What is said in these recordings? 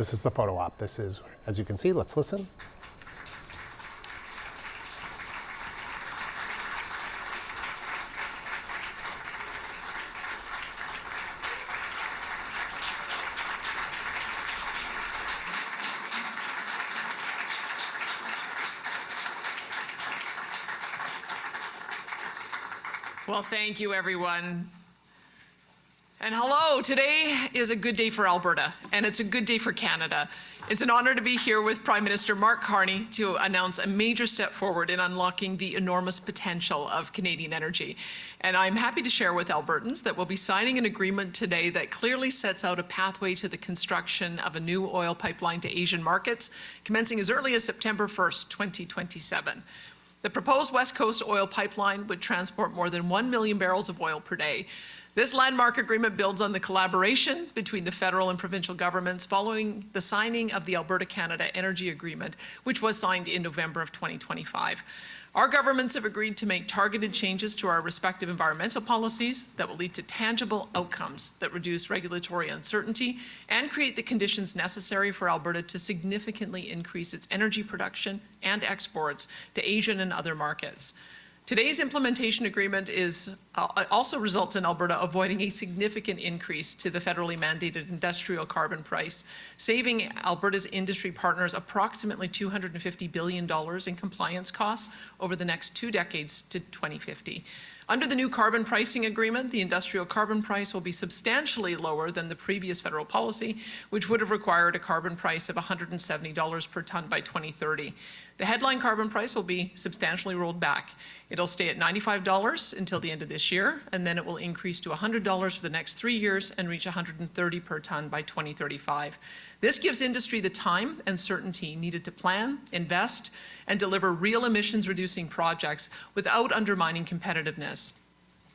This is the photo op. This is, as you can see, let's listen. Well, thank you, everyone. And hello, today is a good day for Alberta, and it's a good day for Canada. It's an honor to be here with Prime Minister Mark Carney to announce a major step forward in unlocking the enormous potential of Canadian energy. And I'm happy to share with Albertans that we'll be signing an agreement today that clearly sets out a pathway to the construction of a new oil pipeline to Asian markets, commencing as early as September 1st, 2027. The proposed West Coast oil pipeline would transport more than 1 million barrels of oil per day. This landmark agreement builds on the collaboration between the federal and provincial governments following the signing of the Alberta-Canada Energy Agreement, which was signed in November of 2025. Our governments have agreed to make targeted changes to our respective environmental policies that will lead to tangible outcomes that reduce regulatory uncertainty and create the conditions necessary for Alberta to significantly increase its energy production and exports to Asian and other markets. Today's implementation agreement also results in Alberta avoiding a significant increase to the federally mandated industrial carbon price, saving Alberta's industry partners approximately $250 billion in compliance costs over the next 2 decades to 2050. Under the new carbon pricing agreement, the industrial carbon price will be substantially lower than the previous federal policy, which would have required a carbon price of $170 per ton by 2030. The headline carbon price will be substantially rolled back. It'll stay at $95 until the end of this year, and then it will increase to $100 for the next 3 years and reach $130 per ton by 2035. This gives industry the time and certainty needed to plan, invest, and deliver real emissions-reducing projects without undermining competitiveness.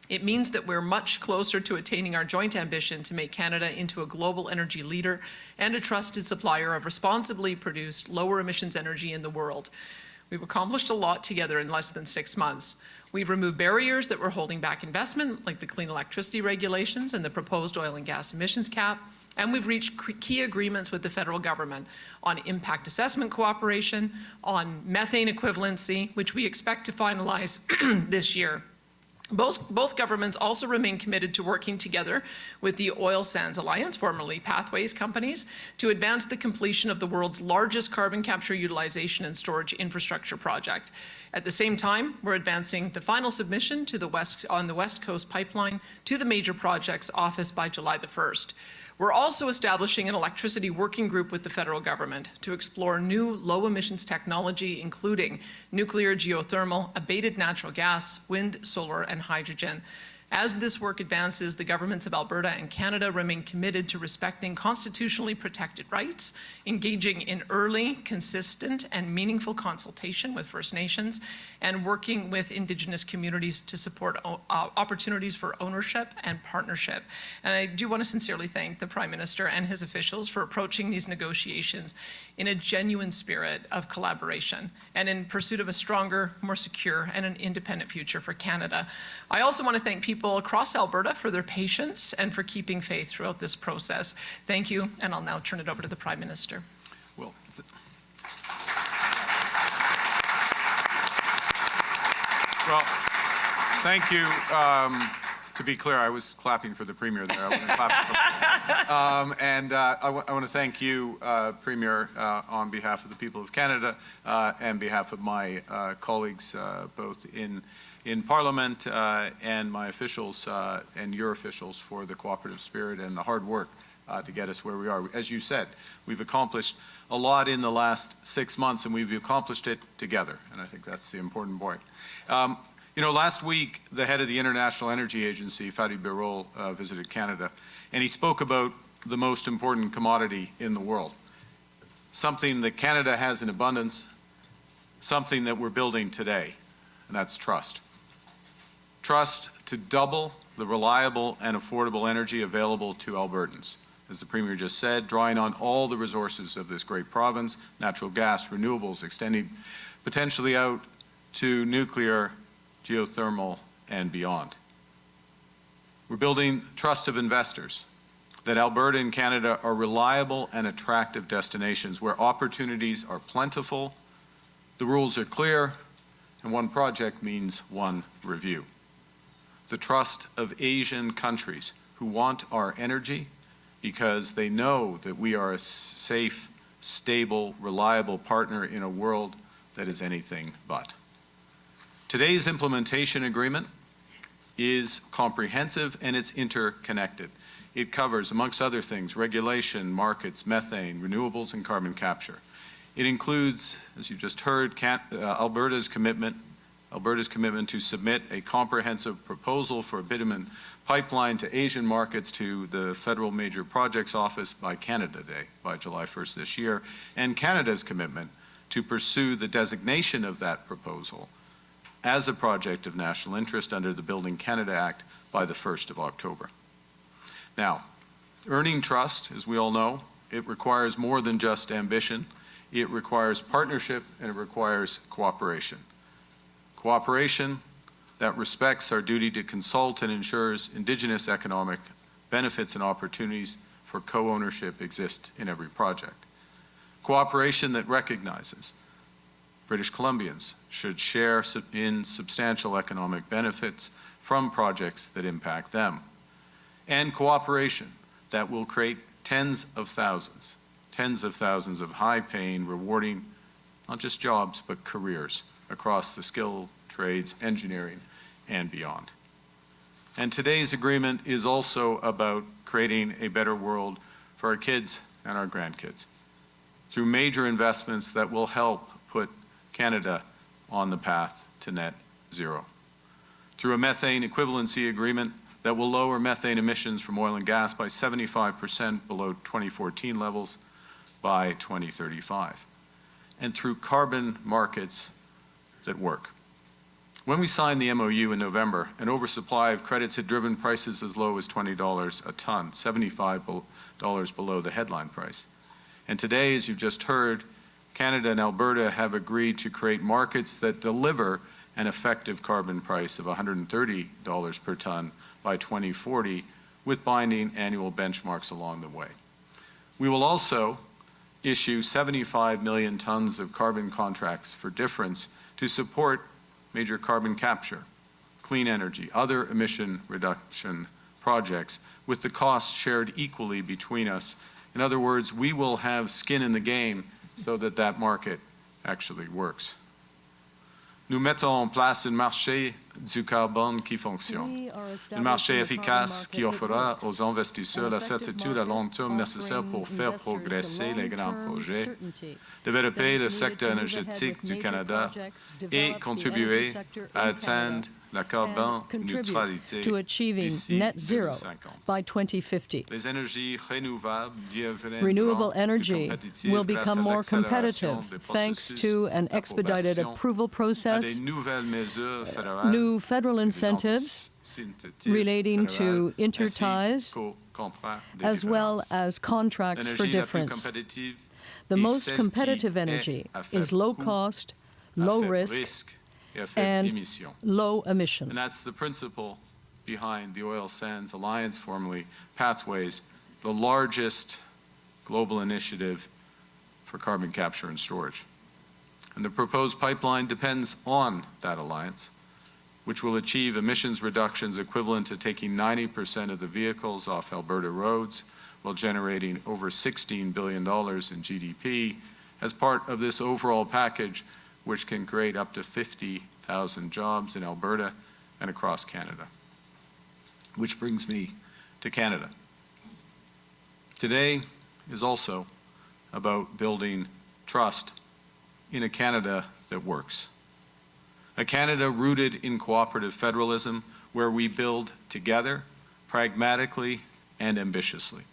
It means that we're much closer to attaining our joint ambition to make Canada into a global energy leader and a trusted supplier of responsibly produced, lower emissions energy in the world. We've accomplished a lot together in less than 6 months. We've removed barriers that were holding back investment, like the clean electricity regulations and the proposed oil and gas emissions cap. And we've reached key agreements with the federal government on impact assessment cooperation, on methane equivalency, which we expect to finalize this year. Both governments also remain committed to working together with the Oil Sands Alliance, formerly Pathways companies, to advance the completion of the world's largest carbon capture, utilization, and storage infrastructure project. At the same time, we're advancing the final submission on the West Coast pipeline to the Major Projects Office by July the 1st. We're also establishing an electricity working group with the federal government to explore new low emissions technology, including nuclear, geothermal, abated natural gas, wind, solar, and hydrogen. As this work advances, the governments of Alberta and Canada remain committed to respecting constitutionally protected rights, engaging in early, consistent, and meaningful consultation with First Nations, and working with Indigenous communities to support opportunities for ownership and partnership. And I do want to sincerely thank the Prime Minister and his officials for approaching these negotiations in a genuine spirit of collaboration and in pursuit of a stronger, more secure, and an independent future for Canada. I also want to thank people across Alberta for their patience and for keeping faith throughout this process. Thank you, and I'll now turn it over to the Prime Minister. Well, thank you. To be clear, I was clapping for the Premier there. I wasn't clapping for myself. I want to thank you, Premier, on behalf of the people of Canada and behalf of my colleagues, both in Parliament and my officials and your officials, for the cooperative spirit and the hard work to get us where we are. As you said, we've accomplished a lot in the last 6 months, and we've accomplished it together, and I think that's the important point. You know, last week, the head of the International Energy Agency, Rafi Boudjikanian, visited Canada, and he spoke about the most important commodity in the world, something that Canada has in abundance, something that we're building today, and that's trust. Trust to double the reliable and affordable energy available to Albertans. As the Premier just said, drawing on all the resources of this great province, natural gas, renewables, extending potentially out to nuclear, geothermal, and beyond. We're building trust of investors, that Alberta and Canada are reliable and attractive destinations where opportunities are plentiful, the rules are clear, and one project means one review. The trust of Asian countries who want our energy because they know that we are a safe, stable, reliable partner in a world that is anything but. Today's implementation agreement is comprehensive and it's interconnected. It covers, amongst other things, regulation, markets, methane, renewables, and carbon capture. It includes, as you just heard, Alberta's commitment to submit a comprehensive proposal for a bitumen pipeline to Asian markets to the Federal Major Projects Office by Canada Day, by July 1st this year, and Canada's commitment to pursue the designation of that proposal as a project of national interest under the Building Canada Act by the 1st of October. Now, earning trust, as we all know, it requires more than just ambition. It requires partnership and it requires cooperation. Cooperation that respects our duty to consult and ensures Indigenous economic benefits and opportunities for co-ownership exist in every project. Cooperation that recognizes British Columbians should share in substantial economic benefits from projects that impact them. And cooperation that will create tens of thousands of high-paying, rewarding, not just jobs, but careers across the skilled trades, engineering, and beyond. And today's agreement is also about creating a better world for our kids and our grandkids through major investments that will help put Canada on the path to net zero. Through a methane equivalency agreement that will lower methane emissions from oil and gas by 75% below 2014 levels by 2035. And through carbon markets that work. When we signed the MOU in November, an oversupply of credits had driven prices as low as $20 a ton, $75 below the headline price. And today, as you've just heard, Canada and Alberta have agreed to create markets that deliver an effective carbon price of $130 per ton by 2040, with binding annual benchmarks along the way. We will also issue 75 million tons of carbon contracts for difference to support major carbon capture, clean energy, other emission reduction projects, with the cost shared equally between us. In other words, we will have skin in the game so that that market actually works. Nous mettons en place un marché du carbone qui fonctionne. Un marché efficace qui offrira aux investisseurs la certitude à long terme nécessaire pour faire progresser les grands projets, développer le secteur énergétique du Canada et contribuer à atteindre la carbone neutralité to achieving net zero 2050. by 2050. Les énergies renouvelables Renewable energy will become more competitive thanks to an expedited approval process, new federal incentives relating to interties, as well as contracts for difference. The most competitive energy is low cost, low risk, and low emission. And that's the principle behind the Oil Sands Alliance, formerly Pathways, the largest global initiative for carbon capture and storage. And the proposed pipeline depends on that alliance, which will achieve emissions reductions equivalent to taking 90% of the vehicles off Alberta roads while generating over $16 billion in GDP as part of this overall package, which can create up to 50,000 jobs in Alberta and across Canada. Which brings me to Canada. Today is also about building trust in a Canada that works. A Canada rooted in cooperative federalism where we build together, pragmatically and ambitiously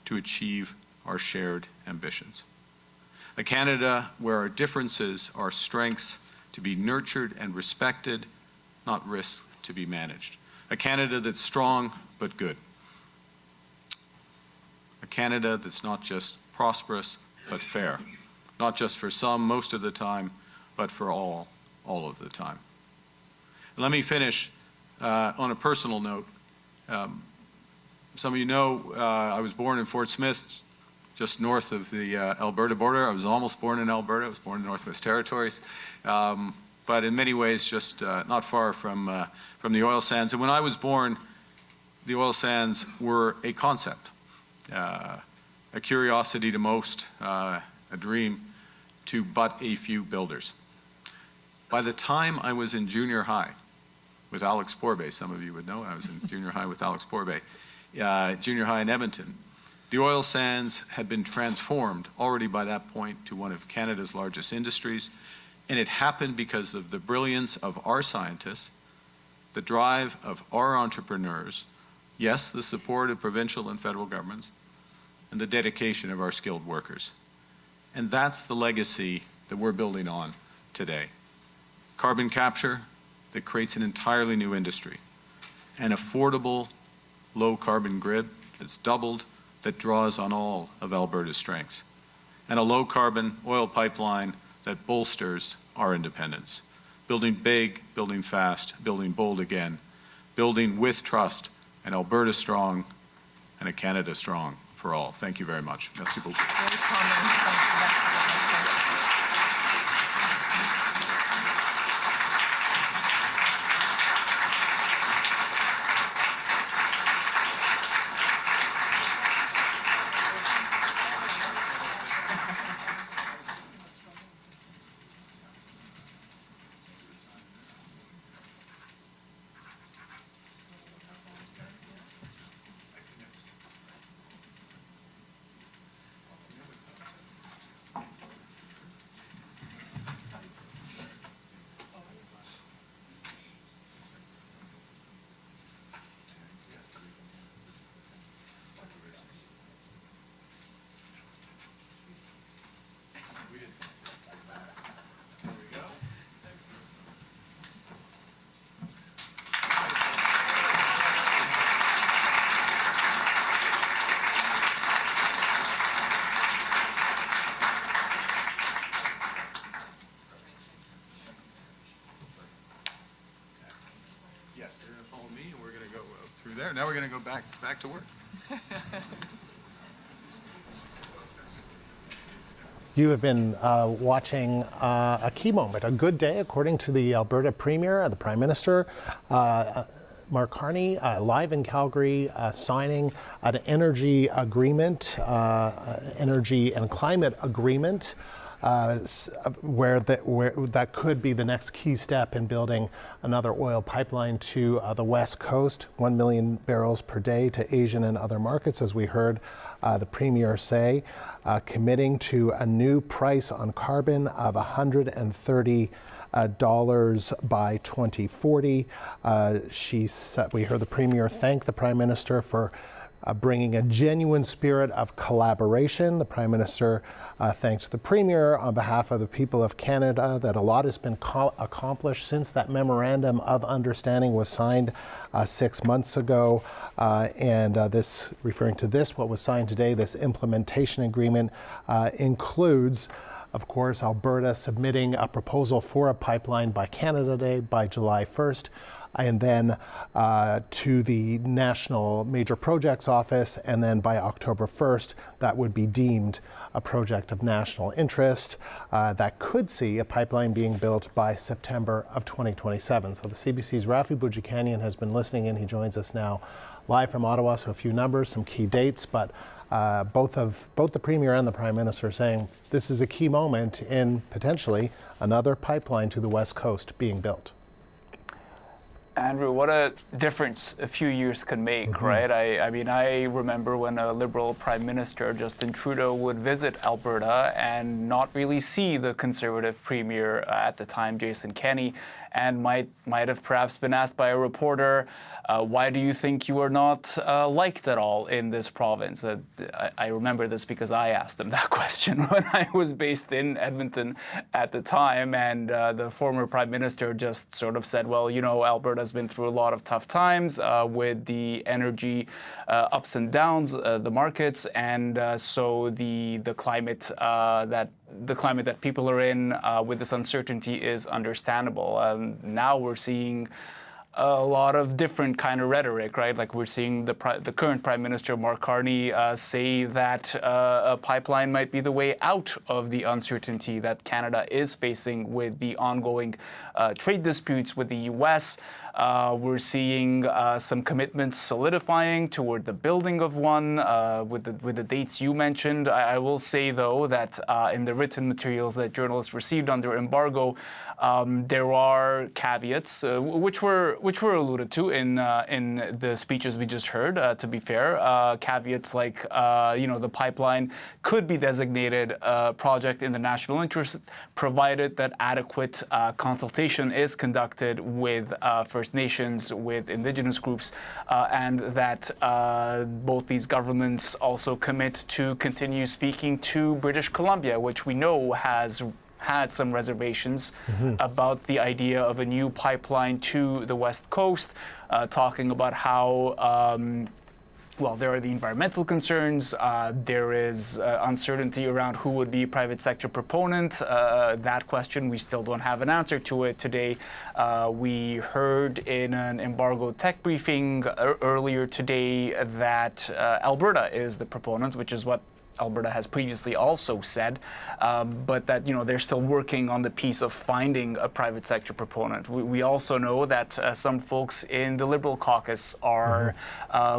to achieve our shared ambitions. A Canada where our differences are strengths to be nurtured and respected, not risks to be managed. A Canada that's strong but good. A Canada that's not just prosperous but fair. Not just for some most of the time, but for all of the time. And let me finish on a personal note. some of you know, I was born in Fort Smith, just north of the Alberta border. I was almost born in Alberta. I was born in the Northwest Territories, but in many ways just not far from the oil sands. And when I was born, the oil sands were a concept, a curiosity to most, a dream to but a few builders. By the time I was in junior high with Alex Porbay, some of you would know, I was in junior high with Alex Porbay, junior high in Edmonton, the oil sands had been transformed already by that point to one of Canada's largest industries, and it happened because of the brilliance of our scientists, the drive of our entrepreneurs, yes, the support of provincial and federal governments, and the dedication of our skilled workers. And that's the legacy that we're building on today. Carbon capture that creates an entirely new industry, an affordable, low-carbon grid that's doubled, that draws on all of Alberta's strengths, and a low-carbon oil pipeline that bolsters our independence. Building big, building fast, building bold again, building with trust, an Alberta strong and a Canada strong for all. Thank you very much. Merci beaucoup. There. Now we're going to go back to work. You have been watching a key moment, a good day, according to the Alberta Premier, the Prime Minister, Mark Carney, live in Calgary, signing an energy agreement, energy and climate agreement, where that could be the next key step in building another oil pipeline to the West Coast, 1 million barrels per day to Asian and other markets, as we heard the Premier say, committing to a new price on carbon of $130 by 2040. We heard the Premier thank the Prime Minister for bringing a genuine spirit of collaboration. The Prime Minister thanked the Premier on behalf of the people of Canada that a lot has been accomplished since that Memorandum of Understanding was signed 6 months ago. This, referring to this, what was signed today, this implementation agreement includes, of course, Alberta submitting a proposal for a pipeline by Canada Day by July 1st. And then to the National Major Projects Office, and then by October 1st, that would be deemed a project of national interest that could see a pipeline being built by September of 2027. So the CBC's Rafi Boudjikanian has been listening in. He joins us now live from Ottawa, so a few numbers, some key dates, but both the Premier and the Prime Minister saying this is a key moment in potentially another pipeline to the West Coast being built. Andrew, what a difference a few years can make, right? I mean, I remember when a Liberal Prime Minister, Justin Trudeau, would visit Alberta and not really see the Conservative Premier at the time, Jason Kenney, and might have perhaps been asked by a reporter, why do you think you are not liked at all in this province? I remember this because I asked him that question when I was based in Edmonton at the time, and the former Prime Minister just sort of said, well, you know, Alberta's been through a lot of tough times with the energy ups and downs, the markets, and so the climate that people are in with this uncertainty is understandable. Now we're seeing a lot of different kind of rhetoric, right? Like we're seeing the current Prime Minister, Mark Carney, say that a pipeline might be the way out of the uncertainty that Canada is facing with the ongoing trade disputes with the U.S. We're seeing some commitments solidifying toward the building of one with the dates you mentioned. I will say, though, that in the written materials that journalists received under embargo, there are caveats which were alluded to in the speeches we just heard. To be fair, caveats like the pipeline could be designated a project in the national interest, provided that adequate consultation is conducted with First Nations, with Indigenous groups, and that both these governments also commit to continue speaking to British Columbia, which we know has had some reservations about the idea of a new pipeline to the West Coast, talking about how well, there are the environmental concerns. There is uncertainty around who would be private sector proponent. That question, we still don't have an answer to it today. We heard in an embargo tech briefing earlier today that Alberta is the proponent, which is what Alberta has previously also said, but that they're still working on the piece of finding a private sector proponent. We also know that some folks in the Liberal caucus are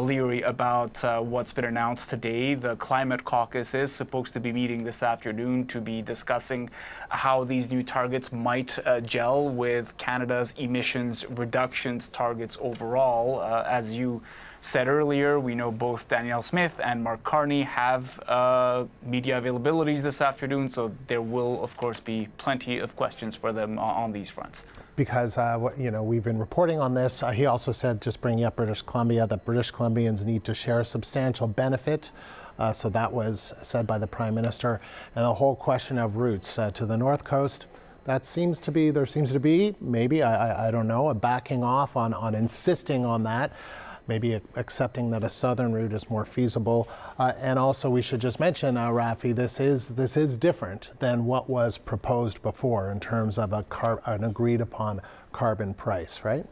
leery about what's been announced today. The Climate Caucus is supposed to be meeting this afternoon to be discussing how these new targets might gel with Canada's emissions reductions targets overall. As you said earlier, we know both Danielle Smith and Mark Carney have media availabilities this afternoon, so there will, of course, be plenty of questions for them on these fronts. Because, we've been reporting on this. He also said, just bringing up British Columbia, that British Columbians need to share a substantial benefit. So that was said by the Prime Minister. And the whole question of routes to the North Coast, there seems to be, maybe, I don't know, a backing off on insisting on that. Maybe accepting that a southern route is more feasible. And also we should just mention, Rafi, this is different than what was proposed before in terms of an agreed upon carbon price, right?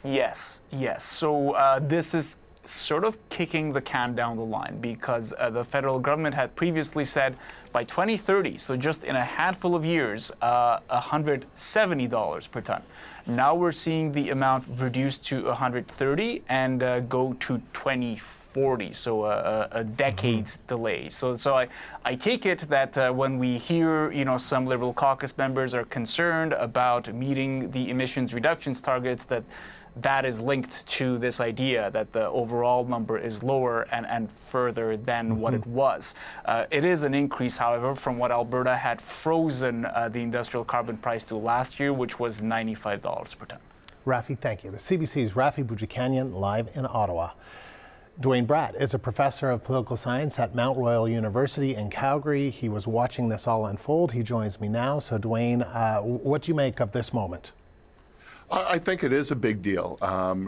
Yes. So this is sort of kicking the can down the line, because the federal government had previously said by 2030, so just in a handful of years, $170 per ton. Now we're seeing the amount reduced to $130 and go to 2040, so a decade's delay. So I take it that when we hear, some Liberal caucus members are concerned about meeting the emissions reductions targets, that is linked to this idea that the overall number is lower and further than what it was. It is an increase, however, from what Alberta had frozen the industrial carbon price to last year, which was $95 per ton. Rafi, thank you. The CBC's Rafi Boudjikanian live in Ottawa. Duane Bratt is a professor of political science at Mount Royal University in Calgary. He was watching this all unfold. He joins me now. So, Duane, what do you make of this moment? I think it is a big deal.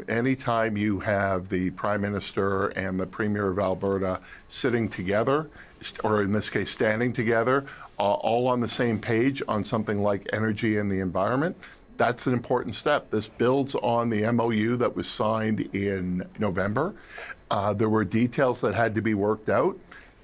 Anytime you have the Prime Minister and the Premier of Alberta sitting together, or in this case standing together, all on the same page on something like energy and the environment, that's an important step. This builds on the MOU that was signed in November. There were details that had to be worked out.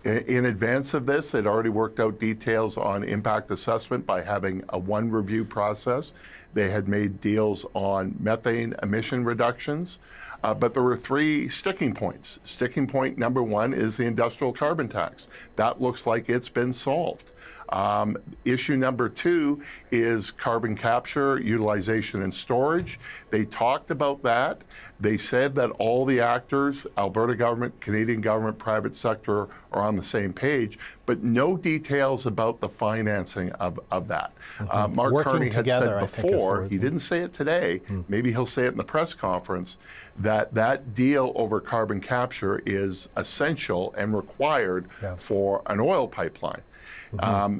In advance of this, they'd already worked out details on impact assessment by having a one review process. They had made deals on methane emission reductions, but there were three sticking points. Sticking point number one is the industrial carbon tax. That looks like it's been solved. Issue number two is carbon capture, utilization, and storage. They talked about that. They said that all the actors, Alberta government, Canadian government, private sector, are on the same page, but no details about the financing of that. Mark Carney had said before, he didn't say it today, maybe he'll say it in the press conference, that deal over carbon capture is essential and required for an oil pipeline.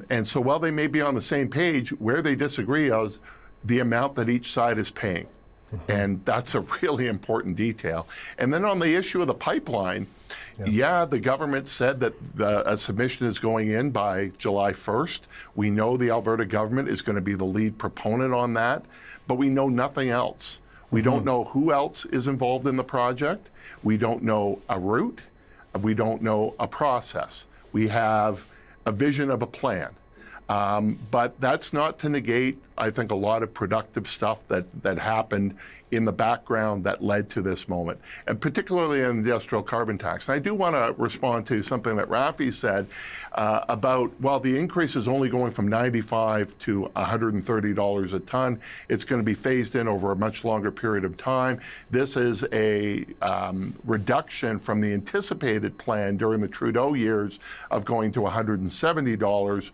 And so while they may be on the same page, where they disagree is the amount that each side is paying. And that's a really important detail. And then on the issue of the pipeline, the government said that a submission is going in by July 1st. We know the Alberta government is going to be the lead proponent on that, but we know nothing else. We don't know who else is involved in the project. We don't know a route. We don't know a process. We have a vision of a plan. But that's not to negate, I think, a lot of productive stuff that happened in the background that led to this moment, and particularly in industrial carbon tax. And I do want to respond to something that Rafi said about, well, the increase is only going from $95 to $130 a ton. It's going to be phased in over a much longer period of time. This is a reduction from the anticipated plan during the Trudeau years of going to $170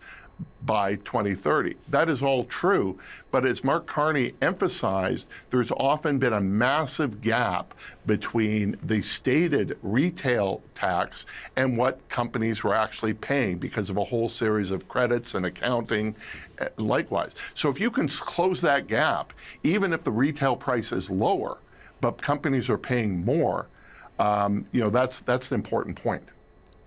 by 2030. That is all true, but as Mark Carney emphasized, there's often been a massive gap between the stated retail tax and what companies were actually paying because of a whole series of credits and accounting likewise. So if you can close that gap, even if the retail price is lower, but companies are paying more, that's the important point.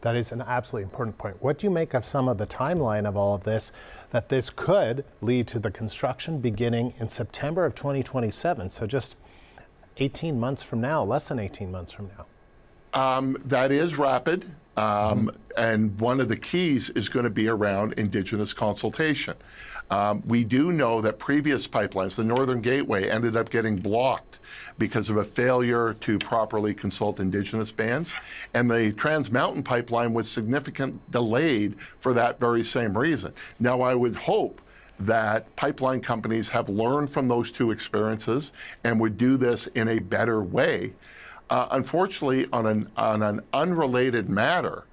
That is an absolutely important point. What do you make of some of the timeline of all of this, that this could lead to the construction beginning in September of 2027, so just 18 months from now, less than 18 months from now? That is rapid, and one of the keys is going to be around Indigenous consultation. We do know that previous pipelines, the Northern Gateway, ended up getting blocked because of a failure to properly consult Indigenous bands, and the Trans Mountain pipeline was significantly delayed for that very same reason. Now, I would hope that pipeline companies have learned from those two experiences and would do this in a better way. Unfortunately, on an unrelated matter,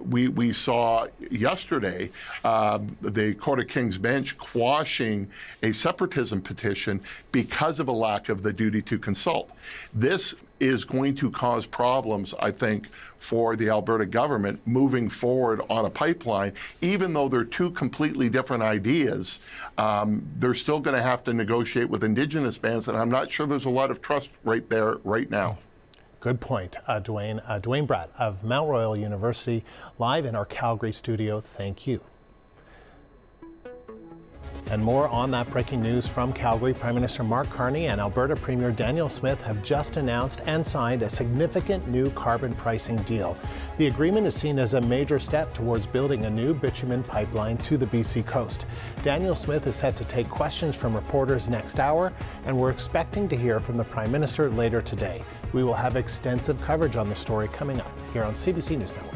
we saw yesterday the Court of King's Bench quashing a separatism petition because of a lack of the duty to consult. This is going to cause problems, I think, for the Alberta government moving forward on a pipeline. Even though they're two completely different ideas, they're still going to have to negotiate with Indigenous bands, and I'm not sure there's a lot of trust right there right now. Good point, Duane. Duane Bratt of Mount Royal University, live in our Calgary studio. Thank you. And more on that breaking news from Calgary. Prime Minister Mark Carney and Alberta Premier Danielle Smith have just announced and signed a significant new carbon pricing deal. The agreement is seen as a major step towards building a new bitumen pipeline to the BC coast. Danielle Smith is set to take questions from reporters next hour, and we're expecting to hear from the Prime Minister later today. We will have extensive coverage on the story coming up here on CBC News Network.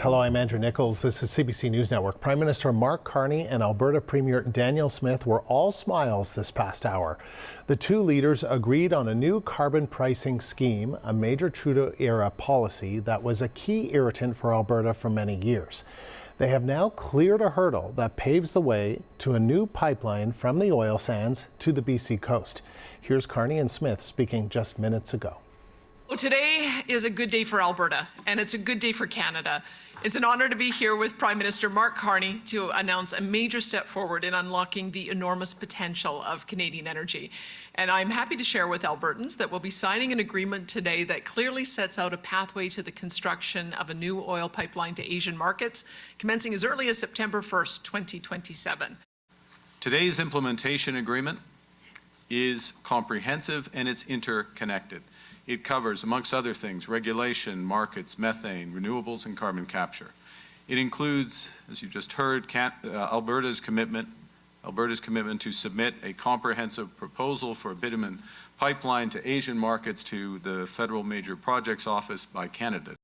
Hello, I'm Andrew Nichols. This is CBC News Network. Prime Minister Mark Carney and Alberta Premier Danielle Smith were all smiles this past hour. The two leaders agreed on a new carbon pricing scheme, a major Trudeau-era policy that was a key irritant for Alberta for many years. They have now cleared a hurdle that paves the way to a new pipeline from the oil sands to the BC coast. Here's Carney and Smith speaking just minutes ago. Today is a good day for Alberta, and it's a good day for Canada. It's an honor to be here with Prime Minister Mark Carney to announce a major step forward in unlocking the enormous potential of Canadian energy. And I'm happy to share with Albertans that we'll be signing an agreement today that clearly sets out a pathway to the construction of a new oil pipeline to Asian markets, commencing as early as September 1st, 2027. Today's implementation agreement is comprehensive and it's interconnected. It covers, amongst other things, regulation, markets, methane, renewables, and carbon capture. It includes, as you just heard, Alberta's commitment to submit a comprehensive proposal for a bitumen pipeline to Asian markets to the Federal Major Projects Office by Canada.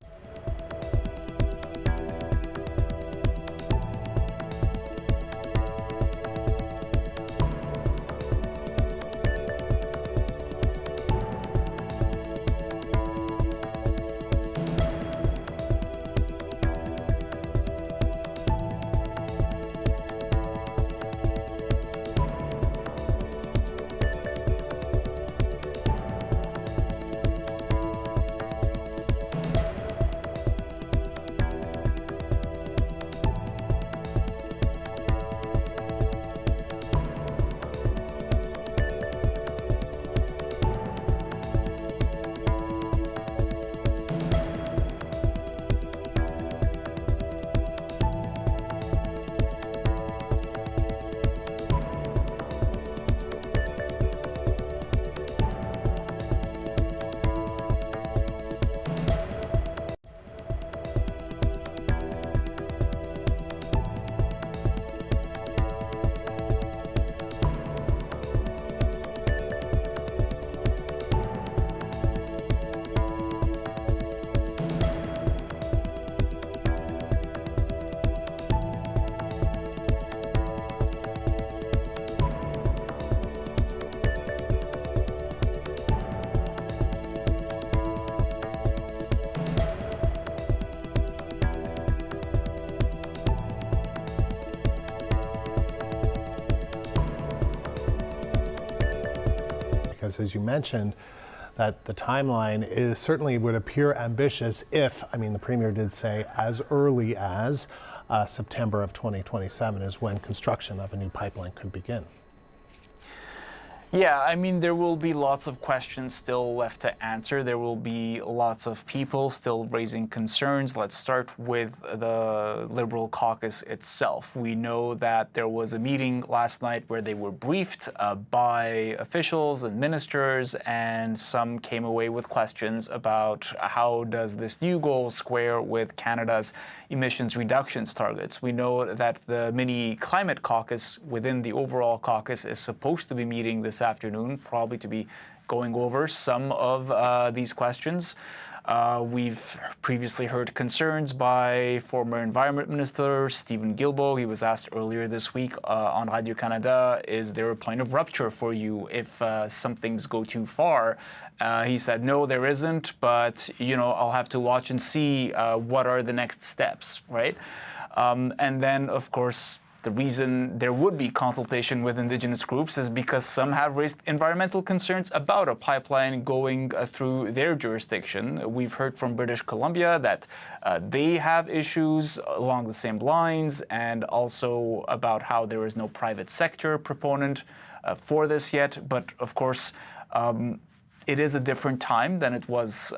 Because as you mentioned, that the timeline certainly would appear ambitious if, the Premier did say as early as September of 2027 is when construction of a new pipeline could begin. Yeah, there will be lots of questions still left to answer. There will be lots of people still raising concerns. Let's start with the Liberal caucus itself. We know that there was a meeting last night where they were briefed by officials and ministers, and some came away with questions about how does this new goal square with Canada's emissions reductions targets. We know that the mini climate caucus within the overall caucus is supposed to be meeting this afternoon, probably to be going over some of these questions. We've previously heard concerns by former Environment Minister Stephen Guilbeault. He was asked earlier this week on Radio-Canada, is there a point of rupture for you if some things go too far? He said, no, there isn't, but I'll have to watch and see what are the next steps, right? And then, of course, the reason there would be consultation with Indigenous groups is because some have raised environmental concerns about a pipeline going through their jurisdiction. We've heard from British Columbia that they have issues along the same lines, and also about how there is no private sector proponent for this yet. But of course, it is a different time than it was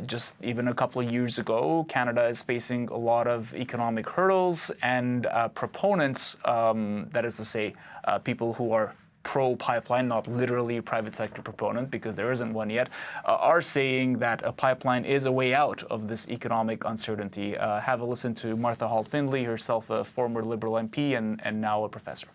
just even a couple of years ago. Canada is facing a lot of economic hurdles, and proponents, that is to say, people who are pro-pipeline, not literally private sector proponent, because there isn't one yet, are saying that a pipeline is a way out of this economic uncertainty. Have a listen to Martha Hall Findlay, herself a former Liberal MP and now a professor.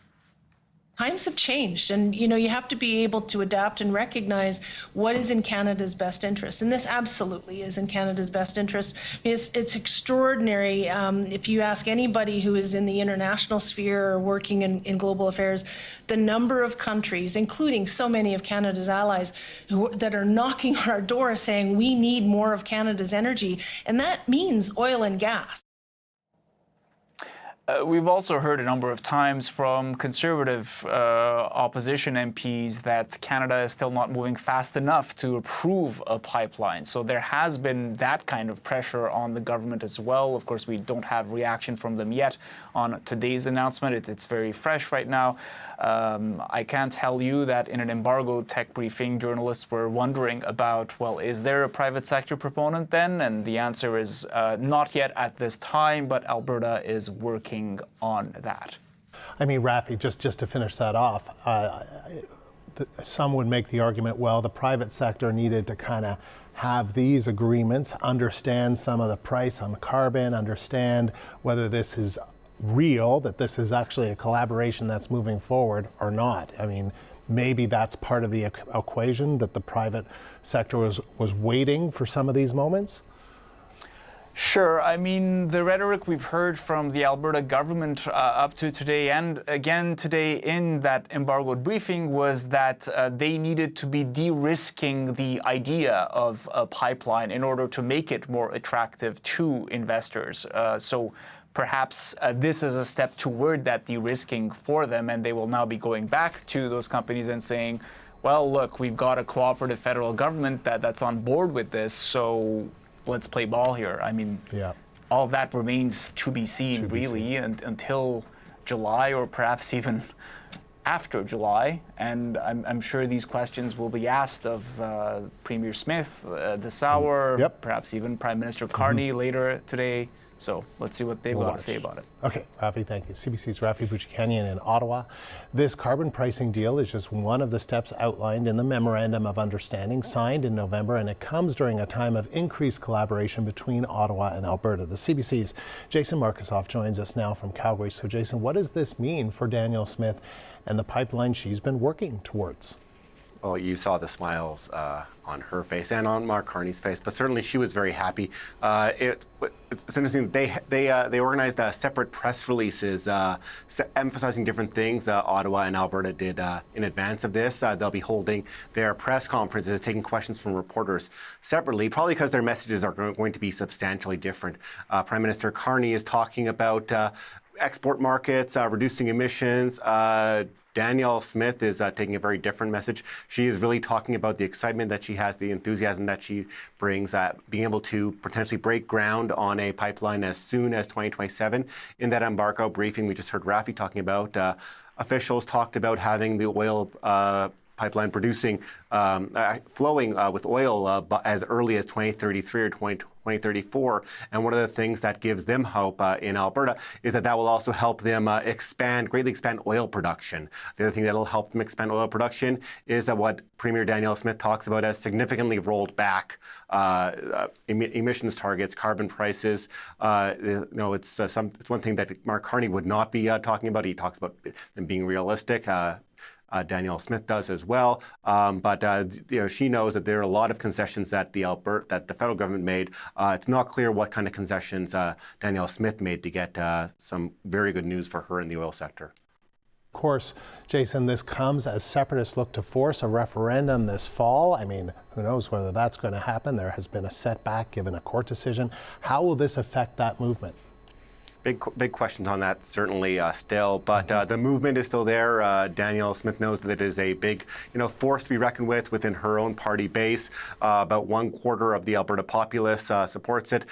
Times have changed, and you have to be able to adapt and recognize what is in Canada's best interest, and this absolutely is in Canada's best interest. It's extraordinary. If you ask anybody who is in the international sphere or working in global affairs, the number of countries, including so many of Canada's allies, that are knocking on our door saying we need more of Canada's energy, and that means oil and gas. We've also heard a number of times from Conservative opposition MPs that Canada is still not moving fast enough to approve a pipeline. So there has been that kind of pressure on the government as well. Of course, we don't have reaction from them yet on today's announcement. It's very fresh right now. I can tell you that in an embargo tech briefing, journalists were wondering about, well, is there a private sector proponent then? And the answer is not yet at this time, but Alberta is working on that. I mean, Rafi, just to finish that off, some would make the argument, well, the private sector needed to kind of have these agreements, understand some of the price on carbon, understand whether this is real, that this is actually a collaboration that's moving forward or not. I mean, maybe that's part of the equation, that the private sector was waiting for some of these moments. Sure. I mean, the rhetoric we've heard from the Alberta government up to today and again today in that embargoed briefing was that they needed to be de-risking the idea of a pipeline in order to make it more attractive to investors. So perhaps this is a step toward that de-risking for them, and they will now be going back to those companies and saying, well, look, we've got a cooperative federal government that's on board with this, so let's play ball here. I mean, all of that remains to be seen, really, until July or perhaps even after July. And I'm sure these questions will be asked of Premier Smith this hour, perhaps even Prime Minister Carney later today. So let's see what they've got to say about it. Okay, Rafi, thank you. CBC's Rafi Boudjikanian in Ottawa. This carbon pricing deal is just one of the steps outlined in the Memorandum of Understanding signed in November, and it comes during a time of increased collaboration between Ottawa and Alberta. The CBC's Jason Markusoff joins us now from Calgary. So, Jason, what does this mean for Danielle Smith and the pipeline she's been working towards? Well, you saw the smiles on her face and on Mark Carney's face, but certainly she was very happy. It's interesting. They organized separate press releases emphasizing different things Ottawa and Alberta did in advance of this. They'll be holding their press conferences, taking questions from reporters separately, probably because their messages are going to be substantially different. Prime Minister Carney is talking about export markets, reducing emissions. Danielle Smith is taking a very different message. She is really talking about the excitement that she has, the enthusiasm that she brings, being able to potentially break ground on a pipeline as soon as 2027. In that embargo briefing, we just heard Rafi talking about, officials talked about having the oil pipeline producing, flowing with oil as early as 2033 or 2034. And one of the things that gives them hope in Alberta is that will also help them greatly expand oil production. The other thing that will help them expand oil production is what Premier Danielle Smith talks about as significantly rolled back emissions targets, carbon prices. It's one thing that Mark Carney would not be talking about. He talks about them being realistic. Danielle Smith does as well, but she knows that there are a lot of concessions that the federal government made. It's not clear what kind of concessions Danielle Smith made to get some very good news for her in the oil sector. Of course, Jason, this comes as separatists look to force a referendum this fall. I mean, who knows whether that's going to happen? There has been a setback given a court decision. How will this affect that movement? Big questions on that, certainly still, but the movement is still there. Danielle Smith knows that it is a big, force to be reckoned with within her own party base. About 1/4 of the Alberta populace supports it.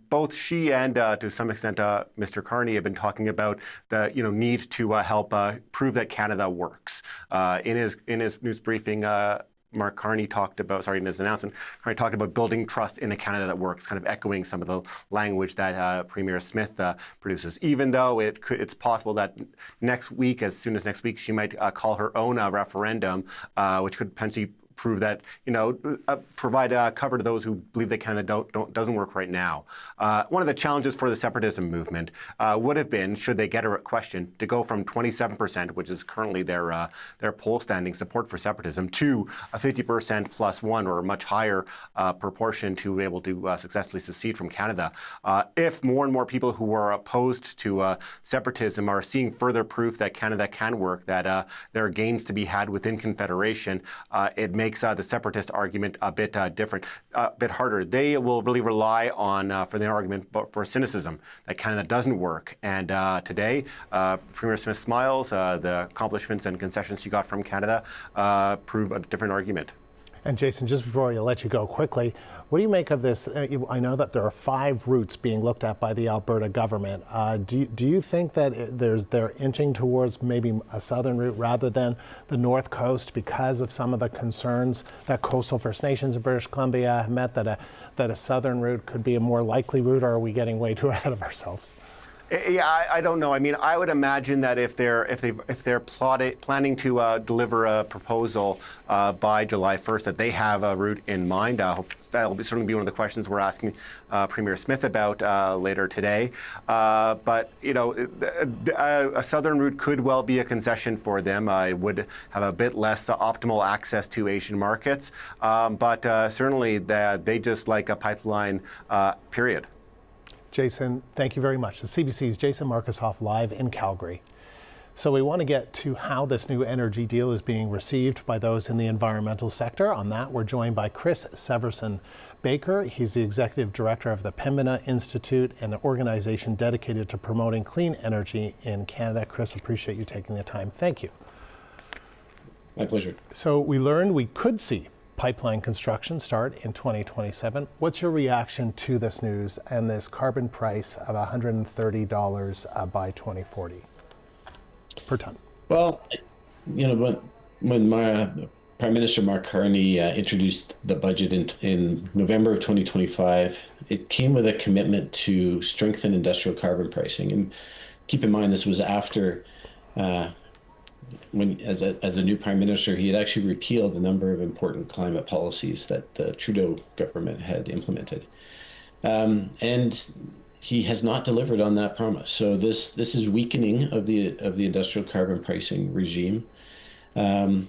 Both she and, to some extent, Mr. Carney have been talking about the, need to help prove that Canada works. In his news briefing, Mark Carney in his announcement, Carney talked about building trust in a Canada that works, kind of echoing some of the language that Premier Smith produces. Even though it's possible that as soon as next week, she might call her own referendum, which could potentially prove that, provide cover to those who believe that Canada doesn't work right now. One of the challenges for the separatism movement would have been, should they get a question, to go from 27%, which is currently their poll standing support for separatism, to a 50% plus one, or a much higher proportion, to be able to successfully secede from Canada. If more and more people who are opposed to separatism are seeing further proof that Canada can work, that there are gains to be had within Confederation, it makes the separatist argument a bit different, a bit harder. They will really rely on, for the argument, for cynicism, that Canada doesn't work. And today, Premier Smith smiles. The accomplishments and concessions she got from Canada prove a different argument. And Jason, just before I let you go quickly, what do you make of this? I know that there are 5 routes being looked at by the Alberta government. Do you think that they're inching towards maybe a southern route rather than the north coast because of some of the concerns that coastal First Nations in British Columbia have met, that a southern route could be a more likely route, or are we getting way too ahead of ourselves? Yeah, I don't know. I mean, I would imagine that if they're planning to deliver a proposal by July 1st, that they have a route in mind. That'll certainly be one of the questions we're asking Premier Smith about later today. But a southern route could well be a concession for them. I would have a bit less optimal access to Asian markets, but certainly they just like a pipeline. Period. Jason, thank you very much. The CBC's Jason Markusoff live in Calgary. So we want to get to how this new energy deal is being received by those in the environmental sector. On that, we're joined by Chris Severson-Baker. He's the executive director of the Pembina Institute, an organization dedicated to promoting clean energy in Canada. Chris, appreciate you taking the time. Thank you. My pleasure. So we learned we could see pipeline construction start in 2027. What's your reaction to this news and this carbon price of $130 by 2040 per ton? Well, when my Prime Minister Mark Carney introduced the budget in November of 2025, it came with a commitment to strengthen industrial carbon pricing. And keep in mind, this was after when, as a new prime minister, he had actually repealed a number of important climate policies that the Trudeau government had implemented, and he has not delivered on that promise. So this is weakening of the industrial carbon pricing regime. Nothing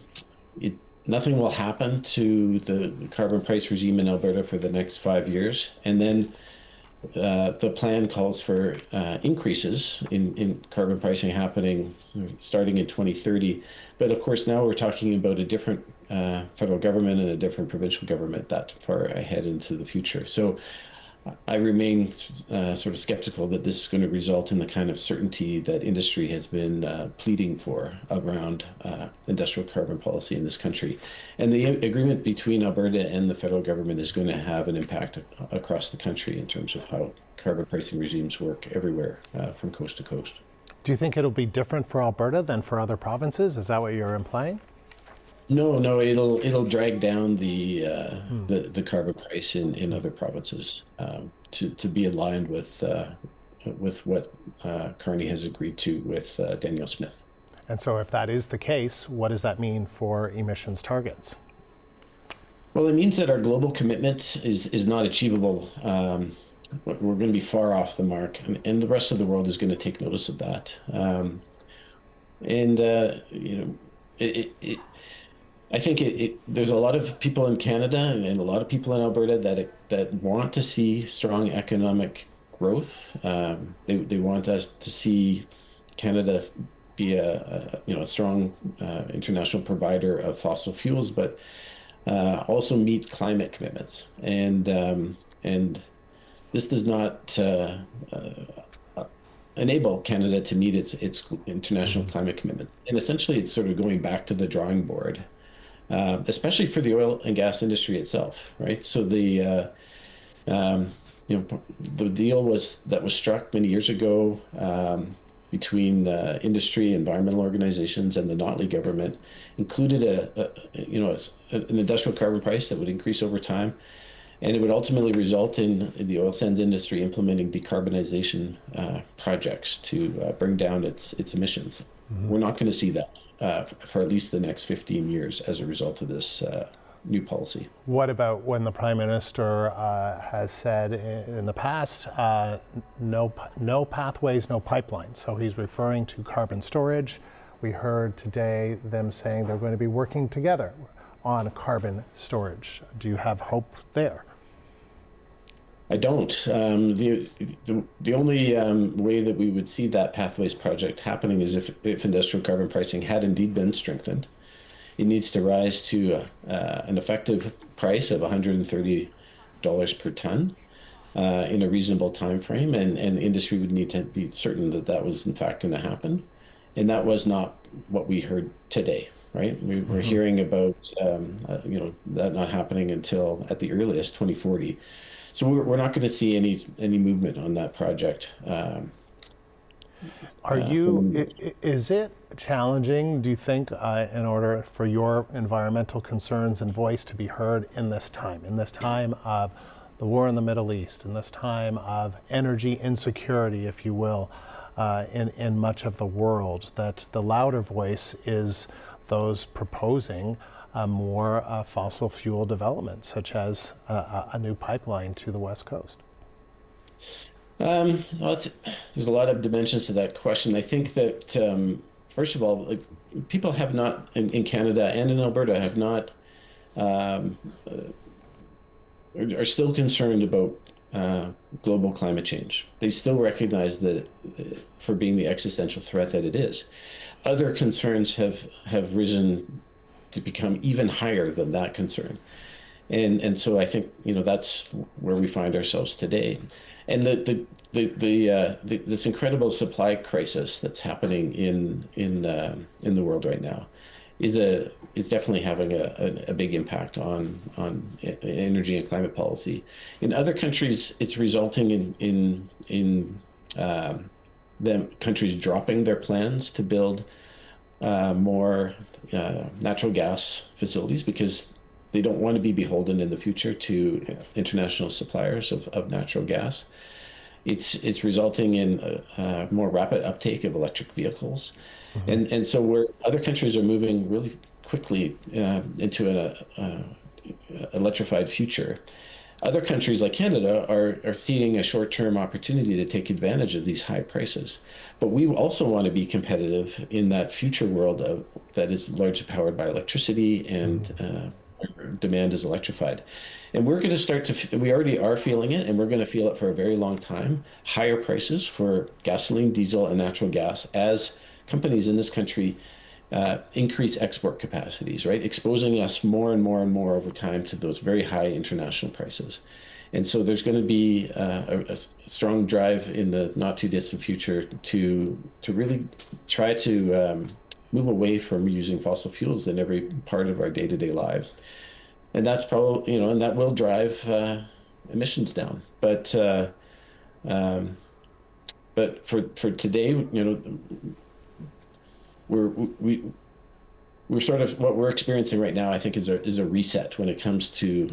will happen to the carbon price regime in Alberta for the next 5 years, and then the plan calls for increases in carbon pricing happening starting in 2030. But of course, now we're talking about a different federal government and a different provincial government that far ahead into the future. So I remain sort of skeptical that this is going to result in the kind of certainty that industry has been pleading for around industrial carbon policy in this country. And the agreement between Alberta and the federal government is going to have an impact across the country in terms of how carbon pricing regimes work everywhere from coast to coast. Do you think it'll be different for Alberta than for other provinces? Is that what you're implying? No, it'll drag down the carbon price in other provinces to be aligned with what Carney has agreed to with Danielle Smith. And so, if that is the case, what does that mean for emissions targets? Well, it means that our global commitment is not achievable. We're going to be far off the mark, and the rest of the world is going to take notice of that. I think there's a lot of people in Canada and a lot of people in Alberta that want to see strong economic growth. They want us to see Canada be a strong international provider of fossil fuels, but also meet climate commitments. And this does not enable Canada to meet its international climate commitments. And essentially, it's sort of going back to the drawing board. Especially for the oil and gas industry itself, right? So the deal that was struck many years ago between industry, environmental organizations, and the Notley government included an industrial carbon price that would increase over time, and it would ultimately result in the oil sands industry implementing decarbonization projects to bring down its emissions. Mm-hmm. We're not going to see that for at least the next 15 years as a result of this new policy. What about when the Prime Minister has said in the past, no pathways, no pipelines? So he's referring to carbon storage. We heard today them saying they're going to be working together on carbon storage. Do you have hope there? I don't. The only way that we would see that Pathways project happening is if industrial carbon pricing had indeed been strengthened. It needs to rise to an effective price of $130 per ton in a reasonable time frame, and industry would need to be certain that that was in fact going to happen. And that was not what we heard today, right? We're hearing about that not happening until at the earliest 2040. So we're not going to see any movement on that project. Is it challenging, do you think, in order for your environmental concerns and voice to be heard in this time of the war in the Middle East, in this time of energy insecurity, if you will, in much of the world, that the louder voice is those proposing more fossil fuel development, such as a new pipeline to the West Coast? There's a lot of dimensions to that question. I think that, first of all, people have not, in Canada and in Alberta, have not, are still concerned about global climate change. They still recognize that for being the existential threat that it is. Other concerns have risen to become even higher than that concern. And so I think, that's where we find ourselves today. And this incredible supply crisis that's happening in the world right now is definitely having a big impact on energy and climate policy. In other countries, it's resulting in them countries dropping their plans to build more natural gas facilities because they don't want to be beholden in the future to international suppliers of natural gas. It's resulting in a more rapid uptake of electric vehicles. Mm-hmm. And so where other countries are moving really quickly into an electrified future, other countries like Canada are seeing a short-term opportunity to take advantage of these high prices. But we also want to be competitive in that future world that is largely powered by electricity and demand is electrified. And we're going to start we already are feeling it, and we're going to feel it for a very long time, higher prices for gasoline, diesel, and natural gas as companies in this country increase export capacities, right? Exposing us more and more and more over time to those very high international prices. And so there's going to be a strong drive in the not too distant future to really try to move away from using fossil fuels in every part of our day-to-day lives. And that's probably, and that will drive emissions down. But for today, we're sort of, what we're experiencing right now, I think, is a reset when it comes to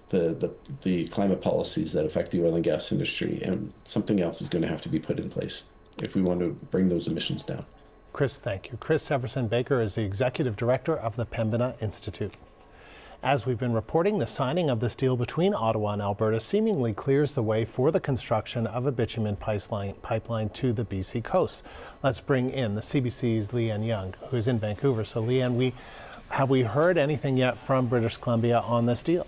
the climate policies that affect the oil and gas industry, and something else is going to have to be put in place if we want to bring those emissions down. Chris, thank you. Chris Severson-Baker is the Executive Director of the Pembina Institute. As we've been reporting, the signing of this deal between Ottawa and Alberta seemingly clears the way for the construction of a bitumen pipeline to the BC coast. Let's bring in the CBC's Leanne Young, who is in Vancouver. So Leanne, have we heard anything yet from British Columbia on this deal?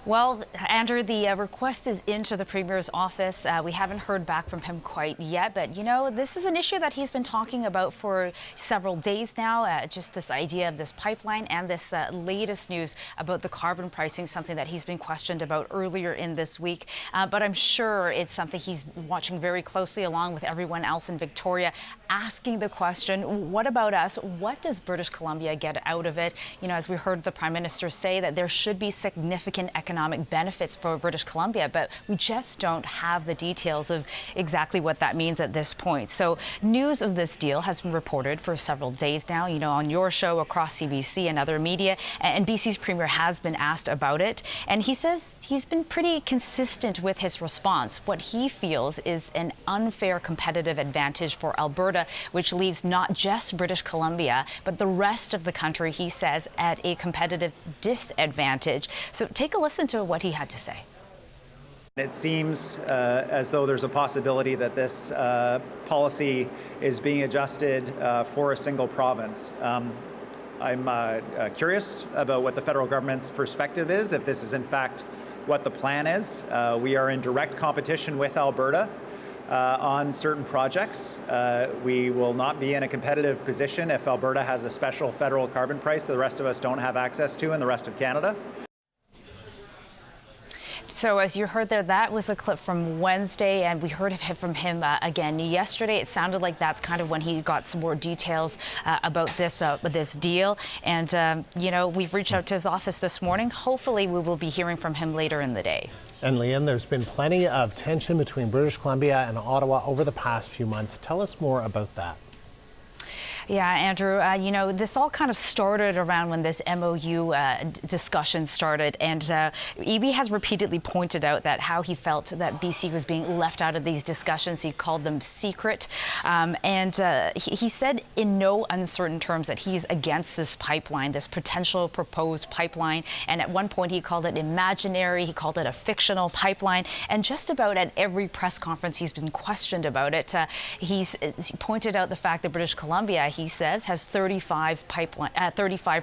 Well, Andrew, the request is into the Premier's office. We haven't heard back from him quite yet, but this is an issue that he's been talking about for several days now, just this idea of this pipeline and this latest news about the carbon pricing, something that he's been questioned about earlier in this week. But I'm sure it's something he's watching very closely along with everyone else in Victoria, asking the question, what about us? What does British Columbia get out of it? As we heard the Prime Minister say, that there should be significant economic economic benefits for British Columbia, but we just don't have the details of exactly what that means at this point. So news of this deal has been reported for several days now, you know, on your show, across CBC and other media, and BC's Premier has been asked about it, and he says he's been pretty consistent with his response. What he feels is an unfair competitive advantage for Alberta, which leaves not just British Columbia, but the rest of the country, he says, at a competitive disadvantage. So take a listen to what he had to say. It seems as though there's a possibility that this policy is being adjusted for a single province. I'm curious about what the federal government's perspective is, if this is in fact what the plan is. We are in direct competition with Alberta on certain projects. We will not be in a competitive position if Alberta has a special federal carbon price that the rest of us don't have access to in the rest of Canada. So as you heard there, that was a clip from Wednesday, and we heard from him again yesterday. It sounded like that's kind of when he got some more details about this deal. And, you know, we've reached out to his office this morning. Hopefully we will be hearing from him later in the day. And Leanne, there's been plenty of tension between British Columbia and Ottawa over the past few months. Tell us more about that. Yeah, Andrew, you know, this all kind of started around when this MOU discussion started, and EB has repeatedly pointed out that how he felt that BC was being left out of these discussions. He called them secret, and he said in no uncertain terms that he's against this pipeline, this potential proposed pipeline, and at one point he called it imaginary, he called it a fictional pipeline, and just about at every press conference he's been questioned about it. He's pointed out the fact that British Columbia, he says, has 35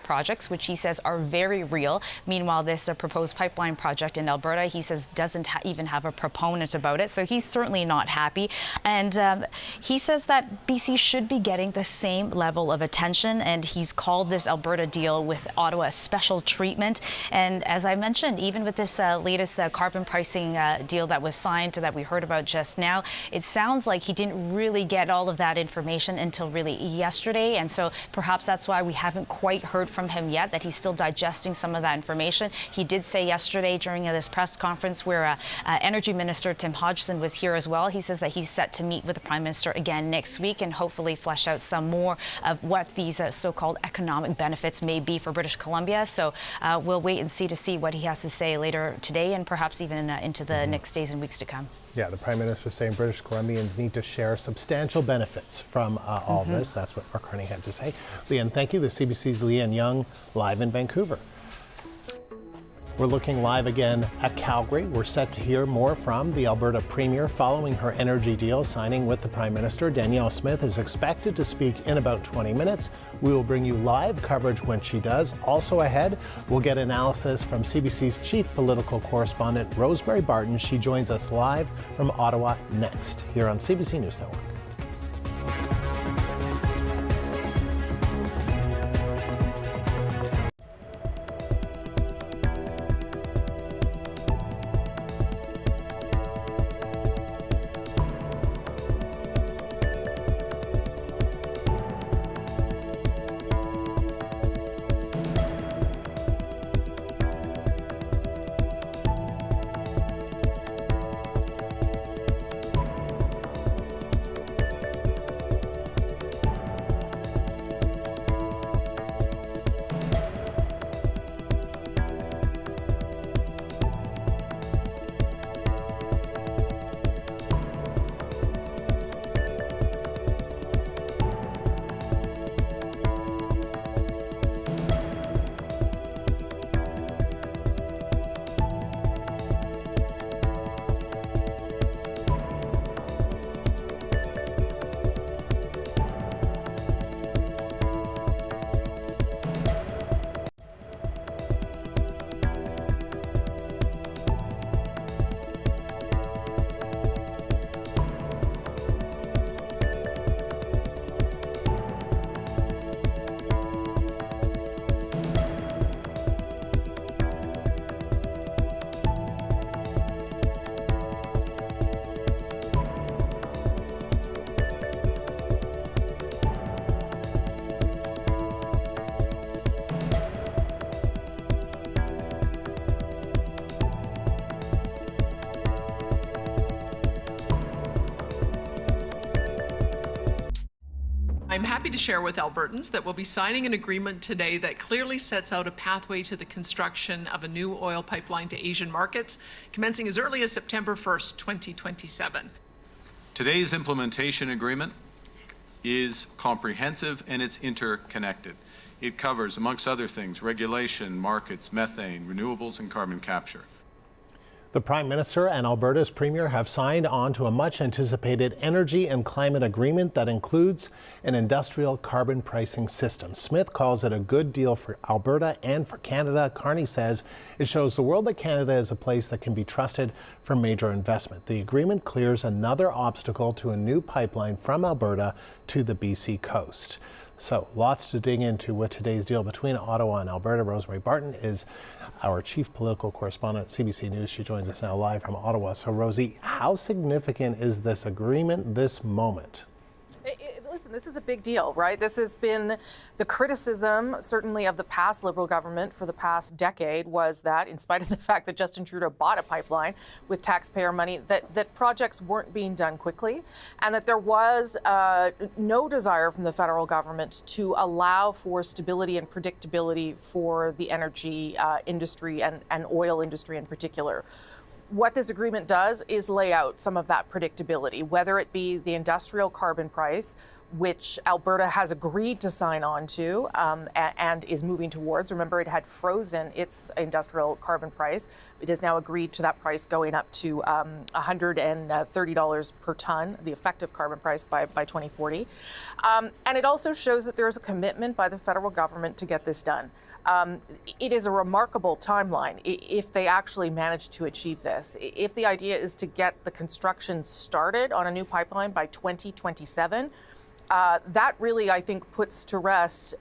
projects, which he says are very real. Meanwhile, this proposed pipeline project in Alberta, he says, doesn't even have a proponent about it. So he's certainly not happy. And he says that BC should be getting the same level of attention. And he's called this Alberta deal with Ottawa a special treatment. And as I mentioned, even with this latest carbon pricing deal that was signed that we heard about just now, it sounds like he didn't really get all of that information until really yesterday. And so perhaps that's why we haven't quite heard from him yet, that he's still digesting some of that information. He did say yesterday during this press conference where Energy Minister Tim Hodgson was here as well, he says that he's set to meet with the Prime Minister again next week and hopefully flesh out some more of what these so-called economic benefits may be for British Columbia. So we'll wait and see what he has to say later today and perhaps even into the next days and weeks to come. Yeah, the Prime Minister saying British Columbians need to share substantial benefits from all this. That's what Mark Carney had to say. Leanne, thank you. The CBC's Leanne Young, live in Vancouver. We're looking live again at Calgary. We're set to hear more from the Alberta Premier following her energy deal signing with the Prime Minister. Danielle Smith is expected to speak in about 20 minutes. We will bring you live coverage when she does. Also ahead, we'll get analysis from CBC's chief political correspondent, Rosemary Barton. She joins us live from Ottawa next here on CBC News Network. I'm happy to share with Albertans that we'll be signing an agreement today that clearly sets out a pathway to the construction of a new oil pipeline to Asian markets, commencing as early as September 1st, 2027. Today's implementation agreement is comprehensive and it's interconnected. It covers, amongst other things, regulation, markets, methane, renewables, and carbon capture. The Prime Minister and Alberta's Premier have signed on to a much-anticipated energy and climate agreement that includes an industrial carbon pricing system. Smith calls it a good deal for Alberta and for Canada. Carney says it shows the world that Canada is a place that can be trusted for major investment. The agreement clears another obstacle to a new pipeline from Alberta to the BC coast. So lots to dig into with today's deal between Ottawa and Alberta. Rosemary Barton is our chief political correspondent at CBC News. She joins us now live from Ottawa. So Rosie, how significant is this agreement, this moment? Listen, this is a big deal, right? This has been the criticism, certainly, of the past Liberal government for the past decade, was that, in spite of the fact that Justin Trudeau bought a pipeline with taxpayer money, that projects weren't being done quickly, and that there was no desire from the federal government to allow for stability and predictability for the energy industry and oil industry in particular. What this agreement does is lay out some of that predictability, whether it be the industrial carbon price, which Alberta has agreed to sign on to and is moving towards. Remember, it had frozen its industrial carbon price. It has now agreed to that price going up to $130 per ton, the effective carbon price by 2040. And it also shows that there is a commitment by the federal government to get this done. It is a remarkable timeline if they actually manage to achieve this. If the idea is to get the construction started on a new pipeline by 2027, that really, I think, puts to rest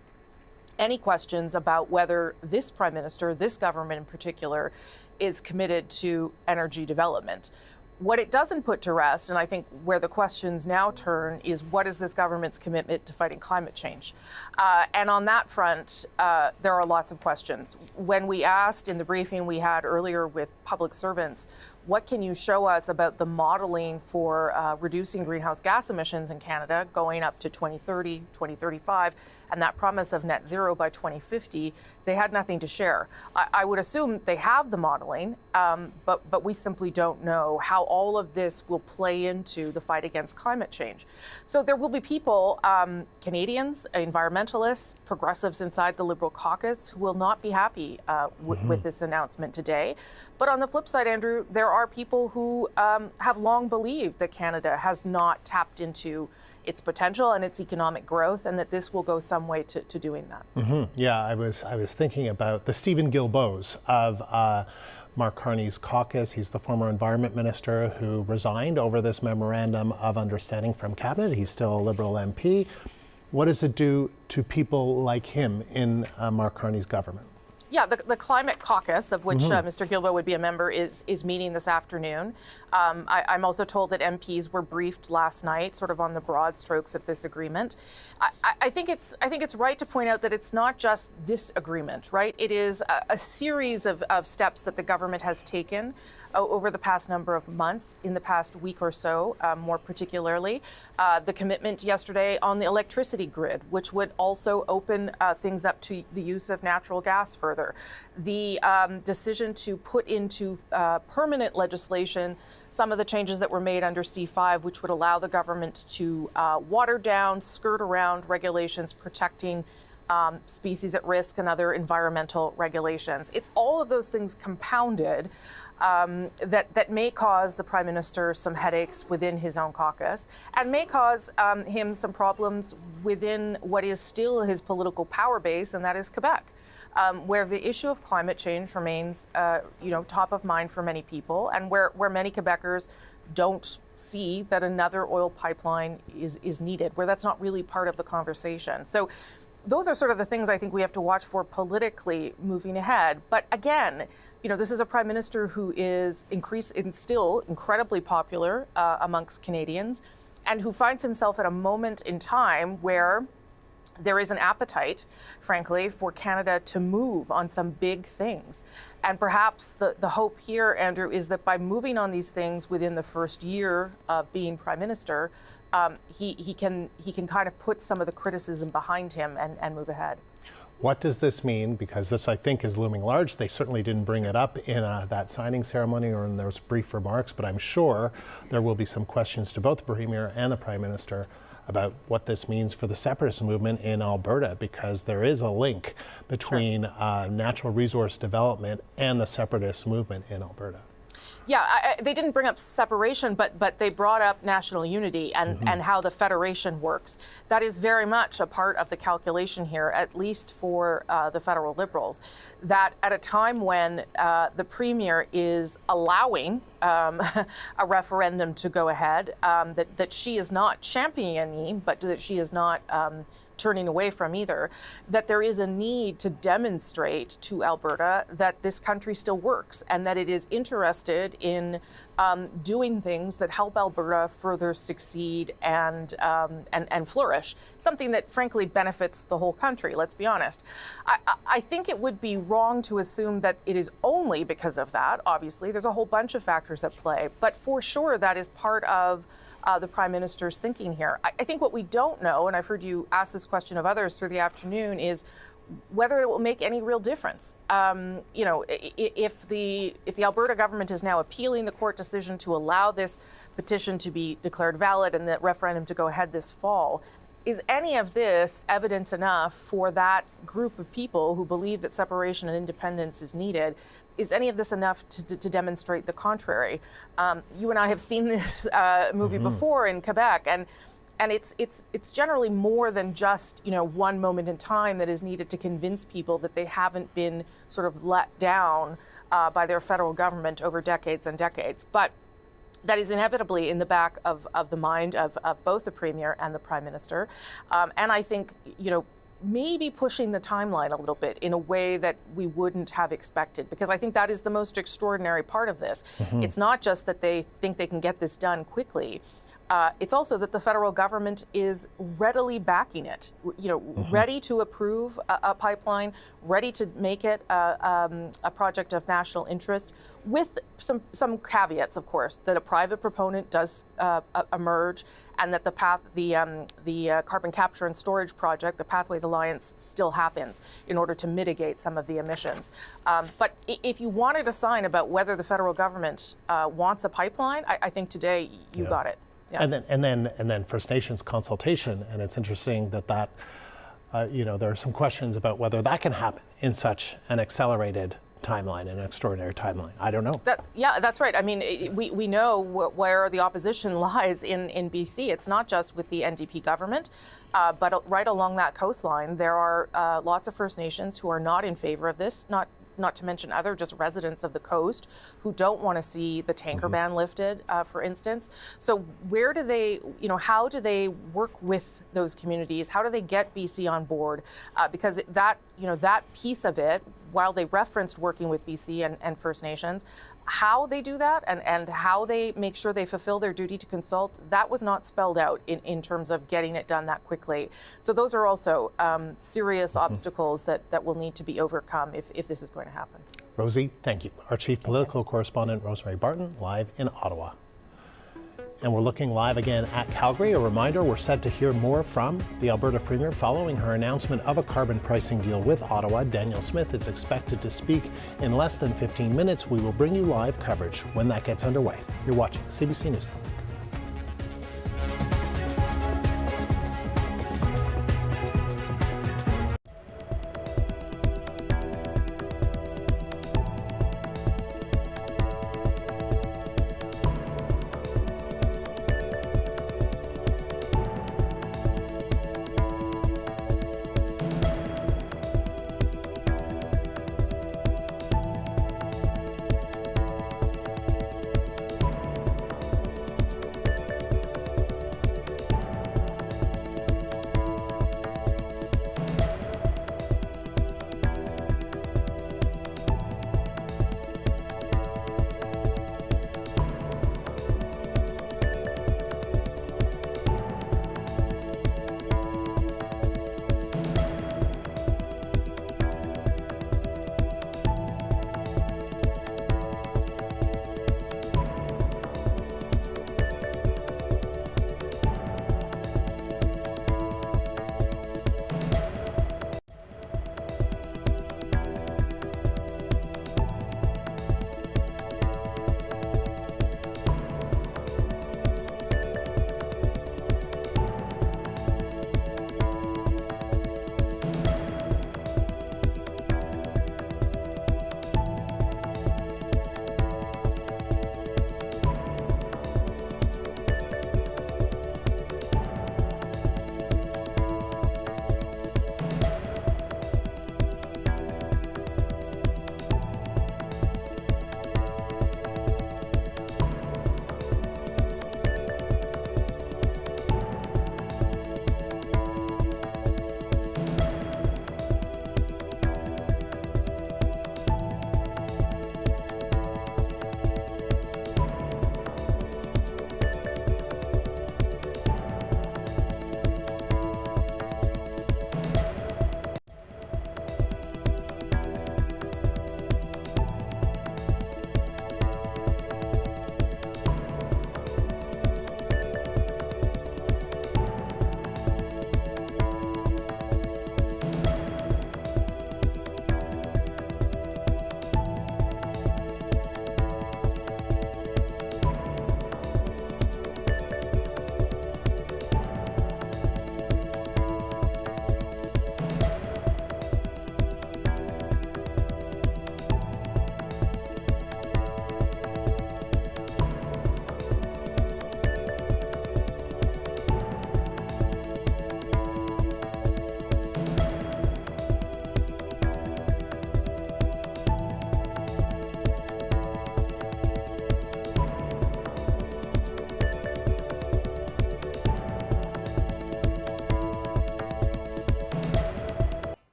any questions about whether this Prime Minister, this government in particular, is committed to energy development. What it doesn't put to rest, and I think where the questions now turn, is what is this government's commitment to fighting climate change? And on that front, there are lots of questions. When we asked in the briefing we had earlier with public servants, what can you show us about the modeling for reducing greenhouse gas emissions in Canada going up to 2030, 2035, and that promise of net zero by 2050, they had nothing to share. I would assume they have the modeling, but we simply don't know how all of this will play into the fight against climate change. So there will be people, Canadians, environmentalists, progressives inside the Liberal caucus, who will not be happy with this announcement today. But on the flip side, Andrew, there are people who have long believed that Canada has not tapped into its potential and its economic growth, and that this will go some way to doing that. Yeah, I was thinking about the Stephen Guilbeaus of Mark Carney's caucus. He's the former environment minister who resigned over this memorandum of understanding from cabinet. He's still a Liberal MP. What does it do to people like him in Mark Carney's government? Yeah, the Climate Caucus, of which Mr. Guilbeaus would be a member, is meeting this afternoon. I'm also told that MPs were briefed last night, sort of on the broad strokes of this agreement. I think it's right to point out that it's not just this agreement, right? It is a series of steps that the government has taken over the past number of months, in the past week or so, more particularly. The commitment yesterday on the electricity grid, which would also open things up to the use of natural gas further. The decision to put into permanent legislation some of the changes that were made under C5, which would allow the government to water down, skirt around regulations protecting species at risk and other environmental regulations. It's all of those things compounded that may cause the Prime Minister some headaches within his own caucus, and may cause him some problems within what is still his political power base, and that is Quebec, where the issue of climate change remains top of mind for many people, and where many Quebecers don't see that another oil pipeline is needed, where that's not really part of the conversation. So those are sort of the things I think we have to watch for politically moving ahead. But again, this is a Prime Minister who is still incredibly popular amongst Canadians, and who finds himself at a moment in time where there is an appetite, frankly, for Canada to move on some big things. And perhaps the hope here, Andrew, is that by moving on these things within the first year of being Prime Minister, he can kind of put some of the criticism behind him and move ahead. What does this mean? Because this, I think, is looming large. They certainly didn't bring it up in that signing ceremony or in those brief remarks, but I'm sure there will be some questions to both the Premier and the Prime Minister about what this means for the separatist movement in Alberta, because there is a link between natural resource development and the separatist movement in Alberta. Yeah, they didn't bring up separation, but they brought up national unity and how the federation works. That is very much a part of the calculation here, at least for the federal Liberals, that at a time when the Premier is allowing a referendum to go ahead, that she is not championing, but that she is not turning away from either, that there is a need to demonstrate to Alberta that this country still works and that it is interested in doing things that help Alberta further succeed and flourish, something that frankly benefits the whole country, let's be honest. I think it would be wrong to assume that it is only because of that. Obviously, there's a whole bunch of factors at play, but for sure that is part of the Prime Minister's thinking here. I think what we don't know, and I've heard you ask this question of others through the afternoon, is whether it will make any real difference. You know, if the Alberta government is now appealing the court decision to allow this petition to be declared valid and the referendum to go ahead this fall, is any of this evidence enough for that group of people who believe that separation and independence is needed? Is any of this enough to demonstrate the contrary? You and I have seen this movie before in Quebec, and it's generally more than just, you know, one moment in time that is needed to convince people that they haven't been sort of let down by their federal government over decades and decades. But that is inevitably in the back of the mind of both the Premier and the Prime Minister. And I think, you know, maybe pushing the timeline a little bit in a way that we wouldn't have expected, because I think that is the most extraordinary part of this. It's not just that they think they can get this done quickly. It's also that the federal government is readily backing it, you know, ready to approve a pipeline, ready to make it a project of national interest, with some caveats, of course, that a private proponent does emerge, and that the carbon capture and storage project, the Pathways Alliance, still happens in order to mitigate some of the emissions. But if you wanted a sign about whether the federal government wants a pipeline, I think today you got it. Yeah. And then First Nations consultation, and it's interesting that you know, there are some questions about whether that can happen in such an accelerated timeline, an extraordinary timeline. I don't know. Yeah, that's right. I mean, we know where the opposition lies in BC. It's not just with the NDP government, but right along that coastline, there are lots of First Nations who are not in favor of this, not to mention other just residents of the coast who don't want to see the tanker ban lifted, for instance. So where do they, you know, how do they work with those communities? How do they get BC on board? Because that piece of it, while they referenced working with BC and First Nations, how they do that and how they make sure they fulfill their duty to consult, that was not spelled out in terms of getting it done that quickly. So those are also serious obstacles that will need to be overcome if this is going to happen. Rosie, thank you. Our chief political correspondent, Rosemary Barton, live in Ottawa. And we're looking live again at Calgary. A reminder, we're set to hear more from the Alberta Premier following her announcement of a carbon pricing deal with Ottawa. Danielle Smith is expected to speak in less than 15 minutes. We will bring you live coverage when that gets underway. You're watching CBC News Network.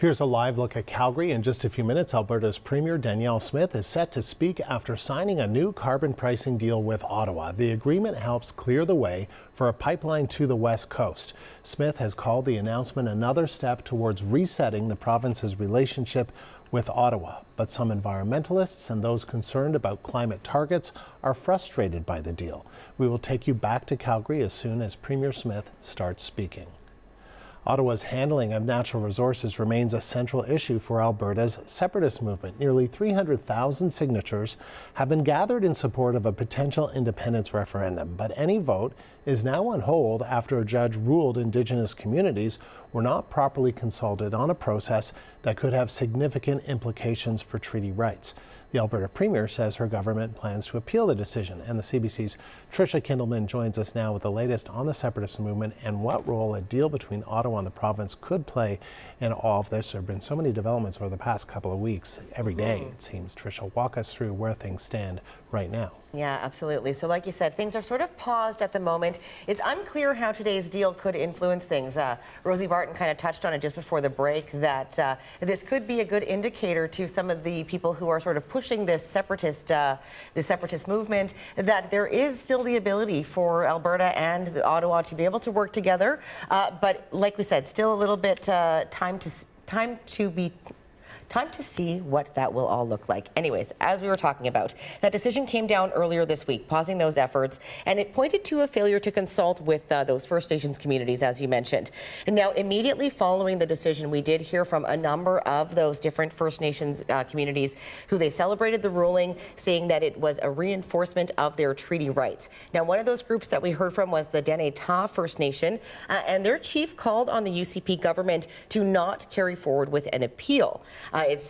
Here's a live look at Calgary. In just a few minutes, Alberta's Premier Danielle Smith is set to speak after signing a new carbon pricing deal with Ottawa. The agreement helps clear the way for a pipeline to the West Coast. Smith has called the announcement another step towards resetting the province's relationship with Ottawa. But some environmentalists and those concerned about climate targets are frustrated by the deal. We will take you back to Calgary as soon as Premier Smith starts speaking. Ottawa's handling of natural resources remains a central issue for Alberta's separatist movement. Nearly 300,000 signatures have been gathered in support of a potential independence referendum, but any vote is now on hold after a judge ruled Indigenous communities were not properly consulted on a process that could have significant implications for treaty rights. The Alberta Premier says her government plans to appeal the decision, and the CBC's Tricia Kindleman joins us now with the latest on the separatist movement and what role a deal between Ottawa and the province could play in all of this. There have been so many developments over the past couple of weeks. Every day, it seems. Tricia, walk us through where things stand right now. Yeah, absolutely. So like you said, things are sort of paused at the moment. It's unclear how today's deal could influence things. Rosie Barton kind of touched on it just before the break, that this could be a good indicator to some of the people who are sort of pushing this separatist movement, that there is still the ability for Alberta and Ottawa to be able to work together. But like we said, still a little bit time to see what that will all look like. Anyways, as we were talking about, that decision came down earlier this week, pausing those efforts, and it pointed to a failure to consult with those First Nations communities, as you mentioned. And now, immediately following the decision, we did hear from a number of those different First Nations communities who they celebrated the ruling, saying that it was a reinforcement of their treaty rights. Now, one of those groups that we heard from was the Dene Ta First Nation, and their chief called on the UCP government to not carry forward with an appeal.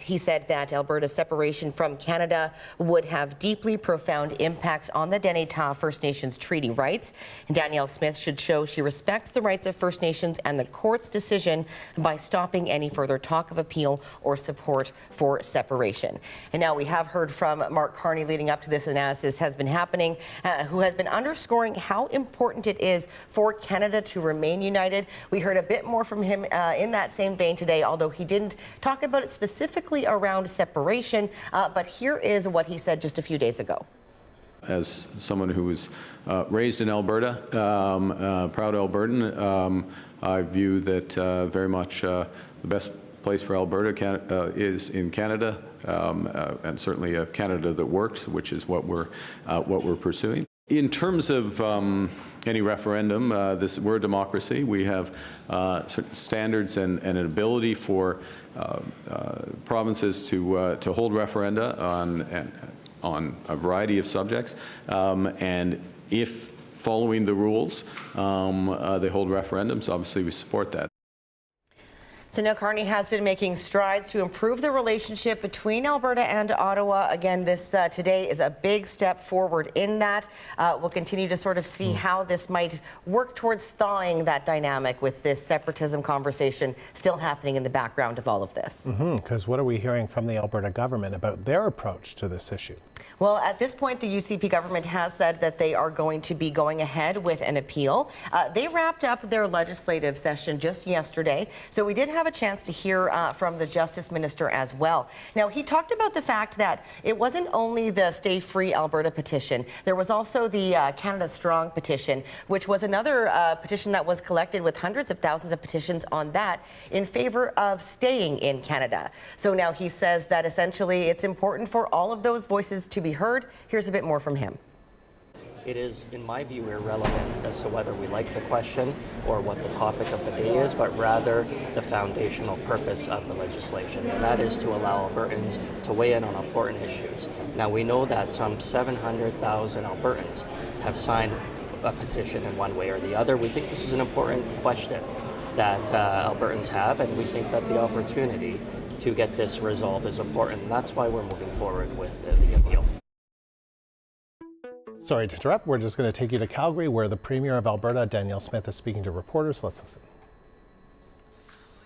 He said that Alberta's separation from Canada would have deeply profound impacts on the Dene Ta First Nations treaty rights. Danielle Smith should show she respects the rights of First Nations and the court's decision by stopping any further talk of appeal or support for separation. And now we have heard from Mark Carney leading up to this analysis has been happening, who has been underscoring how important it is for Canada to remain united. We heard a bit more from him in that same vein today, although he didn't talk about it specifically around separation, but here is what he said just a few days ago. As someone who was raised in Alberta, proud Albertan, I view that very much the best place for Alberta is in Canada, and certainly a Canada that works, which is what we're pursuing. In terms of any referendum, we're a democracy. We have certain standards and an ability for provinces to hold referenda on a variety of subjects, and if following the rules they hold referendums, obviously we support that. So now Carney has been making strides to improve the relationship between Alberta and Ottawa. Again, this today is a big step forward in that. We'll continue to sort of see how this might work towards thawing that dynamic with this separatism conversation still happening in the background of all of this. Because what are we hearing from the Alberta government about their approach to this issue? Well, at this point, the UCP government has said that they are going to be going ahead with an appeal. They wrapped up their legislative session just yesterday, so we did have a chance to hear from the Justice Minister as well. Now, he talked about the fact that it wasn't only the Stay Free Alberta petition. There was also the Canada Strong petition, which was another petition that was collected with hundreds of thousands of petitions on that in favor of staying in Canada. So now he says that essentially it's important for all of those voices to be heard. Here's a bit more from him. It is, in my view, irrelevant as to whether we like the question or what the topic of the day is, but rather the foundational purpose of the legislation, and that is to allow Albertans to weigh in on important issues. Now, we know that some 700,000 Albertans have signed a petition in one way or the other. We think this is an important question that Albertans have, and we think that the opportunity to get this resolved is important, and that's why we're moving forward with the appeal. Sorry to interrupt. We're just going to take you to Calgary, where the Premier of Alberta, Danielle Smith, is speaking to reporters. Let's listen.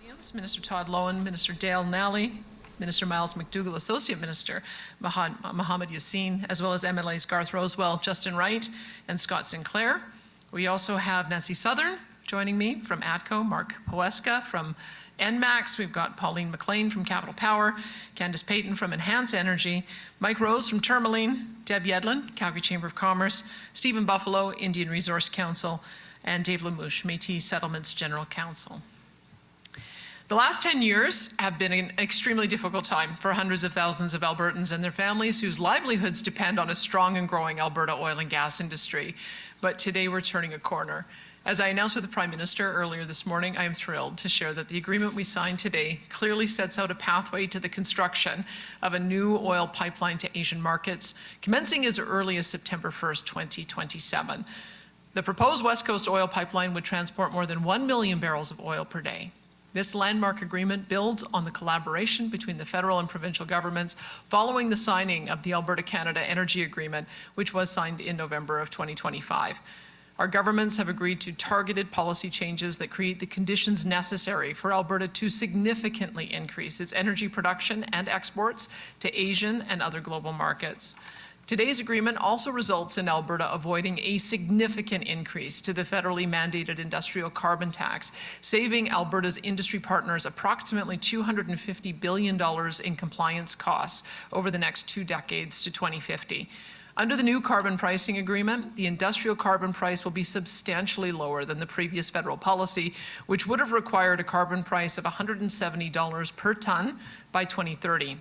Williams, Minister Todd Loewen, Minister Dale Nally, Minister Miles McDougall, Associate Minister Mohammed Yassin, as well as MLAs Garth Rosewell, Justin Wright, and Scott Sinclair. We also have Nancy Southern joining me from ATCO, Mark Poeska from ENMAX, we've got Pauline McLean from Capital Power, Candace Payton from Enhance Energy, Mike Rose from Tourmaline, Deb Yedlin, Calgary Chamber of Commerce, Stephen Buffalo, Indian Resource Council, and Dave Lamouche, Métis Settlements General Counsel. The last 10 years have been an extremely difficult time for hundreds of thousands of Albertans and their families whose livelihoods depend on a strong and growing Alberta oil and gas industry. But today we're turning a corner. As I announced with the Prime Minister earlier this morning, I am thrilled to share that the agreement we signed today clearly sets out a pathway to the construction of a new oil pipeline to Asian markets, commencing as early as September 1st, 2027. The proposed West Coast oil pipeline would transport more than 1 million barrels of oil per day. This landmark agreement builds on the collaboration between the federal and provincial governments following the signing of the Alberta-Canada Energy Agreement, which was signed in November of 2025. Our governments have agreed to targeted policy changes that create the conditions necessary for Alberta to significantly increase its energy production and exports to Asian and other global markets. Today's agreement also results in Alberta avoiding a significant increase to the federally mandated industrial carbon tax, saving Alberta's industry partners approximately $250 billion in compliance costs over the next 2 decades to 2050. Under the new carbon pricing agreement, the industrial carbon price will be substantially lower than the previous federal policy, which would have required a carbon price of $170 per ton by 2030.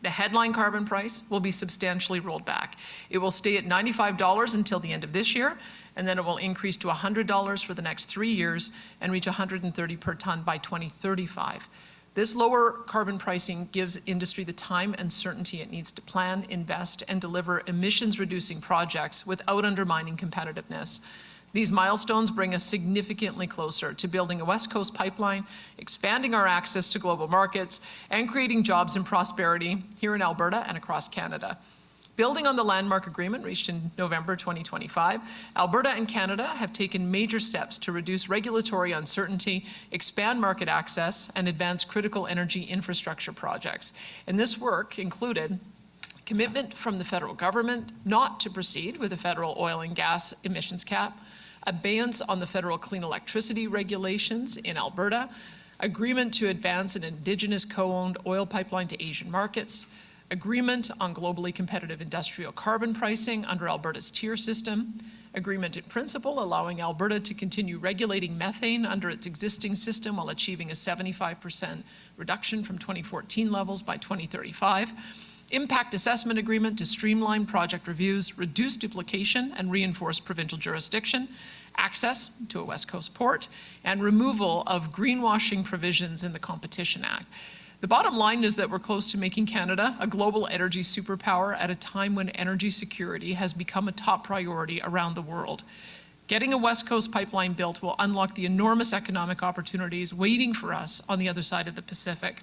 The headline carbon price will be substantially rolled back. It will stay at $95 until the end of this year, and then it will increase to $100 for the next 3 years and reach $130 per ton by 2035. This lower carbon pricing gives industry the time and certainty it needs to plan, invest, and deliver emissions-reducing projects without undermining competitiveness. These milestones bring us significantly closer to building a West Coast pipeline, expanding our access to global markets, and creating jobs and prosperity here in Alberta and across Canada. Building on the landmark agreement reached in November 2025, Alberta and Canada have taken major steps to reduce regulatory uncertainty, expand market access, and advance critical energy infrastructure projects. And this work included commitment from the federal government not to proceed with a federal oil and gas emissions cap, abeyance on the federal clean electricity regulations in Alberta, agreement to advance an Indigenous co-owned oil pipeline to Asian markets, agreement on globally competitive industrial carbon pricing under Alberta's tier system, agreement in principle allowing Alberta to continue regulating methane under its existing system while achieving a 75% reduction from 2014 levels by 2035, impact assessment agreement to streamline project reviews, reduce duplication, and reinforce provincial jurisdiction, access to a West Coast port, and removal of greenwashing provisions in the Competition Act. The bottom line is that we're close to making Canada a global energy superpower at a time when energy security has become a top priority around the world. Getting a West Coast pipeline built will unlock the enormous economic opportunities waiting for us on the other side of the Pacific.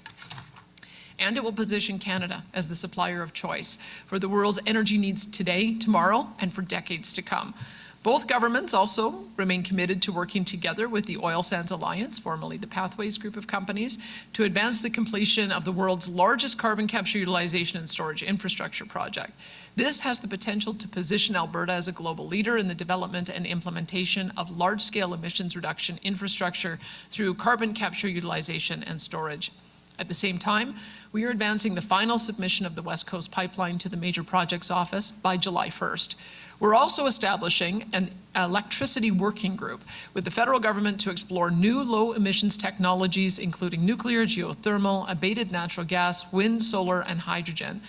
And it will position Canada as the supplier of choice for the world's energy needs today, tomorrow, and for decades to come. Both governments also remain committed to working together with the Oil Sands Alliance, formerly the Pathways Group of companies, to advance the completion of the world's largest carbon capture utilization and storage infrastructure project. This has the potential to position Alberta as a global leader in the development and implementation of large-scale emissions reduction infrastructure through carbon capture utilization and storage. At the same time, we are advancing the final submission of the West Coast Pipeline to the Major Projects Office by July 1st. We're also establishing an electricity working group with the federal government to explore new low emissions technologies, including nuclear, geothermal, abated natural gas, wind, solar, and hydrogen.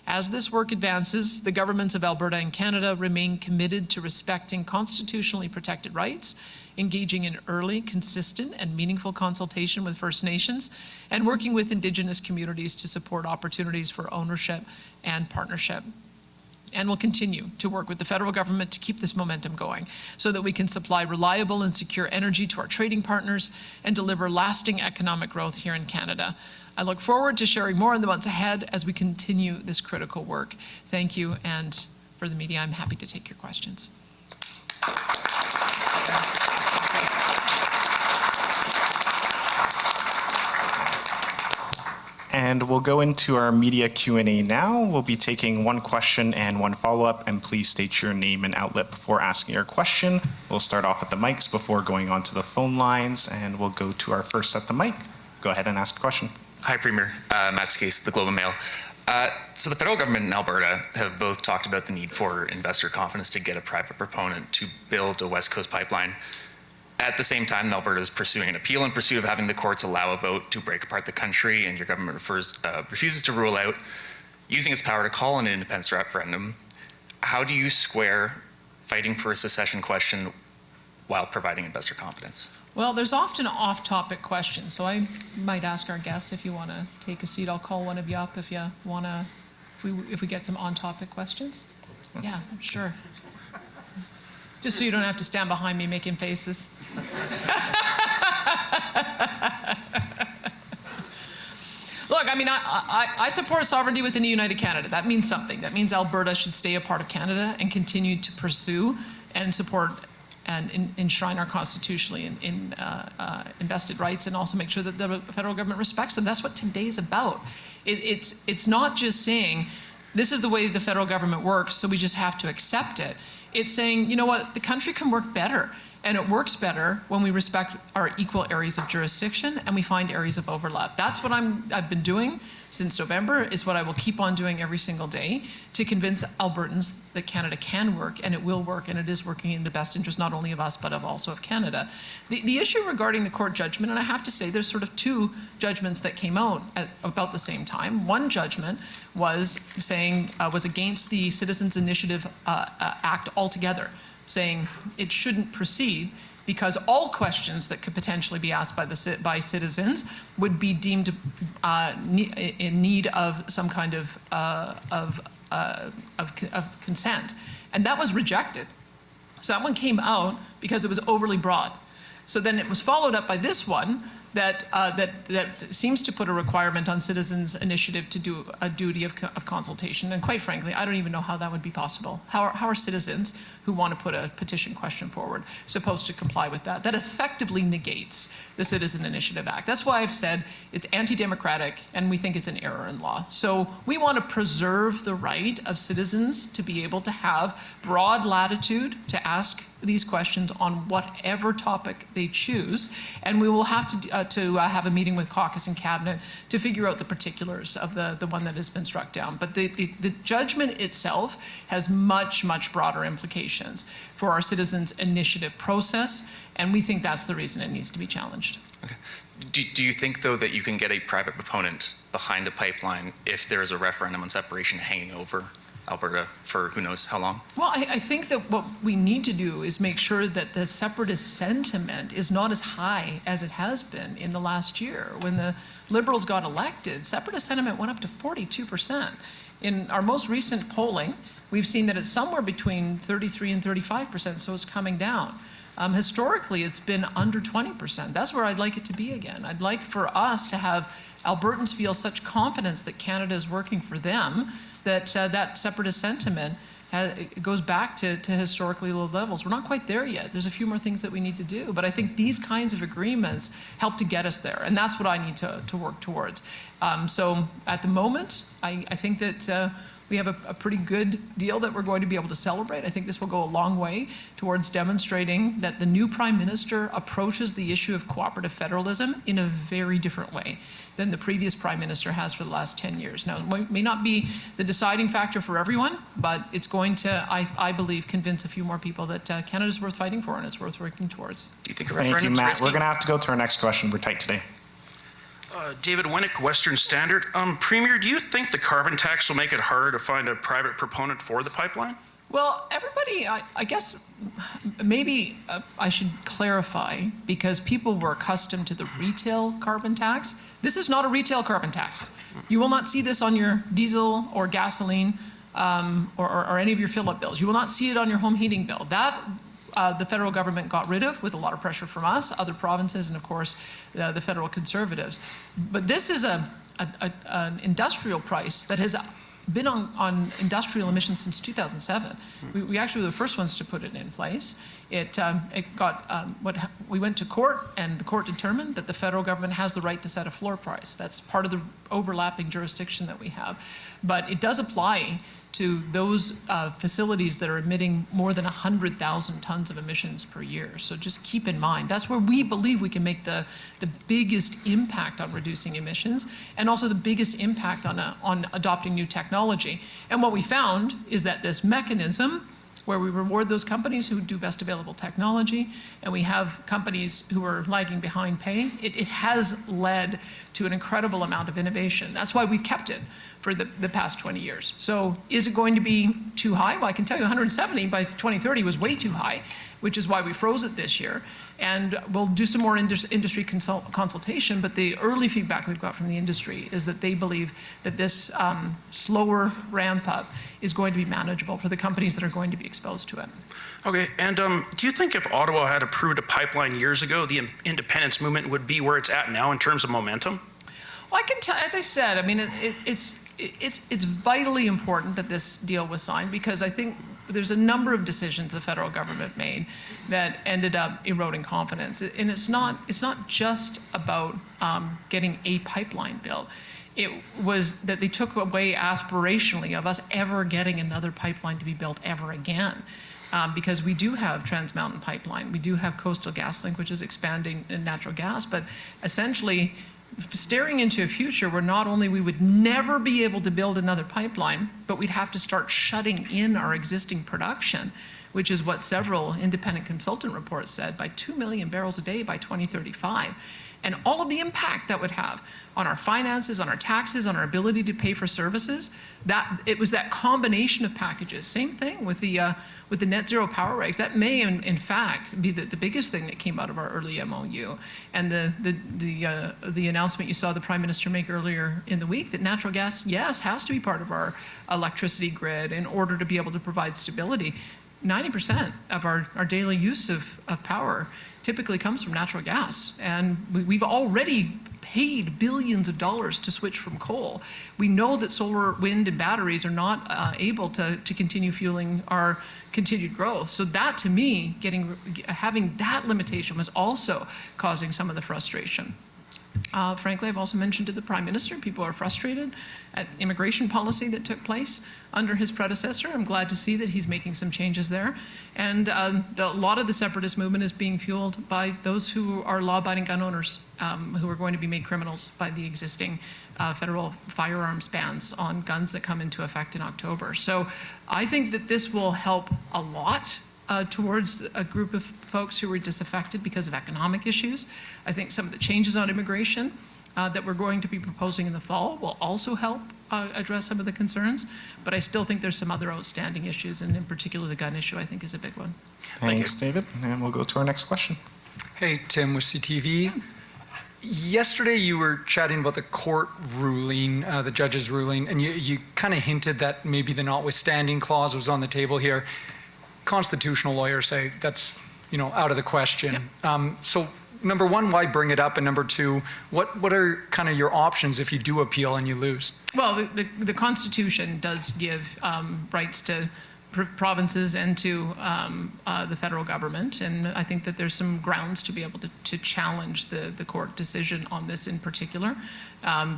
As this work advances, the governments of Alberta and Canada remain committed to respecting constitutionally protected rights, engaging in early, consistent, and meaningful consultation with First Nations, and working with Indigenous communities to support opportunities for ownership and partnership. And we'll continue to work with the federal government to keep this momentum going so that we can supply reliable and secure energy to our trading partners and deliver lasting economic growth here in Canada. I look forward to sharing more in the months ahead as we continue this critical work. Thank you, and for the media, I'm happy to take your questions. And we'll go into our media Q&A now. We'll be taking one question and one follow-up, and please state your name and outlet before asking your question. We'll start off at the mics before going on to the phone lines, and we'll go to our first at the mic. go ahead and ask a question. Hi, Premier. Matt Skase, the Globe and Mail. So the federal government and Alberta have both talked about the need for investor confidence to get a private proponent to build a West Coast pipeline. At the same time, Alberta is pursuing an appeal in pursuit of having the courts allow a vote to break apart the country, and your government refuses to rule out using its power to call an independence referendum. How do you square fighting for a secession question while providing investor confidence? Well, there's often off-topic questions, so I might ask our guests if you want to take a seat. I'll call one of you up if you want to, if we get some on-topic questions. Yeah, sure. Just so you don't have to stand behind me making faces. Look, I mean, I support sovereignty within the United Canada. That means something. That means Alberta should stay a part of Canada and continue to pursue and support and enshrine our constitutionally invested rights, and also make sure that the federal government respects them. That's what today's about. It's not just saying, this is the way the federal government works, so we just have to accept it. It's saying, you know what, the country can work better. And it works better when we respect our equal areas of jurisdiction and we find areas of overlap. That's what I've been doing since November, is what I will keep on doing every single day to convince Albertans that Canada can work, and it will work, and it is working in the best interest not only of us but also of Canada. The issue regarding the court judgment, and I have to say there's sort of two judgments that came out at about the same time. One judgment was saying, was against the Citizens Initiative Act altogether, saying it shouldn't proceed because all questions that could potentially be asked by citizens would be deemed in need of some kind of consent. And that was rejected. So that one came out because it was overly broad. So then it was followed up by this one that seems to put a requirement on Citizens Initiative to do a duty of consultation. And quite frankly, I don't even know how that would be possible. How are citizens who want to put a petition question forward supposed to comply with that? That effectively negates the Citizen Initiative Act. That's why I've said it's anti-democratic and we think it's an error in law. So we want to preserve the right of citizens to be able to have broad latitude to ask these questions on whatever topic they choose, and we will have to have a meeting with caucus and cabinet to figure out the particulars of the one that has been struck down. But the judgment itself has much, much broader implications for our citizens' initiative process, and we think that's the reason it needs to be challenged. Okay. Do you think, though, that you can get a private proponent behind a pipeline if there's a referendum on separation hanging over Alberta for who knows how long? Well, I think that what we need to do is make sure that the separatist sentiment is not as high as it has been in the last year. When the Liberals got elected, separatist sentiment went up to 42%. In our most recent polling, we've seen that it's somewhere between 33 and 35%, so it's coming down. Historically, it's been under 20%. That's where I'd like it to be again. I'd like for us to have Albertans feel such confidence that Canada is working for them that that separatist sentiment goes back to historically low levels. We're not quite there yet. There's a few more things that we need to do, but I think these kinds of agreements help to get us there, and that's what I need to work towards. So at the moment, I think that we have a pretty good deal that we're going to be able to celebrate. I think this will go a long way towards demonstrating that the new Prime Minister approaches the issue of cooperative federalism in a very different way than the previous Prime Minister has for the last 10 years. Now, it may not be the deciding factor for everyone, but it's going to, I believe, convince a few more people that Canada's worth fighting for and it's worth working towards. Do you think a Thank you, referendum's Matt. risky? We're going to have to go to our next question. We're tight today. David Winnick, Western Standard. Premier, do you think the carbon tax will make it harder to find a private proponent for the pipeline? Well, everybody, I guess maybe I should clarify, because people were accustomed to the retail carbon tax. This is not a retail carbon tax. You will not see this on your diesel or gasoline or any of your fill-up bills. You will not see it on your home heating bill. That the federal government got rid of with a lot of pressure from us, other provinces, and of course the federal Conservatives. But this is an industrial price that has been on industrial emissions since 2007. We actually were the first ones to put it in place. We went to court, and the court determined that the federal government has the right to set a floor price. That's part of the overlapping jurisdiction that we have. But it does apply to those facilities that are emitting more than 100,000 tons of emissions per year. So just keep in mind, that's where we believe we can make the biggest impact on reducing emissions, and also the biggest impact on adopting new technology. And what we found is that this mechanism where we reward those companies who do best available technology, and we have companies who are lagging behind paying, it has led to an incredible amount of innovation. That's why we've kept it for the past 20 years. So is it going to be too high? Well, I can tell you 170 by 2030 was way too high, which is why we froze it this year. And we'll do some more industry consultation, but the early feedback we've got from the industry is that they believe that this slower ramp up is going to be manageable for the companies that are going to be exposed to it. Okay, and do you think if Ottawa had approved a pipeline years ago, the independence movement would be where it's at now in terms of momentum? Well, I can tell, as I said, I mean, it's vitally important that this deal was signed, because I think there's a number of decisions the federal government made that ended up eroding confidence. And it's not just about getting a pipeline built. It was that they took away aspirationally of us ever getting another pipeline to be built ever again. Because we do have Trans Mountain Pipeline, we do have Coastal GasLink, which is expanding in natural gas, but essentially staring into a future where not only we would never be able to build another pipeline, but we'd have to start shutting in our existing production, which is what several independent consultant reports said, by 2 million barrels a day by 2035. And all of the impact that would have on our finances, on our taxes, on our ability to pay for services, it was that combination of packages. Same thing with the net zero power regs. That may, in fact, be the biggest thing that came out of our early MOU. And the announcement you saw the Prime Minister make earlier in the week that natural gas, yes, has to be part of our electricity grid in order to be able to provide stability. 90% of our daily use of power typically comes from natural gas. And we've already paid billions of dollars to switch from coal. We know that solar, wind, and batteries are not able to continue fueling our continued growth. So that, to me, having that limitation was also causing some of the frustration. Frankly, I've also mentioned to the Prime Minister, people are frustrated at immigration policy that took place under his predecessor. I'm glad to see that he's making some changes there. And a lot of the separatist movement is being fueled by those who are law-abiding gun owners who are going to be made criminals by the existing federal firearms bans on guns that come into effect in October. So I think that this will help a lot towards a group of folks who were disaffected because of economic issues. I think some of the changes on immigration that we're going to be proposing in the fall will also help address some of the concerns, but I still think there's some other outstanding issues, and in particular the gun issue I think is a big one. Thanks, David. And we'll go to our next question. Hey, Tim with CTV. Yesterday you were chatting about the court ruling, the judge's ruling, and you kind of hinted that maybe the notwithstanding clause was on the table here. Constitutional lawyers say that's, out of the question. Yep. So number one, why bring it up? And number two, what are kind of your options if you do appeal and you lose? Well, the Constitution does give rights to provinces and to the federal government, and I think that there's some grounds to be able to challenge the court decision on this in particular,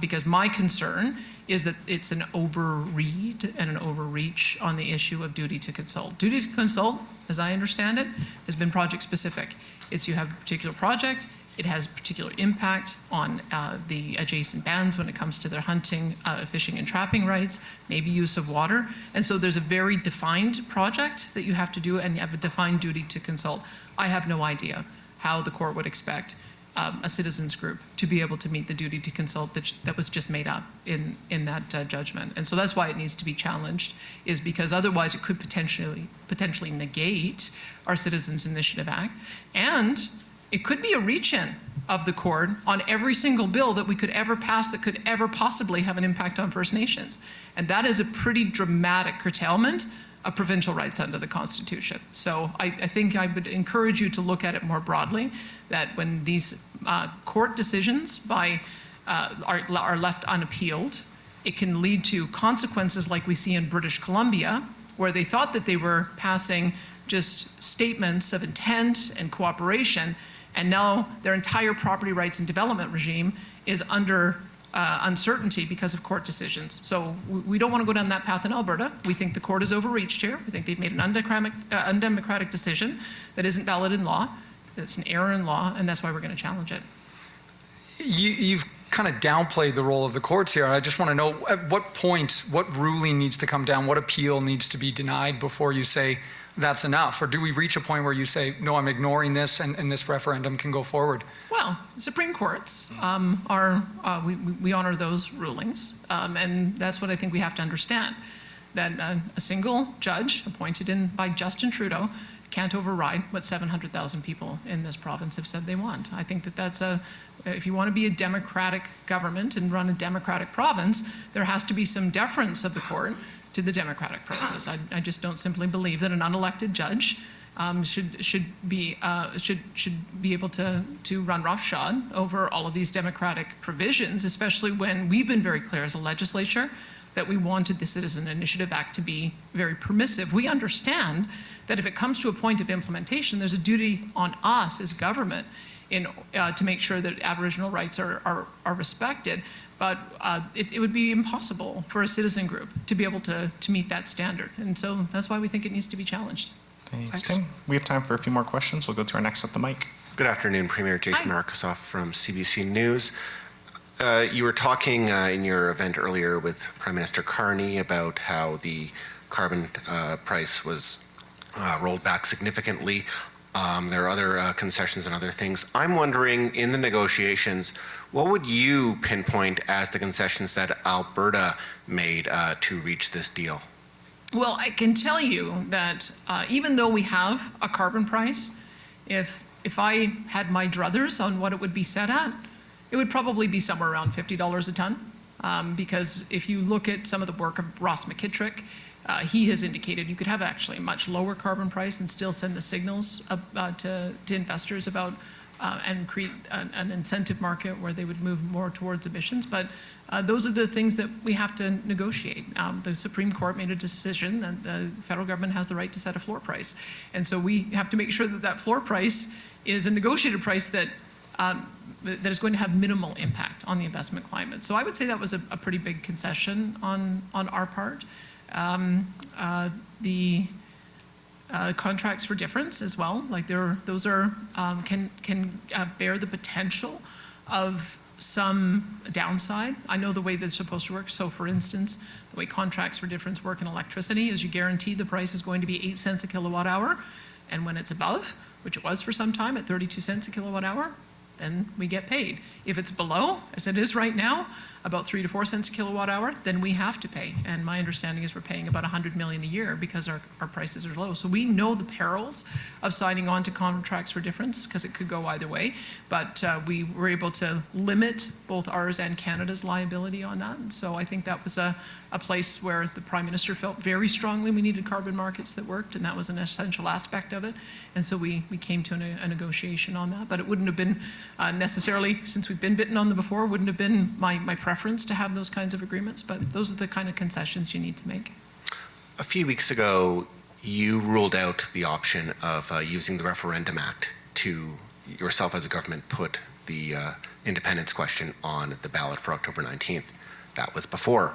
because my concern is that it's an overread and an overreach on the issue of duty to consult. Duty to consult, as I understand it, has been project specific. It's you have a particular project, it has particular impact on the adjacent bands when it comes to their hunting, fishing, and trapping rights, maybe use of water. And so there's a very defined project that you have to do, and you have a defined duty to consult. I have no idea how the court would expect a citizens group to be able to meet the duty to consult that was just made up in that judgment. And so that's why it needs to be challenged, is because otherwise it could potentially negate our Citizens Initiative Act, and it could be a reach-in of the court on every single bill that we could ever pass that could ever possibly have an impact on First Nations. And that is a pretty dramatic curtailment of provincial rights under the Constitution. So I think I would encourage you to look at it more broadly, that when these court decisions are left unappealed, it can lead to consequences like we see in British Columbia, where they thought that they were passing just statements of intent and cooperation, and now their entire property rights and development regime is under uncertainty because of court decisions. So we don't want to go down that path in Alberta. We think the court has overreached here. We think they've made an undemocratic decision that isn't valid in law. It's an error in law, and that's why we're going to challenge it. You've kind of downplayed the role of the courts here. I just want to know at what point, what ruling needs to come down, what appeal needs to be denied before you say that's enough? Or do we reach a point where you say, no, I'm ignoring this and this referendum can go forward? Well, Supreme Courts we honor those rulings, and that's what I think we have to understand, that a single judge appointed by Justin Trudeau can't override what 700,000 people in this province have said they want. I think that that's if you want to be a democratic government and run a democratic province, there has to be some deference of the court to the democratic process. I just don't simply believe that an unelected judge should be able to run roughshod over all of these democratic provisions, especially when we've been very clear as a legislature that we wanted the Citizen Initiative Act to be very permissive. We understand that if it comes to a point of implementation, there's a duty on us as government to make sure that Aboriginal rights are respected. But it would be impossible for a citizen group to be able to meet that standard. And so that's why we think it needs to be challenged. Thanks, Tim. We have time for a few more questions. We'll go to our next at the mic. Good afternoon, Premier Jason Markusoff from CBC News. You were talking in your event earlier with Prime Minister Carney about how the carbon price was rolled back significantly. There are other concessions and other things. I'm wondering, in the negotiations, what would you pinpoint as the concessions that Alberta made to reach this deal? Well, I can tell you that even though we have a carbon price, if I had my druthers on what it would be set at, it would probably be somewhere around $50 a ton. Because if you look at some of the work of Ross McKittrick, he has indicated you could have actually a much lower carbon price and still send the signals to investors about and create an incentive market where they would move more towards emissions. But those are the things that we have to negotiate. The Supreme Court made a decision that the federal government has the right to set a floor price. And so we have to make sure that that floor price is a negotiated price that is going to have minimal impact on the investment climate. So I would say that was a pretty big concession on our part. The contracts for difference as well, like those are can bear the potential of some downside. I know the way that's supposed to work. So for instance, the way contracts for difference work in electricity is you guarantee the price is going to be 8 cents a kilowatt hour, and when it's above, which it was for some time at 32 cents a kilowatt hour, then we get paid. If it's below, as it is right now, about 3 to 4 cents a kilowatt hour, then we have to pay. And my understanding is we're paying about $100 million a year because our prices are low. So we know the perils of signing on to contracts for difference because it could go either way. But we were able to limit both ours and Canada's liability on that. And so I think that was a place where the Prime Minister felt very strongly we needed carbon markets that worked, and that was an essential aspect of it. And so we came to a negotiation on that. But it wouldn't have been necessarily, since we've been bitten on them before, wouldn't have been my preference to have those kinds of agreements, but those are the kind of concessions you need to make. A few weeks ago, you ruled out the option of using the Referendum Act to yourself as a government put the independence question on the ballot for October 19th. That was before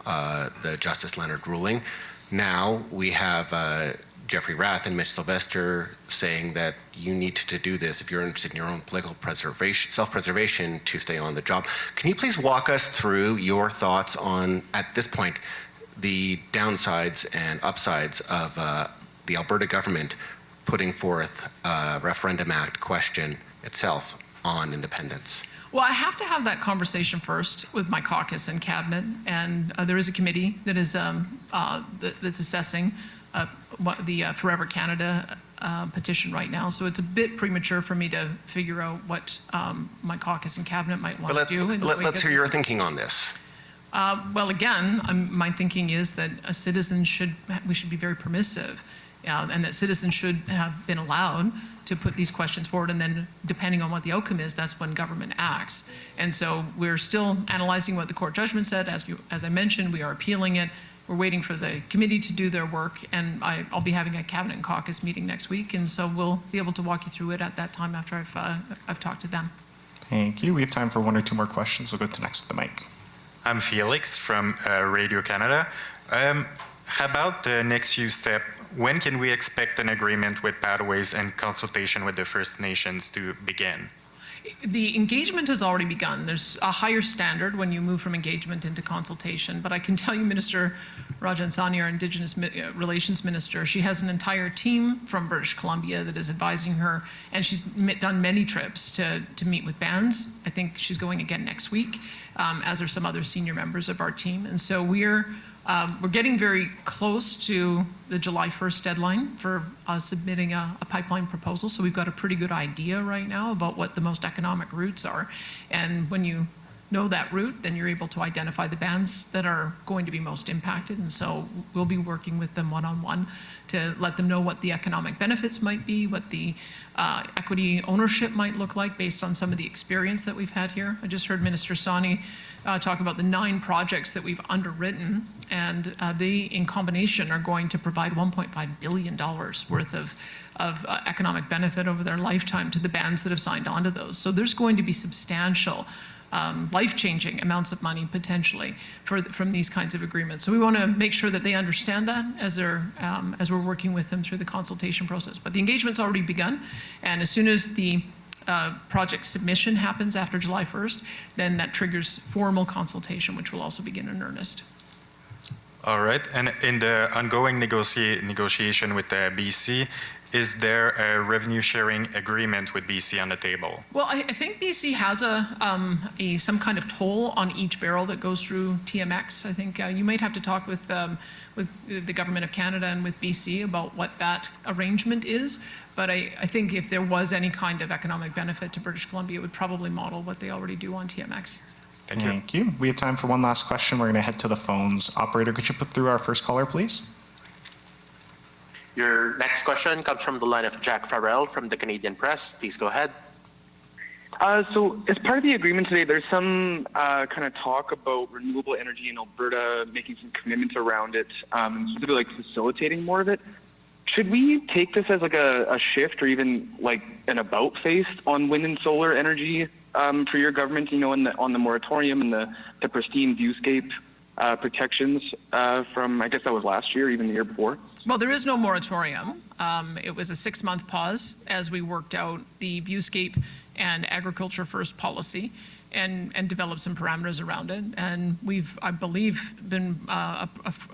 the Justice Leonard ruling. Now we have Jeffrey Rath and Mitch Sylvester saying that you need to do this if you're interested in your own political self-preservation to stay on the job. Can you please walk us through your thoughts on, at this point, the downsides and upsides of the Alberta government putting forth a Referendum Act question itself on independence? Well, I have to have that conversation first with my caucus and cabinet, and there is a committee that is that's assessing the Forever Canada petition right now. So it's a bit premature for me to figure out what my caucus and cabinet might want to do. Let's hear your thinking on this. Well, again, my thinking is that we should be very permissive, and that citizens should have been allowed to put these questions forward, and then depending on what the outcome is, that's when government acts. And so we're still analyzing what the court judgment said. As I mentioned, we are appealing it. we're waiting for the committee to do their work, and I'll be having a cabinet and caucus meeting next week, and so we'll be able to walk you through it at that time after I've talked to them. Thank you. We have time for one or two more questions. We'll go to next to the mic. I'm Felix from Radio Canada. About the next few steps, when can we expect an agreement with pathways and consultation with the First Nations to begin? The engagement has already begun. There's a higher standard when you move from engagement into consultation, but I can tell you Minister Rajan Sani, our Indigenous Relations Minister, she has an entire team from British Columbia that is advising her, and she's done many trips to meet with bands. I think she's going again next week, as are some other senior members of our team. And so we're getting very close to the July 1st deadline for submitting a pipeline proposal. So we've got a pretty good idea right now about what the most economic routes are. And when you know that route, then you're able to identify the bands that are going to be most impacted. And so we'll be working with them one-on-one to let them know what the economic benefits might be, what the equity ownership might look like based on some of the experience that we've had here. I just heard Minister Sani talk about the 9 projects that we've underwritten, and they, in combination, are going to provide $1.5 billion worth of economic benefit over their lifetime to the bands that have signed on to those. So there's going to be substantial life-changing amounts of money potentially from these kinds of agreements. So we want to make sure that they understand that as we're working with them through the consultation process. But the engagement's already begun, and as soon as the project submission happens after July 1st, then that triggers formal consultation, which will also begin in earnest. All right, and in the ongoing negotiation with the BC, is there a revenue sharing agreement with BC on the table? Well, I think BC has some kind of toll on each barrel that goes through TMX. I think you might have to talk with the Government of Canada and with BC about what that arrangement is. But I think if there was any kind of economic benefit to British Columbia, it would probably model what they already do on TMX. Thank you. We have time for one last question. We're going to head to the phones. Operator, could you put through our first caller, please? Your next question comes from the line of Jack Farrell from the Canadian Press. Please go ahead. So as part of the agreement today, there's some kind of talk about renewable energy in Alberta, making some commitments around it, and specifically like facilitating more of it. Should we take this as like a shift or even like an about face on wind and solar energy for your government, you know, on the moratorium and the pristine viewscape protections from, I guess that was last year, even the year before? Well, there is no moratorium. It was a 6-month pause as we worked out the viewscape and agriculture first policy and developed some parameters around it. And we've, I believe, been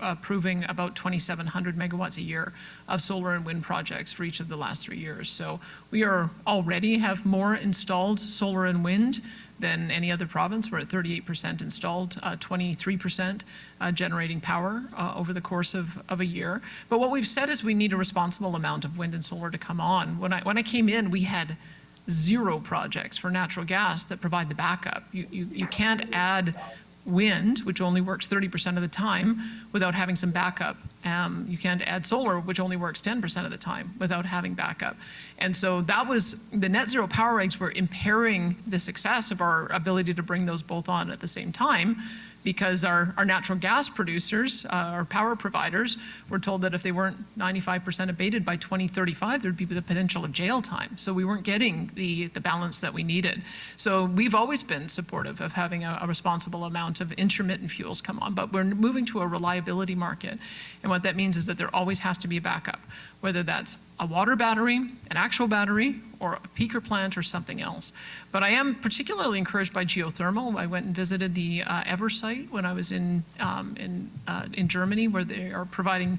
approving about 2,700 megawatts a year of solar and wind projects for each of the last 3 years. So we are already have more installed solar and wind than any other province. We're at 38% installed, 23% generating power over the course of a year. But what we've said is we need a responsible amount of wind and solar to come on. When I came in, we had 0 projects for natural gas that provide the backup. You can't add wind, which only works 30% of the time, without having some backup. You can't add solar, which only works 10% of the time, without having backup. And so that was, the net zero power regs were impairing the success of our ability to bring those both on at the same time, because our natural gas producers, our power providers, were told that if they weren't 95% abated by 2035, there'd be the potential of jail time. So we weren't getting the balance that we needed. So we've always been supportive of having a responsible amount of intermittent fuels come on, but we're moving to a reliability market. And what that means is that there always has to be a backup, whether that's a water battery, an actual battery, or a peaker plant or something else. But I am particularly encouraged by geothermal. I went and visited the Ever site when I was in Germany, where they are providing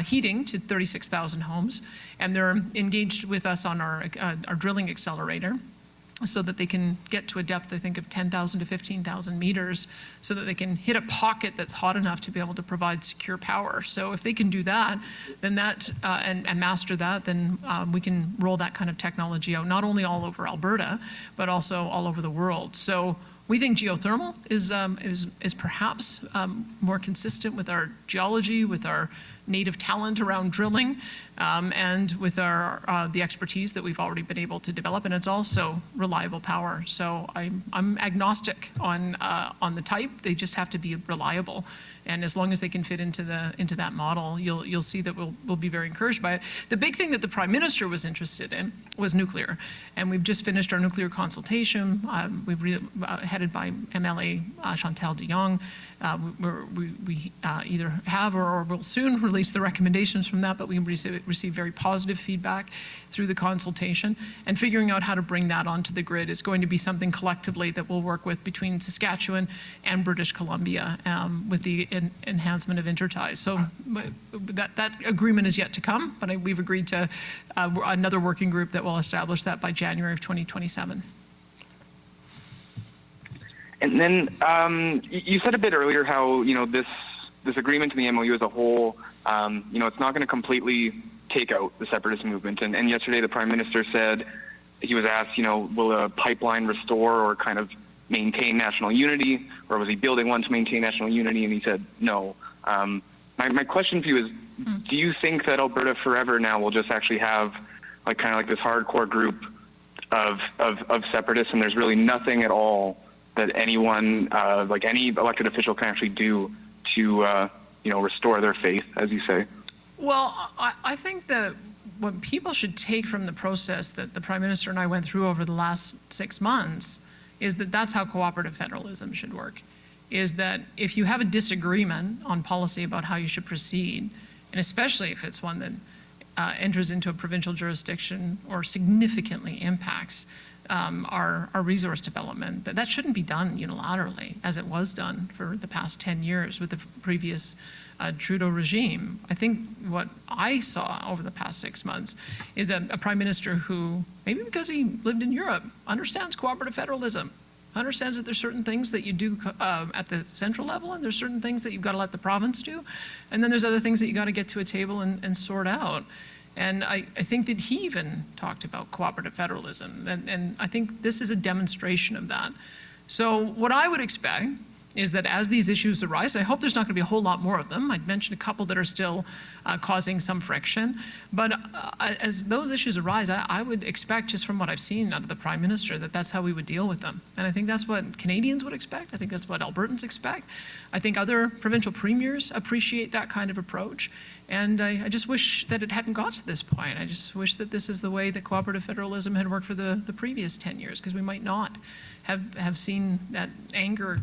heating to 36,000 homes, and they're engaged with us on our drilling accelerator, so that they can get to a depth, I think, of 10,000 to 15,000 meters, so that they can hit a pocket that's hot enough to be able to provide secure power. So if they can do that, then that, and master that, then we can roll that kind of technology out, not only all over Alberta, but also all over the world. So we think geothermal is perhaps more consistent with our geology, with our native talent around drilling, and with the expertise that we've already been able to develop, and it's also reliable power. So I'm agnostic on the type. They just have to be reliable. And as long as they can fit into that model, you'll see that we'll be very encouraged by it. The big thing that the Prime Minister was interested in was nuclear, and we've just finished our nuclear consultation. Headed by MLA Chantal de Jong. We either have or will soon release the recommendations from that, but we receive very positive feedback through the consultation, and figuring out how to bring that onto the grid is going to be something collectively that we'll work with between Saskatchewan and British Columbia with the enhancement of interties. So that agreement is yet to come, but we've agreed to another working group that will establish that by January of 2027. And then you said a bit earlier how this agreement in the MOU as a whole, it's not going to completely take out the separatist movement. And yesterday the Prime Minister said, he was asked, will a pipeline restore or kind of maintain national unity, or was he building one to maintain national unity? And he said no. My question for you is, do you think that Alberta Forever now will just actually have kind of like this hardcore group of separatists, and there's really nothing at all that anyone, like any elected official, can actually do to, restore their faith, as you say? Well, I think that what people should take from the process that the Prime Minister and I went through over the last 6 months is that that's how cooperative federalism should work. Is that if you have a disagreement on policy about how you should proceed, and especially if it's one that enters into a provincial jurisdiction or significantly impacts our resource development, that shouldn't be done unilaterally as it was done for the past 10 years with the previous Trudeau regime. I think what I saw over the past 6 months is a Prime Minister who, maybe because he lived in Europe, understands cooperative federalism, understands that there's certain things that you do at the central level, and there's certain things that you've got to let the province do, and then there's other things that you got to get to a table and sort out. And I think that he even talked about cooperative federalism, and I think this is a demonstration of that. So what I would expect is that as these issues arise, I hope there's not going to be a whole lot more of them. I'd mentioned a couple that are still causing some friction, but as those issues arise, I would expect, just from what I've seen out of the Prime Minister, that that's how we would deal with them. And I think that's what Canadians would expect. I think that's what Albertans expect. I think other provincial premiers appreciate that kind of approach. And I just wish that it hadn't got to this point. I just wish that this is the way that cooperative federalism had worked for the previous 10 years, because we might not have seen that anger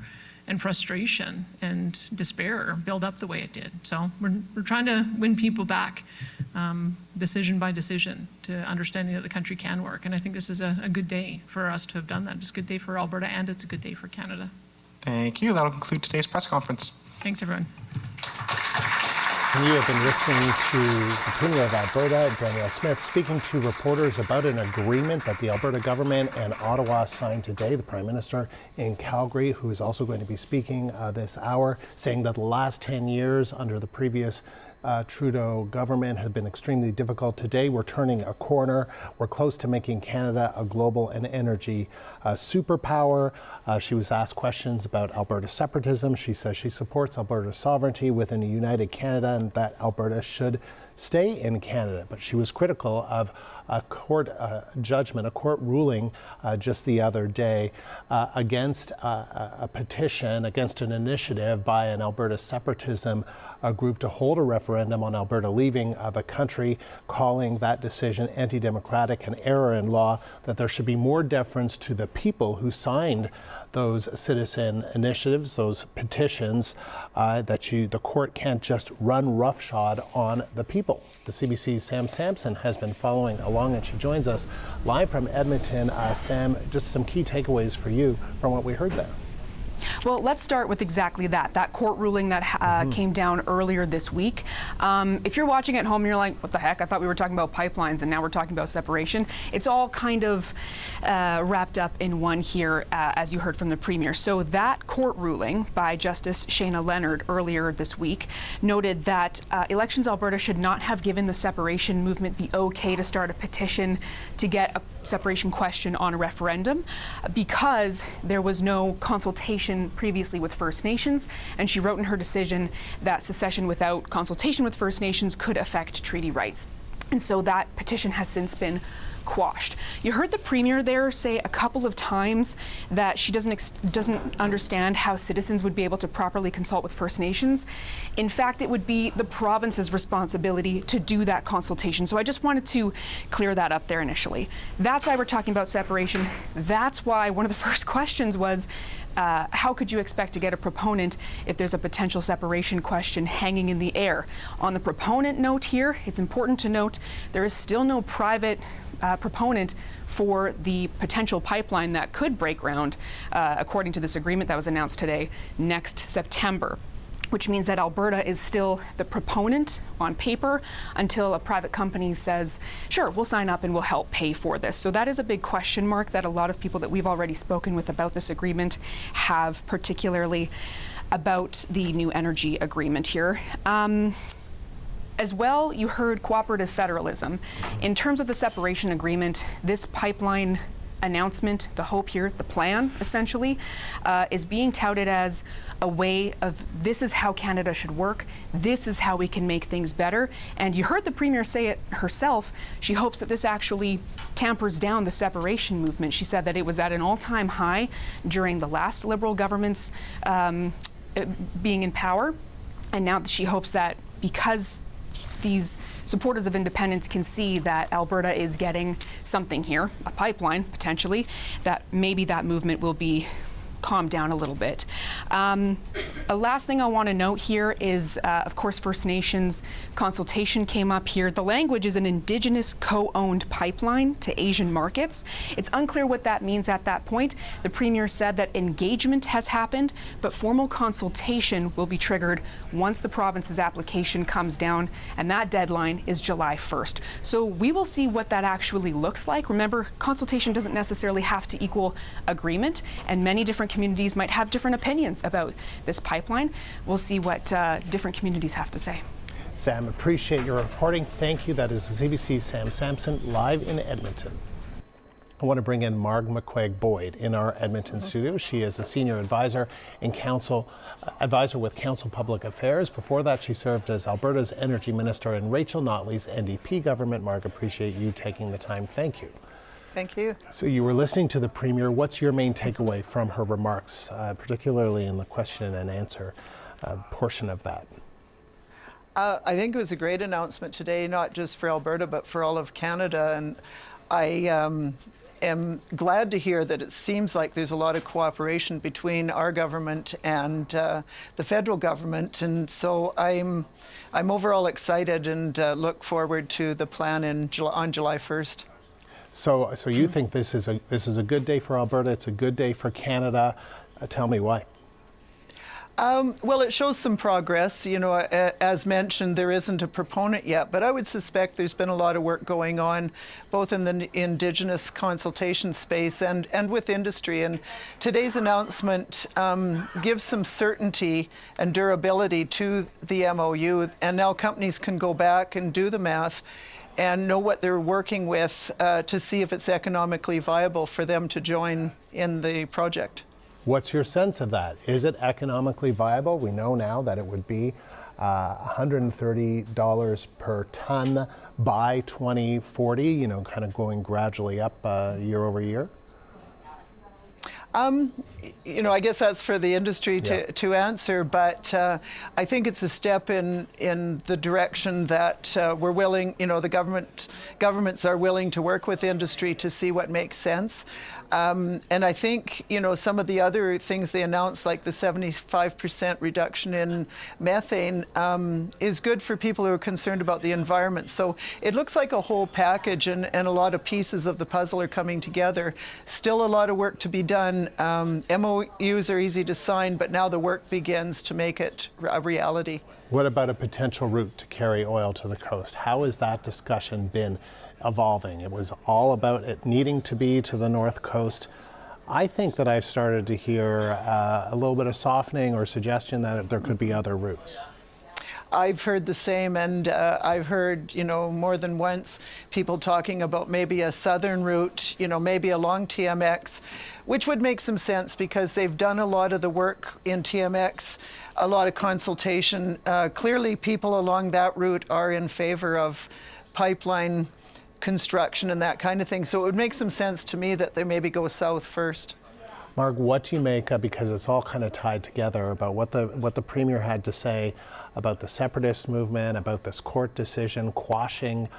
and frustration and despair build up the way it did. So we're trying to win people back, decision by decision, to understanding that the country can work. And I think this is a good day for us to have done that. It's a good day for Alberta, and it's a good day for Canada. Thank you. That'll conclude today's press conference. Thanks, everyone. And you have been listening to the Premier of Alberta, Danielle Smith, speaking to reporters about an agreement that the Alberta government and Ottawa signed today. The Prime Minister in Calgary, who is also going to be speaking this hour, saying that the last 10 years under the previous Trudeau government have been extremely difficult. Today, we're turning a corner. We're close to making Canada a global and energy superpower. She was asked questions about Alberta separatism. She says she supports Alberta's sovereignty within a united Canada and that Alberta should stay in Canada. But she was critical of a court judgment, a court ruling just the other day against a petition, against an initiative by an Alberta separatism group to hold a referendum on Alberta leaving the country, calling that decision anti-democratic, an error in law, that there should be more deference to the people who signed those citizen initiatives, those petitions, that the court can't just run roughshod on the people. The CBC's Sam Sampson has been following along, and she joins us live from Edmonton. Sam, just some key takeaways for you from what we heard there. Well, let's start with exactly that court ruling that came down earlier this week. If you're watching at home and you're like, what the heck? I thought we were talking about pipelines and now we're talking about separation. It's all kind of wrapped up in one here, as you heard from the Premier. So that court ruling by Justice Shana Leonard earlier this week noted that Elections Alberta should not have given the separation movement the okay to start a petition to get separation question on a referendum because there was no consultation previously with First Nations, and she wrote in her decision that secession without consultation with First Nations could affect treaty rights. And so that petition has since been quashed. You heard the Premier there say a couple of times that she doesn't understand how citizens would be able to properly consult with First Nations. In fact, it would be the province's responsibility to do that consultation. So I just wanted to clear that up there initially. That's why we're talking about separation. That's why one of the first questions was, how could you expect to get a proponent if there's a potential separation question hanging in the air? On the proponent note here, it's important to note there is still no private proponent for the potential pipeline that could break ground, according to this agreement that was announced today, next September, which means that Alberta is still the proponent on paper until a private company says, sure, we'll sign up and we'll help pay for this. So that is a big question mark that a lot of people that we've already spoken with about this agreement have, particularly about the new energy agreement here. As well, you heard cooperative federalism. In terms of the separation agreement, this pipeline announcement, the hope here, the plan, essentially, is being touted as a way of this is how Canada should work, this is how we can make things better. And you heard the Premier say it herself. She hopes that this actually tampers down the separation movement. She said that it was at an all-time high during the last Liberal government's being in power. And now she hopes that because these supporters of independence can see that Alberta is getting something here, a pipeline potentially, that maybe that movement will be calmed down a little bit. A last thing I want to note here is, of course, First Nations consultation came up here. The language is an Indigenous co-owned pipeline to Asian markets. It's unclear what that means at that point. The Premier said that engagement has happened, but formal consultation will be triggered once the province's application comes down, and that deadline is July 1st. So we will see what that actually looks like. Remember, consultation doesn't necessarily have to equal agreement, and many different communities might have different opinions about this pipeline. We'll see what different communities have to say. Sam, appreciate your reporting. Thank you. That is the CBC's Sam Sampson live in Edmonton. I want to bring in Marg McQuaig-Boyd in our Edmonton studio. She is a senior advisor with Council Public Affairs. Before that, she served as Alberta's energy minister in Rachel Notley's NDP government. Marg, appreciate you taking the time. Thank you. Thank you. So you were listening to the Premier. What's your main takeaway from her remarks, particularly in the question and answer portion of that? I think it was a great announcement today, not just for Alberta, but for all of Canada. And I am glad to hear that it seems like there's a lot of cooperation between our government and the federal government. And so I'm overall excited and look forward to the plan on July 1st. So you think this is a good day for Alberta? It's a good day for Canada. Tell me why. Well, it shows some progress. You know, as mentioned, there isn't a proponent yet, but I would suspect there's been a lot of work going on, both in the Indigenous consultation space and with industry. And today's announcement gives some certainty and durability to the MOU, and now companies can go back and do the math and know what they're working with to see if it's economically viable for them to join in the project. What's your sense of that? Is it economically viable? We know now that it would be $130 per ton by 2040, you know, kind of going gradually up year over year. You know, I guess that's for the industry to answer, but I think it's a step in the direction that we're willing, you know, the governments are willing to work with industry to see what makes sense. And I think, you know, some of the other things they announced, like the 75% reduction in methane, is good for people who are concerned about the environment. So it looks like a whole package, and a lot of pieces of the puzzle are coming together. Still a lot of work to be done. MOUs are easy to sign, but now the work begins to make it a reality. What about a potential route to carry oil to the coast? How has that discussion been evolving? It was all about it needing to be to the north coast. I think that I've started to hear a little bit of softening or suggestion that there could be other routes. I've heard the same, and I've heard, more than once people talking about maybe a southern route, maybe along TMX, which would make some sense because they've done a lot of the work in TMX, a lot of consultation. Clearly, people along that route are in favor of pipeline construction and that kind of thing. So it would make some sense to me that they maybe go south first. Mark, what do you make, because it's all kind of tied together, about what the Premier had to say about the separatist movement, about this court decision quashing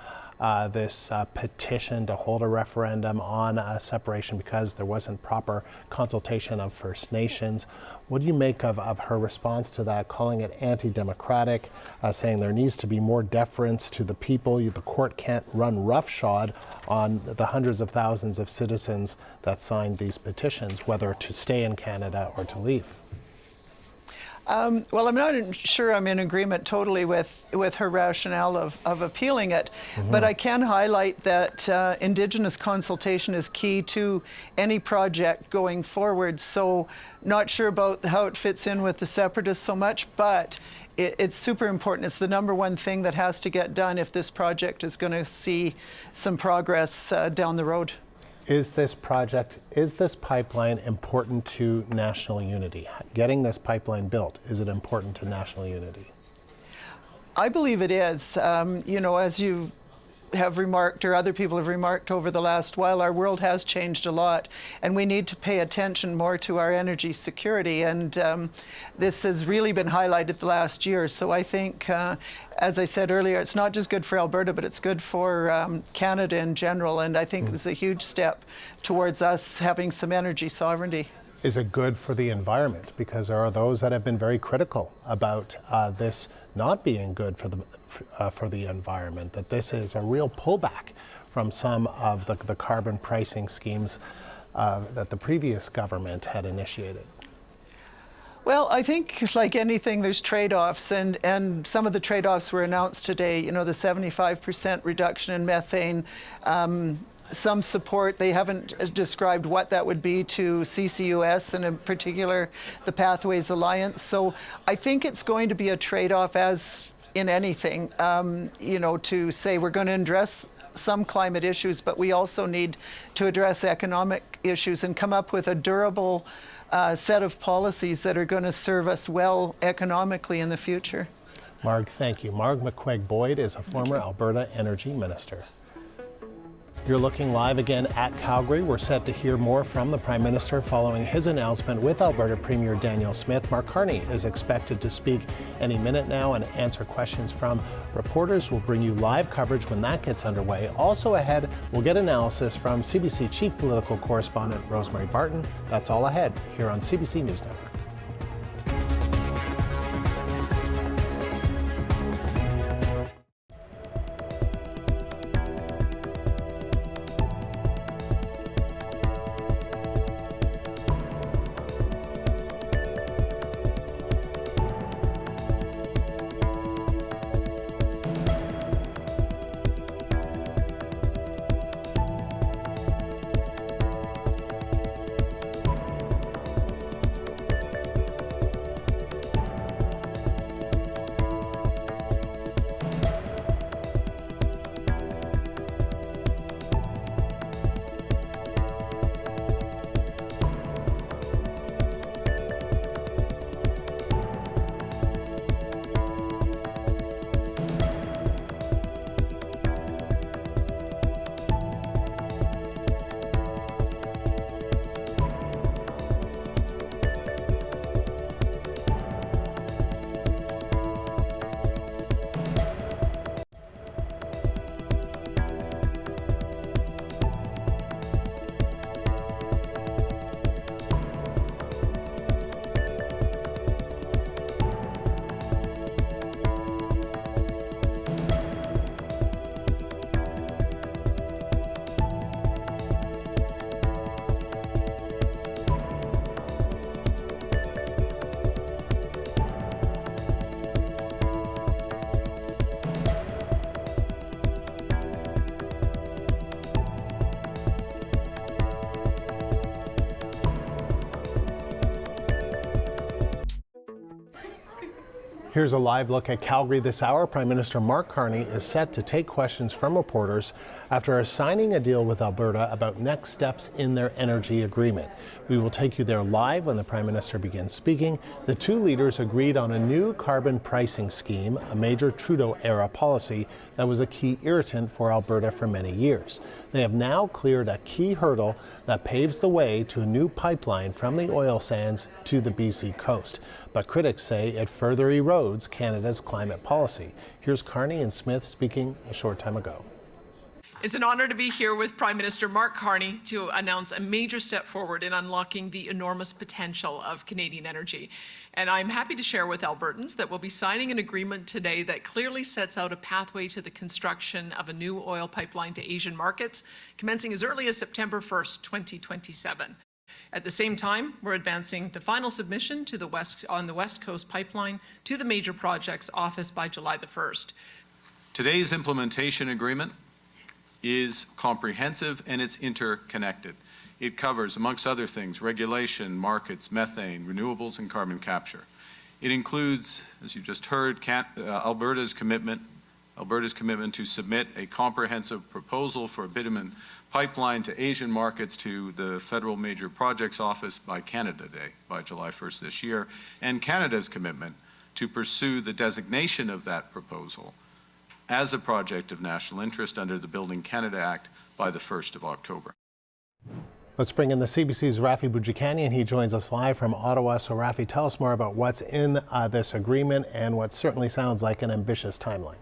this petition to hold a referendum on separation because there wasn't proper consultation of First Nations? What do you make of her response to that, calling it anti-democratic, saying there needs to be more deference to the people? The court can't run roughshod on the hundreds of thousands of citizens that signed these petitions, whether to stay in Canada or to leave. Well, I'm not sure I'm in agreement totally with her rationale of appealing it, but I can highlight that Indigenous consultation is key to any project going forward. So not sure about how it fits in with the separatists so much, but it's super important. It's the number one thing that has to get done if this project is going to see some progress down the road. Is this pipeline important to national unity? Getting this pipeline built, is it important to national unity? I believe it is. As you have remarked, or other people have remarked over the last while, our world has changed a lot, and we need to pay attention more to our energy security. And this has really been highlighted the last year. So I think, as I said earlier, it's not just good for Alberta, but it's good for Canada in general. And I think it's a huge step towards us having some energy sovereignty. Is it good for the environment? Because there are those that have been very critical about this not being good for the environment, that this is a real pullback from some of the carbon pricing schemes that the previous government had initiated. Well, I think like anything, there's trade-offs, and some of the trade-offs were announced today. The 75% reduction in methane, some support. They haven't described what that would be to CCUS, and in particular the Pathways Alliance. So I think it's going to be a trade-off, as in anything, to say we're going to address some climate issues, but we also need to address economic issues and come up with a durable set of policies that are going to serve us well economically in the future. Marg, thank you. Marg McQuaig-Boyd is a former Alberta Energy Minister. You're looking live again at Calgary. We're set to hear more from the Prime Minister following his announcement with Alberta Premier Danielle Smith. Mark Carney is expected to speak any minute now and answer questions from reporters. We'll bring you live coverage when that gets underway. Also ahead, we'll get analysis from CBC Chief Political Correspondent Rosemary Barton. That's all ahead here on CBC News Network. Here's a live look at Calgary this hour. Prime Minister Mark Carney is set to take questions from reporters after signing a deal with Alberta about next steps in their energy agreement. We will take you there live when the Prime Minister begins speaking. The two leaders agreed on a new carbon pricing scheme, a major Trudeau-era policy that was a key irritant for Alberta for many years. They have now cleared a key hurdle that paves the way to a new pipeline from the oil sands to the BC coast. But critics say it further erodes Canada's climate policy. Here's Carney and Smith speaking a short time ago. It's an honor to be here with Prime Minister Mark Carney to announce a major step forward in unlocking the enormous potential of Canadian energy. And I'm happy to share with Albertans that we'll be signing an agreement today that clearly sets out a pathway to the construction of a new oil pipeline to Asian markets, commencing as early as September 1st, 2027. At the same time, we're advancing the final submission to the West Coast pipeline to the Major Projects Office by July the 1st. Today's implementation agreement is comprehensive and it's interconnected. It covers, amongst other things, regulation, markets, methane, renewables, and carbon capture. It includes, as you just heard, Alberta's commitment to submit a comprehensive proposal for a bitumen pipeline to Asian markets to the Federal Major Projects Office by Canada Day, by July 1st this year, and Canada's commitment to pursue the designation of that proposal as a project of national interest under the Building Canada Act by the 1st of October. Let's bring in the CBC's Rafi Boudjikanian. He joins us live from Ottawa. So Rafi, tell us more about what's in this agreement and what certainly sounds like an ambitious timeline.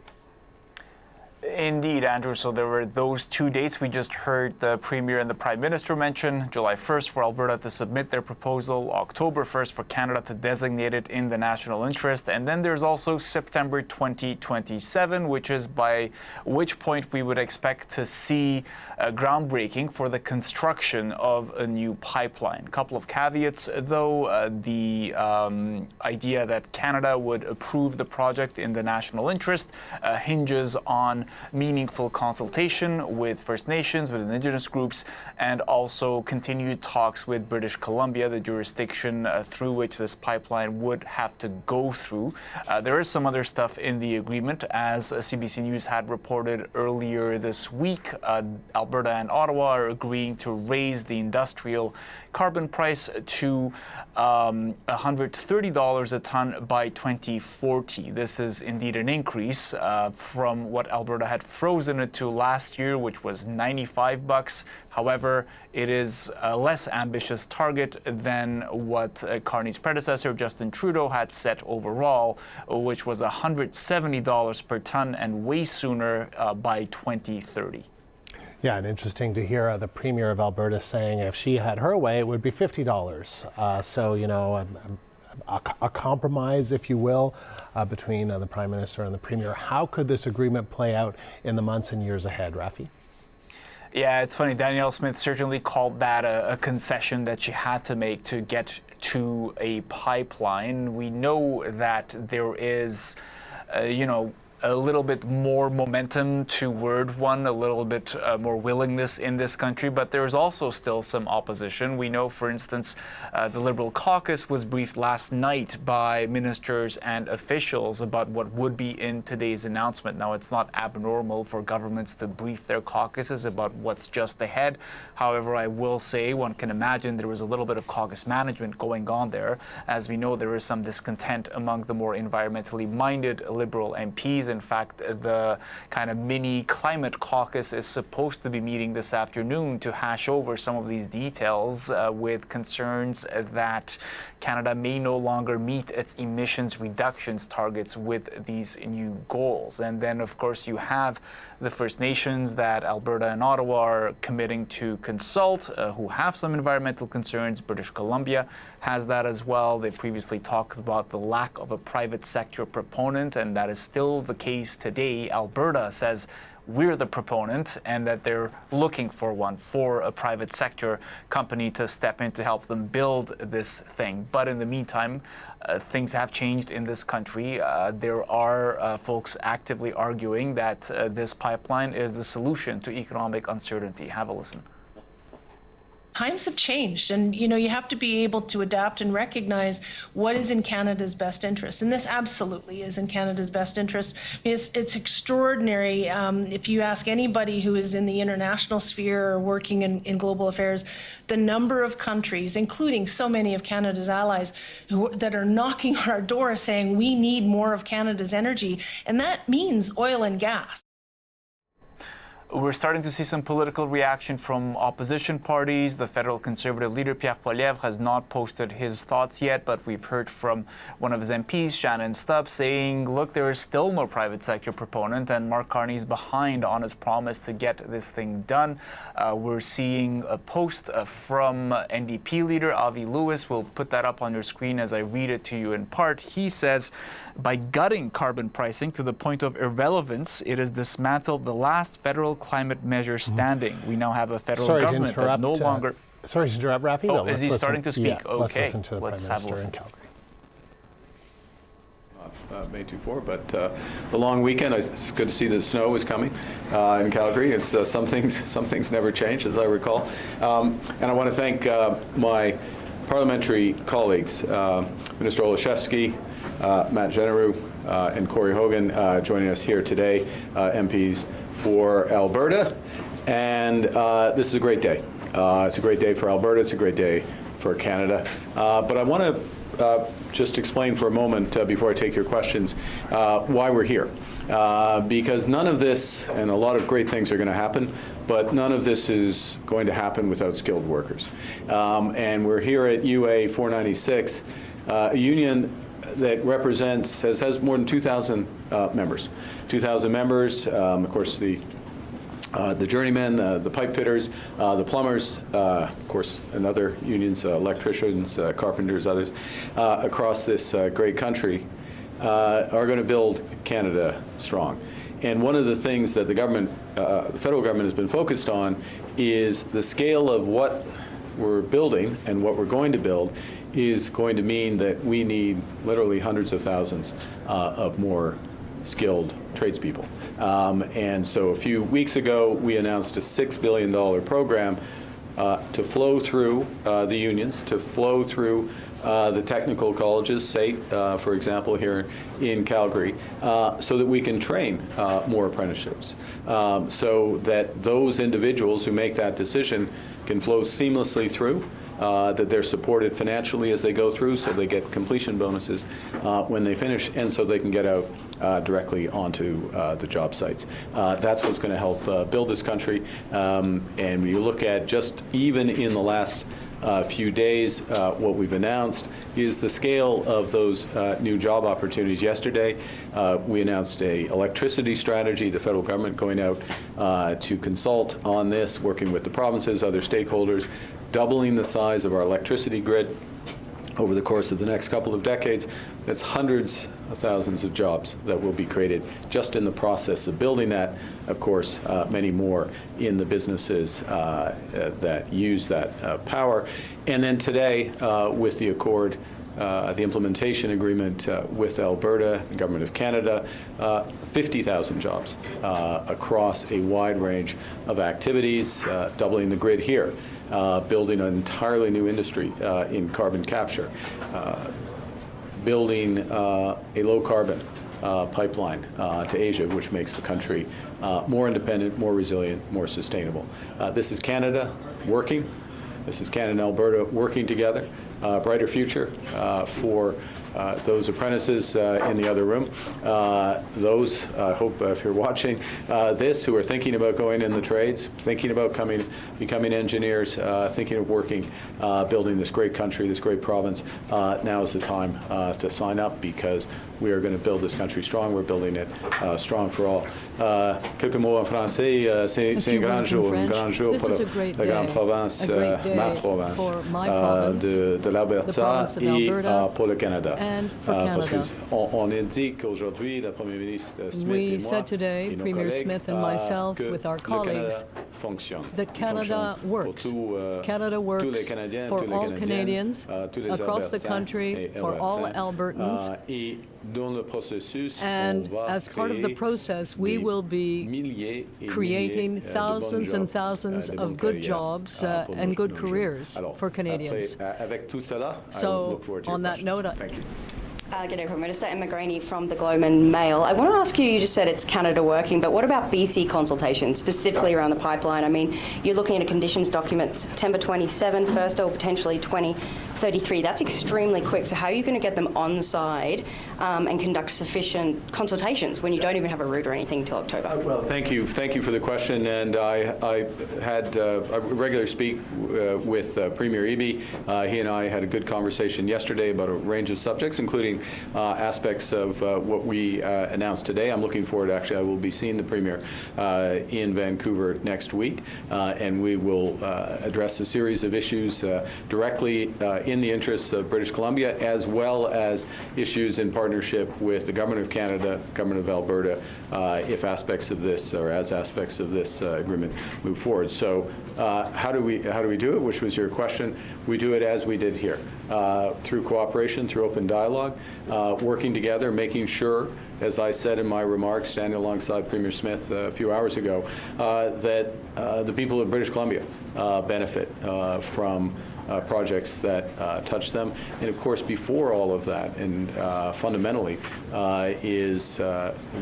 Indeed, Andrew. So there were those two dates we just heard the Premier and the Prime Minister mention. July 1st for Alberta to submit their proposal, October 1st for Canada to designate it in the national interest. And then there's also September 2027, which is by which point we would expect to see groundbreaking for the construction of a new pipeline. A couple of caveats, though. The idea that Canada would approve the project in the national interest hinges on meaningful consultation with First Nations, with Indigenous groups, and also continued talks with British Columbia, the jurisdiction through which this pipeline would have to go through. There is some other stuff in the agreement, as CBC News had reported earlier this week. Alberta and Ottawa are agreeing to raise the industrial carbon price to $130 a ton by 2040. This is indeed an increase from what Alberta had frozen it to last year, which was $95. However, it is a less ambitious target than what Carney's predecessor, Justin Trudeau, had set overall, which was $170 per ton and way sooner by 2030. Yeah, and interesting to hear the Premier of Alberta saying if she had her way, it would be $50. So, you know, a compromise, if you will, between the Prime Minister and the Premier. How could this agreement play out in the months and years ahead, Rafi? Yeah, it's funny. Danielle Smith certainly called that a concession that she had to make to get to a pipeline. We know that there is, a little bit more momentum toward one, a little bit more willingness in this country, but there's also still some opposition. We know, for instance, the Liberal caucus was briefed last night by ministers and officials about what would be in today's announcement. Now, it's not abnormal for governments to brief their caucuses about what's just ahead. However, I will say one can imagine there was a little bit of caucus management going on there. As we know, there is some discontent among the more environmentally minded Liberal MPs. In fact, the kind of mini climate caucus is supposed to be meeting this afternoon to hash over some of these details with concerns that Canada may no longer meet its emissions reductions targets with these new goals. And then, of course, you have the First Nations that Alberta and Ottawa are committing to consult, who have some environmental concerns. British Columbia has that as well. They previously talked about the lack of a private sector proponent, and that is still the case today. Alberta says we're the proponent and that they're looking for one, for a private sector company to step in to help them build this thing. But in the meantime, things have changed in this country. There are folks actively arguing that this pipeline is the solution to economic uncertainty. Have a listen. Times have changed, and you have to be able to adapt and recognize what is in Canada's best interest, and this absolutely is in Canada's best interest. It's extraordinary. If you ask anybody who is in the international sphere or working in global affairs, the number of countries, including so many of Canada's allies, that are knocking on our door saying we need more of Canada's energy, and that means oil and gas. We're starting to see some political reaction from opposition parties. The federal Conservative leader, Pierre Poilievre, has not posted his thoughts yet, but we've heard from one of his MPs, Shannon Stubb, saying, look, there is still no private sector proponent, and Mark Carney's behind on his promise to get this thing done. We're seeing a post from NDP leader Avi Lewis. We'll put that up on your screen as I read it to you in part. He says, by gutting carbon pricing to the point of irrelevance, it has dismantled the last federal climate measure standing. We now have a federal government that no longer... Sorry to interrupt, Rafi. Oh, is he starting to speak? Yeah, okay. Let's listen to the Prime Let's have a Minister listen. in Calgary. May 24, but the long weekend, it's good to see the snow is coming in Calgary. It's some things never change, as I recall. And I want to thank my parliamentary colleagues, Minister Olszewski, Matt Genereux, and Corey Hogan joining us here today, MPs for Alberta. And this is a great day. It's a great day for Alberta. It's a great day for Canada. But I want to just explain for a moment before I take your questions why we're here. Because none of this, and a lot of great things are going to happen, but none of this is going to happen without skilled workers. And we're here at UA 496, a union that represents, has more than 2,000 members. 2,000 members, of course, the journeymen, the pipe fitters, the plumbers, of course, and other unions, electricians, carpenters, others, across this great country are going to build Canada strong. And one of the things that the government, the federal government has been focused on is the scale of what we're building and what we're going to build is going to mean that we need literally hundreds of thousands of more skilled tradespeople. And so a few weeks ago, we announced a $6 billion program to flow through the unions, to flow through the technical colleges, SAIT, for example, here in Calgary, so that we can train more apprenticeships, so that those individuals who make that decision can flow seamlessly through, that they're supported financially as they go through, so they get completion bonuses when they finish, and so they can get out directly onto the job sites. That's what's going to help build this country. And when you look at just even in the last few days, what we've announced is the scale of those new job opportunities. Yesterday, we announced a electricity strategy, the federal government going out to consult on this, working with the provinces, other stakeholders, doubling the size of our electricity grid over the course of the next couple of decades. That's hundreds of thousands of jobs that will be created just in the process of building that. Of course, many more in the businesses that use that power. And then today, with the accord, the implementation agreement with Alberta, the Government of Canada, 50,000 jobs across a wide range of activities, doubling the grid here, building an entirely new industry in carbon capture, building a low-carbon pipeline to Asia, which makes the country more independent, more resilient, more sustainable. This is Canada working. This is Canada and Alberta working together. Brighter future for those apprentices in the other room. Those, I hope if you're watching this, who are thinking about going in the trades, thinking about becoming engineers, thinking of working, building this great country, this great province, now is the time to sign up, because we are going to build this country strong. We're building it strong for all. Quelques mots en français. C'est un grand jour pour la grande province, ma province, de l'Alberta et pour le Canada. Parce qu'on indique aujourd'hui, la Première ministre Smith we said today, Premier Smith and myself, with our colleagues, that Canada works. Canada works for all Canadians across the country, for all Albertans. And as part of the process, we will be creating thousands and thousands of good jobs and good careers for Canadians. So, on that note, Thank you. G'day, Prime Minister. Emma Graney from the Globe and Mail. I want to ask you, you just said it's Canada working, but what about BC consultations, specifically around the pipeline? I mean, you're looking at a conditions document September 27, first or potentially 2033. That's extremely quick. So how are you going to get them on side and conduct sufficient consultations when you don't even have a route or anything until October? Well, thank you. Thank you for the question. And I had a regular speak with Premier Eby. He and I had a good conversation yesterday about a range of subjects, including aspects of what we announced today. I'm looking forward, actually, I will be seeing the Premier in Vancouver next week, and we will address a series of issues directly in the interests of British Columbia, as well as issues in partnership with the Government of Canada, Government of Alberta, if aspects of this, or as aspects of this agreement move forward. So how do we do it, which was your question? We do it as we did here, through cooperation, through open dialogue, working together, making sure, as I said in my remarks, standing alongside Premier Smith a few hours ago, that the people of British Columbia benefit from projects that touch them. And of course, before all of that, and fundamentally, is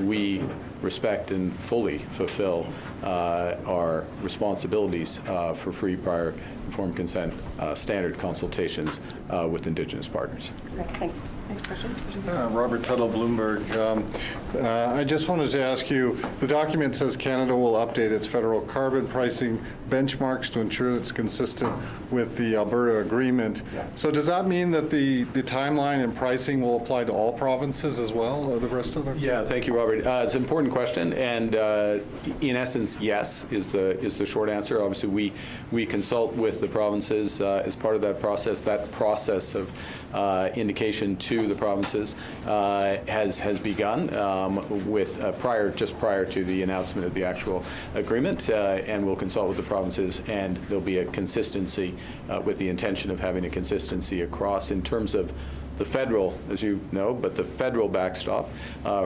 we respect and fully fulfill our responsibilities for free, prior, informed consent standard consultations with Indigenous partners. Okay, thanks. Next question. Robert Tuttle, Bloomberg. I just wanted to ask you, the document says Canada will update its federal carbon pricing benchmarks to ensure it's consistent with the Alberta agreement. Yeah. So does that mean that the timeline and pricing will apply to all provinces as well, or the rest of them? Yeah, thank you, Robert. It's an important question, and in essence, yes, is the short answer. Obviously, we consult with the provinces as part of that process. That process of indication to the provinces has begun with just prior to the announcement of the actual agreement, and we'll consult with the provinces, and there'll be a consistency with the intention of having a consistency across in terms of the federal, as you know, but the federal backstop.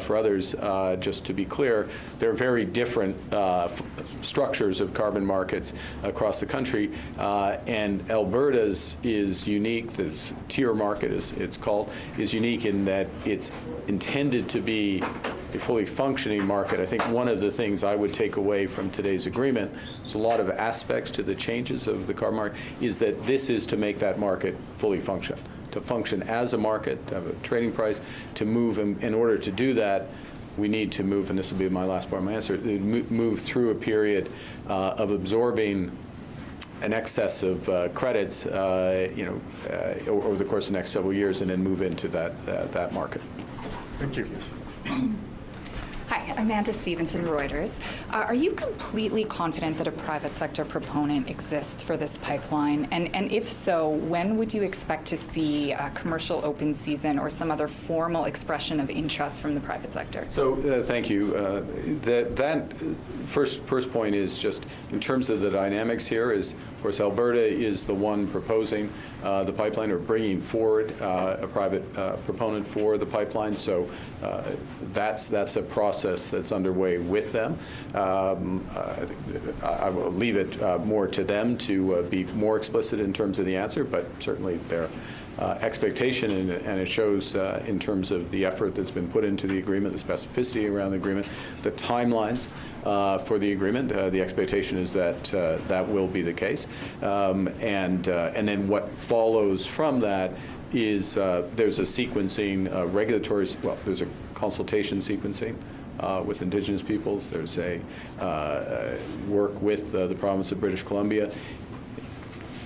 For others, just to be clear, there are very different structures of carbon markets across the country, and Alberta's is unique. This tier market, as it's called, is unique in that it's intended to be a fully functioning market. I think one of the things I would take away from today's agreement, there's a lot of aspects to the changes of the carbon market, is that this is to make that market fully function. To function as a market, to have a trading price, to move. In order to do that, we need to move, and this will be my last part of my answer, move through a period of absorbing an excess of credits, over the course of the next several years, and then move into that market. Thank you. Hi, Amanda Stevenson, Reuters. Are you completely confident that a private sector proponent exists for this pipeline? And if so, when would you expect to see a commercial open season or some other formal expression of interest from the private sector? So thank you. That first point is just in terms of the dynamics here is, of course, Alberta is the one proposing the pipeline or bringing forward a private proponent for the pipeline. So that's a process that's underway with them. I will leave it more to them to be more explicit in terms of the answer, but certainly their expectation, and it shows in terms of the effort that's been put into the agreement, the specificity around the agreement, the timelines for the agreement. The expectation is that that will be the case, and then what follows from that is there's a sequencing regulatory. Well, there's a consultation sequencing with Indigenous peoples. There's a work with the province of British Columbia,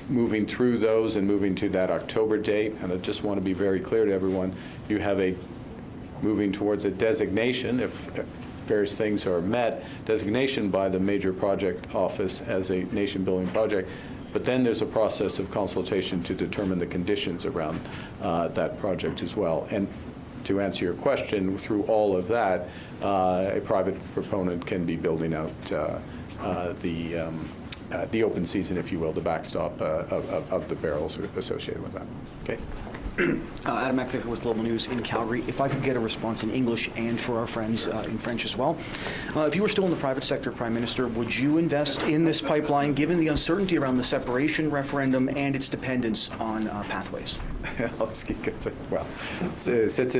moving through those and moving to that October date. And I just want to be very clear to everyone, you have a moving towards a designation, if various things are met, designation by the Major Project Office as a nation-building project. But then there's a process of consultation to determine the conditions around that project as well. And to answer your question, through all of that, a private proponent can be building out the open season, if you will, the backstop of the barrels associated with that. Okay. Adam McVicker with Global News in Calgary. If I could get a response in English and for our friends in French as well. If you were still in the private sector, Prime Minister, would you invest in this pipeline given the uncertainty around the separation referendum and its dependence on pathways? Well, c'est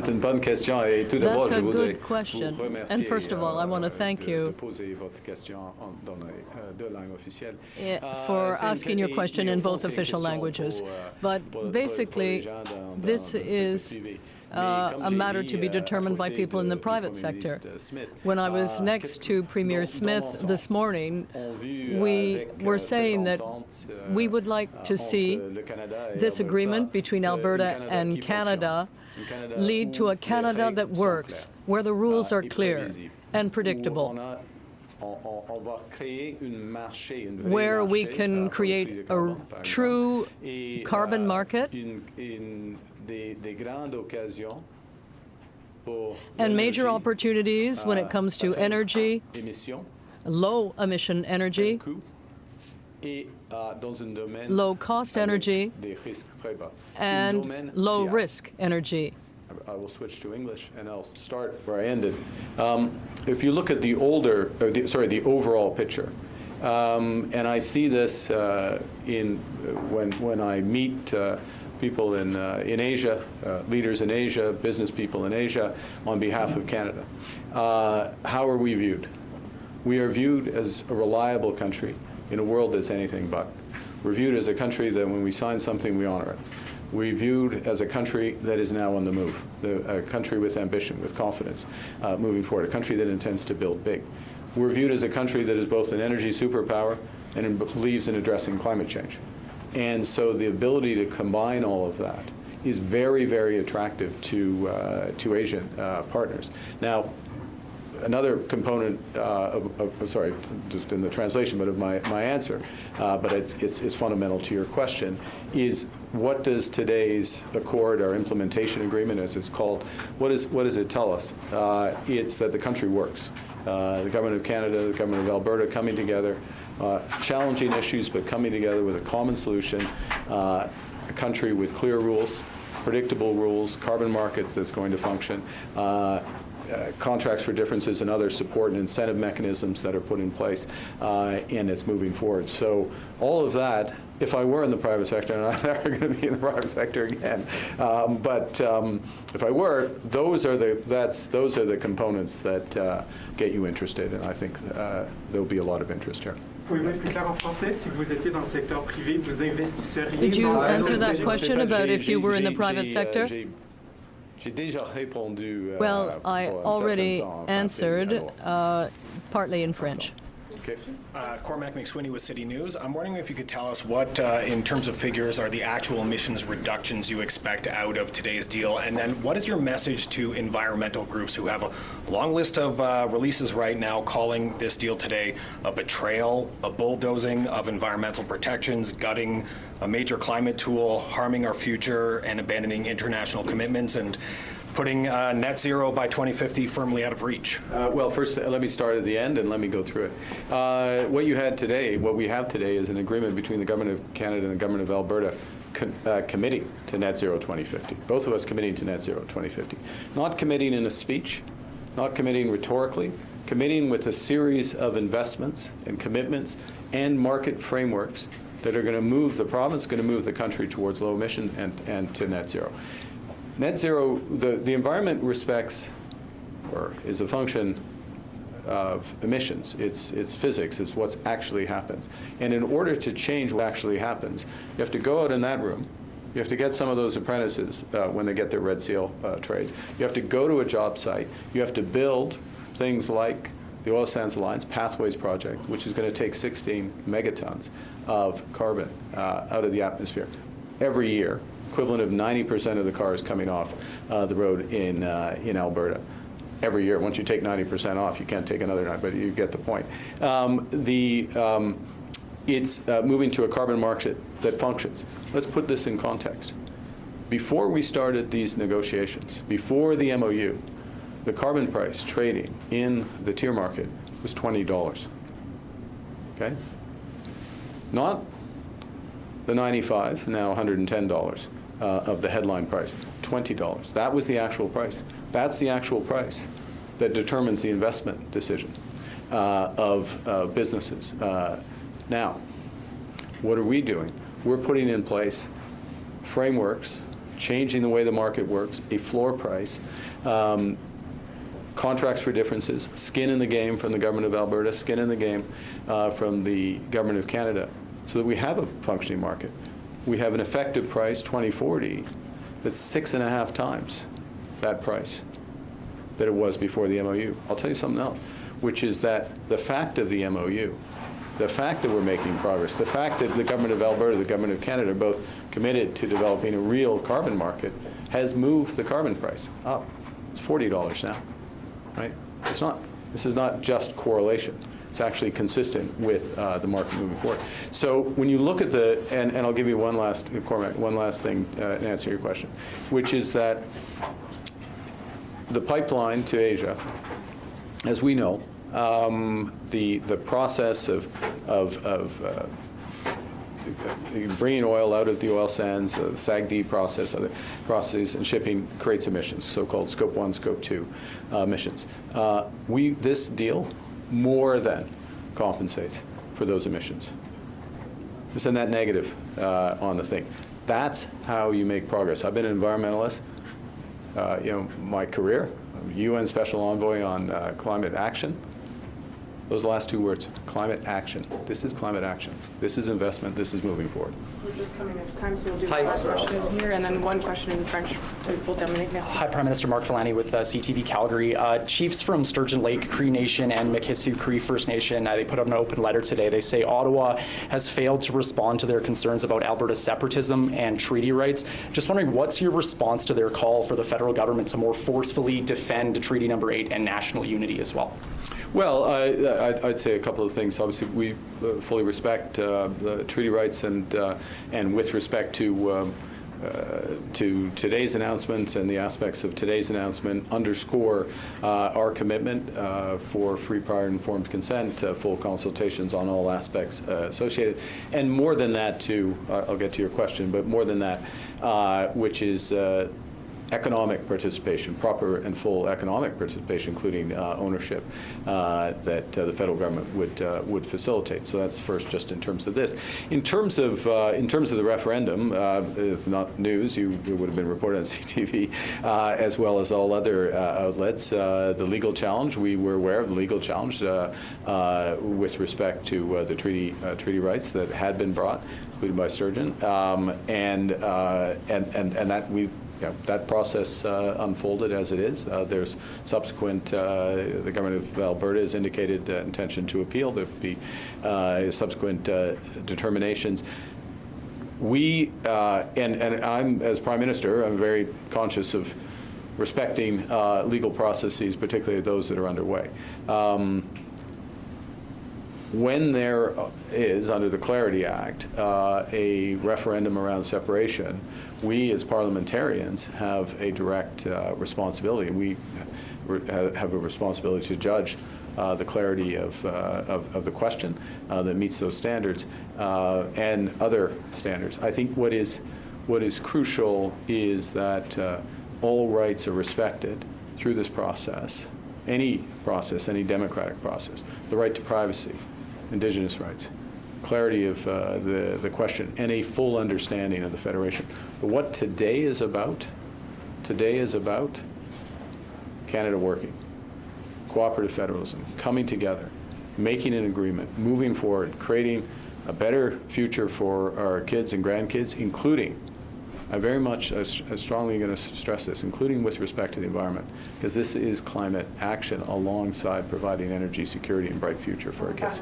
une bonne question. Et tout d'abord, That's je a voudrais good question. And first of all, I want to thank you for asking your question in both official languages. But basically, this is a matter to be determined by people in the private sector. When I was next to Premier Smith this morning, we were saying that we would like to see this agreement between Alberta and Canada lead to a Canada that works, where the rules are clear and predictable, where we can create a true carbon market and major opportunities when it comes to energy, low-emission energy, low-cost energy, and low-risk energy. I will switch to English, and I'll start where I ended. If you look at the overall picture, and I see this when I meet people in Asia, leaders in Asia, business people in Asia, on behalf of Canada. How are we viewed? We are viewed as a reliable country in a world that's anything but. We're viewed as a country that when we sign something, we honor it. We're viewed as a country that is now on the move, a country with ambition, with confidence, moving forward, a country that intends to build big. We're viewed as a country that is both an energy superpower and believes in addressing climate change. And so the ability to combine all of that is very, very attractive to Asian partners. Now, another component sorry, just in the translation, but of my answer, but it's fundamental to your question, is what does today's accord, our implementation agreement as it's called, what does it tell us? It's that the country works. The Government of Canada, the Government of Alberta coming together, challenging issues, but coming together with a common solution, a country with clear rules, predictable rules, carbon markets that's going to function, contracts for differences and other support and incentive mechanisms that are put in place, and it's moving forward. So all of that, if I were in the private sector, and I'm never going to be in the private sector again, but if I were, those are the components that get you interested, and I think there'll be a lot of interest here. Pouvez-vous expliquer en français, si vous étiez dans le secteur privé, vous investisseriez? Did you answer that question about if you were in the private sector? Well, I already answered, partly in French. Okay. Cormac McSweeney with City News. I'm wondering if you could tell us what, in terms of figures, are the actual emissions reductions you expect out of today's deal, and then what is your message to environmental groups who have a long list of releases right now calling this deal today a betrayal, a bulldozing of environmental protections, gutting a major climate tool, harming our future, and abandoning international commitments, and putting net zero by 2050 firmly out of reach? Well, first, let me start at the end and let me go through it. What we have today is an agreement between the Government of Canada and the Government of Alberta committing to net zero 2050. Both of us committing to net zero 2050. Not committing in a speech, not committing rhetorically, committing with a series of investments and commitments and market frameworks that are going to move the province, going to move the country towards low emission and to net zero. Net zero, the environment respects, or is a function of emissions. It's physics. It's what actually happens. And in order to change what actually happens, you have to go out in that room. You have to get some of those apprentices when they get their Red Seal trades. You have to go to a job site. You have to build things like the Oil Sands Alliance Pathways Project, which is going to take 16 megatons of carbon out of the atmosphere every year, equivalent of 90% of the cars coming off the road in Alberta. Every year, once you take 90% off, you can't take another 9, but you get the point. It's moving to a carbon market that functions. Let's put this in context. Before we started these negotiations, before the MOU, the carbon price trading in the tier market was $20. Okay? Not the $95, now $110 of the headline price, $20. That was the actual price. That's the actual price that determines the investment decision of businesses. Now, what are we doing? We're putting in place frameworks, changing the way the market works, a floor price, contracts for differences, skin in the game from the Government of Alberta, skin in the game from the Government of Canada, so that we have a functioning market. We have an effective price, 2040, that's 6.5 times that price that it was before the MOU. I'll tell you something else, which is that the fact of the MOU, the fact that we're making progress, the fact that the Government of Alberta, the Government of Canada are both committed to developing a real carbon market has moved the carbon price up. It's $40 now, right? This is not just correlation. It's actually consistent with the market moving forward. So when you look at and I'll give you one last, Cormac, one last thing to answer your question, which is that the pipeline to Asia, as we know, the process of bringing oil out of the oil sands, the SAGD process, other processes, and shipping creates emissions, so-called Scope 1, Scope 2 emissions. This deal more than compensates for those emissions. It's a net negative on the thing. That's how you make progress. I've been an environmentalist, my career, UN Special Envoy on climate action. Those last two words, climate action. This is climate action. This is investment. This is moving forward. We're just coming out of time, so we'll do one last question here and then one question in French to Dominique. Merci. Hi, Prime Minister Mark Villani with CTV Calgary. Chiefs from Sturgeon Lake Cree Nation and Mikisew Cree First Nation, they put up an open letter today. They say Ottawa has failed to respond to their concerns about Alberta's separatism and treaty rights. Just wondering, what's your response to their call for the federal government to more forcefully defend Treaty Number 8 and national unity as well? Well, I'd say a couple of things. Obviously, we fully respect the treaty rights, and with respect to today's announcement and the aspects of today's announcement, underscore our commitment for free, prior, informed consent, full consultations on all aspects associated, and more than that, too. I'll get to your question, but more than that, which is economic participation, proper and full economic participation, including ownership, that the federal government would facilitate. So that's first, just in terms of this. In terms of the referendum, it's not news. It would have been reported on CTV, as well as all other outlets. The legal challenge, we were aware of the legal challenge with respect to the treaty rights that had been brought, including by Sturgeon, and that we. That process unfolded as it is. There's subsequent, the Government of Alberta has indicated intention to appeal. There'll be subsequent determinations. We, and I'm, as Prime Minister, I'm very conscious of respecting legal processes, particularly those that are underway. When there is, under the Clarity Act, a referendum around separation, we as parliamentarians have a direct responsibility, and we have a responsibility to judge the clarity of the question that meets those standards and other standards. I think what is crucial is that all rights are respected through this process, any democratic process, the right to privacy, Indigenous rights, clarity of the question, and a full understanding of the Federation. But what today is about Canada working, cooperative federalism, coming together, making an agreement, moving forward, creating a better future for our kids and grandkids, including, I'm strongly going to stress this, including with respect to the environment, because this is climate action alongside providing energy security and bright future for our kids.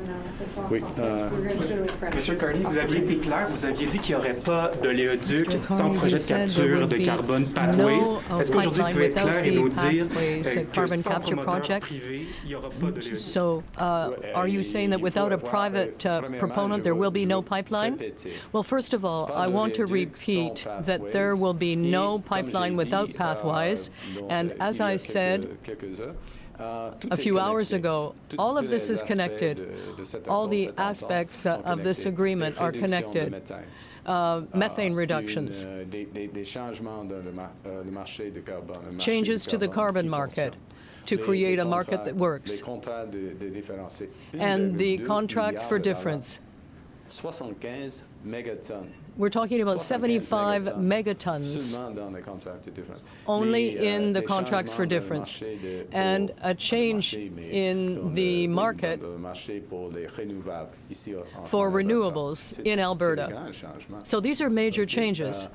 Monsieur Carney, vous aviez été clair, vous aviez dit qu'il n'y aurait pas d'oléoduc sans projet de capture de carbone pathways. Est-ce qu'aujourd'hui vous pouvez être clair et nous dire que sans promoteur privé, il n'y aura pas d'oléoduc? So, are you saying that without a private proponent there will be no pipeline? Well, first of all, I want to repeat that there will be no pipeline without pathways, and as I said, a few hours ago. All of this is connected. All the aspects of this agreement are connected. Methane reductions, changes to the carbon market to create a market that works, and the contracts for difference. We're talking about 75 megatons only in the contracts for difference, and a change in the market for renewables in Alberta. So these are major changes.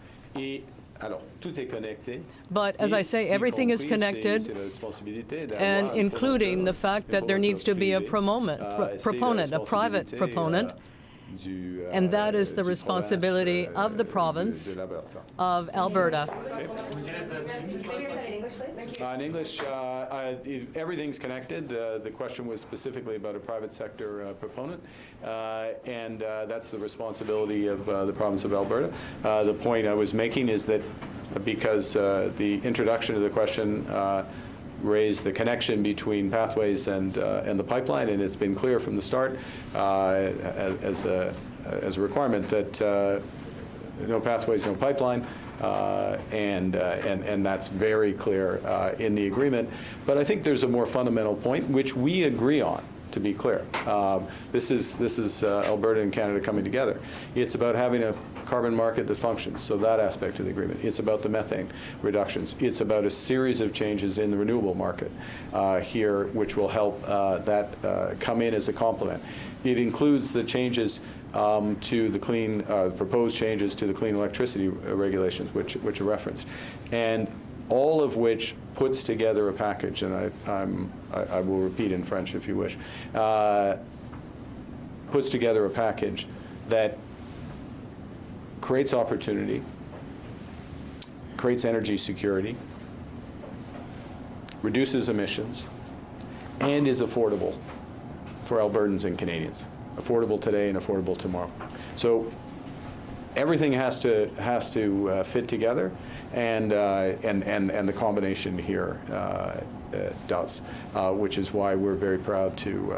But as I say, everything is connected, and including the fact that there needs to be a proponent, a private proponent, and that is the responsibility of the province of Alberta. In English, everything's connected. The question was specifically about a private sector proponent, and that's the responsibility of the province of Alberta. The point I was making is that because the introduction to the question raised the connection between pathways and the pipeline, and it's been clear from the start as a requirement that no pathways, no pipeline, and that's very clear in the agreement. But I think there's a more fundamental point which we agree on. To be clear, this is Alberta and Canada coming together. It's about having a carbon market that functions, so that aspect of the agreement. It's about the methane reductions. It's about a series of changes in the renewable market here, which will help that come in as a complement. It includes the changes to the clean, proposed changes to the clean electricity regulations, which are referenced, and all of which puts together a package, and I will repeat in French if you wish, puts together a package that creates opportunity, creates energy security, reduces emissions, and is affordable for Albertans and Canadians. Affordable today and affordable tomorrow. So everything has to fit together, and the combination here does, which is why we're very proud to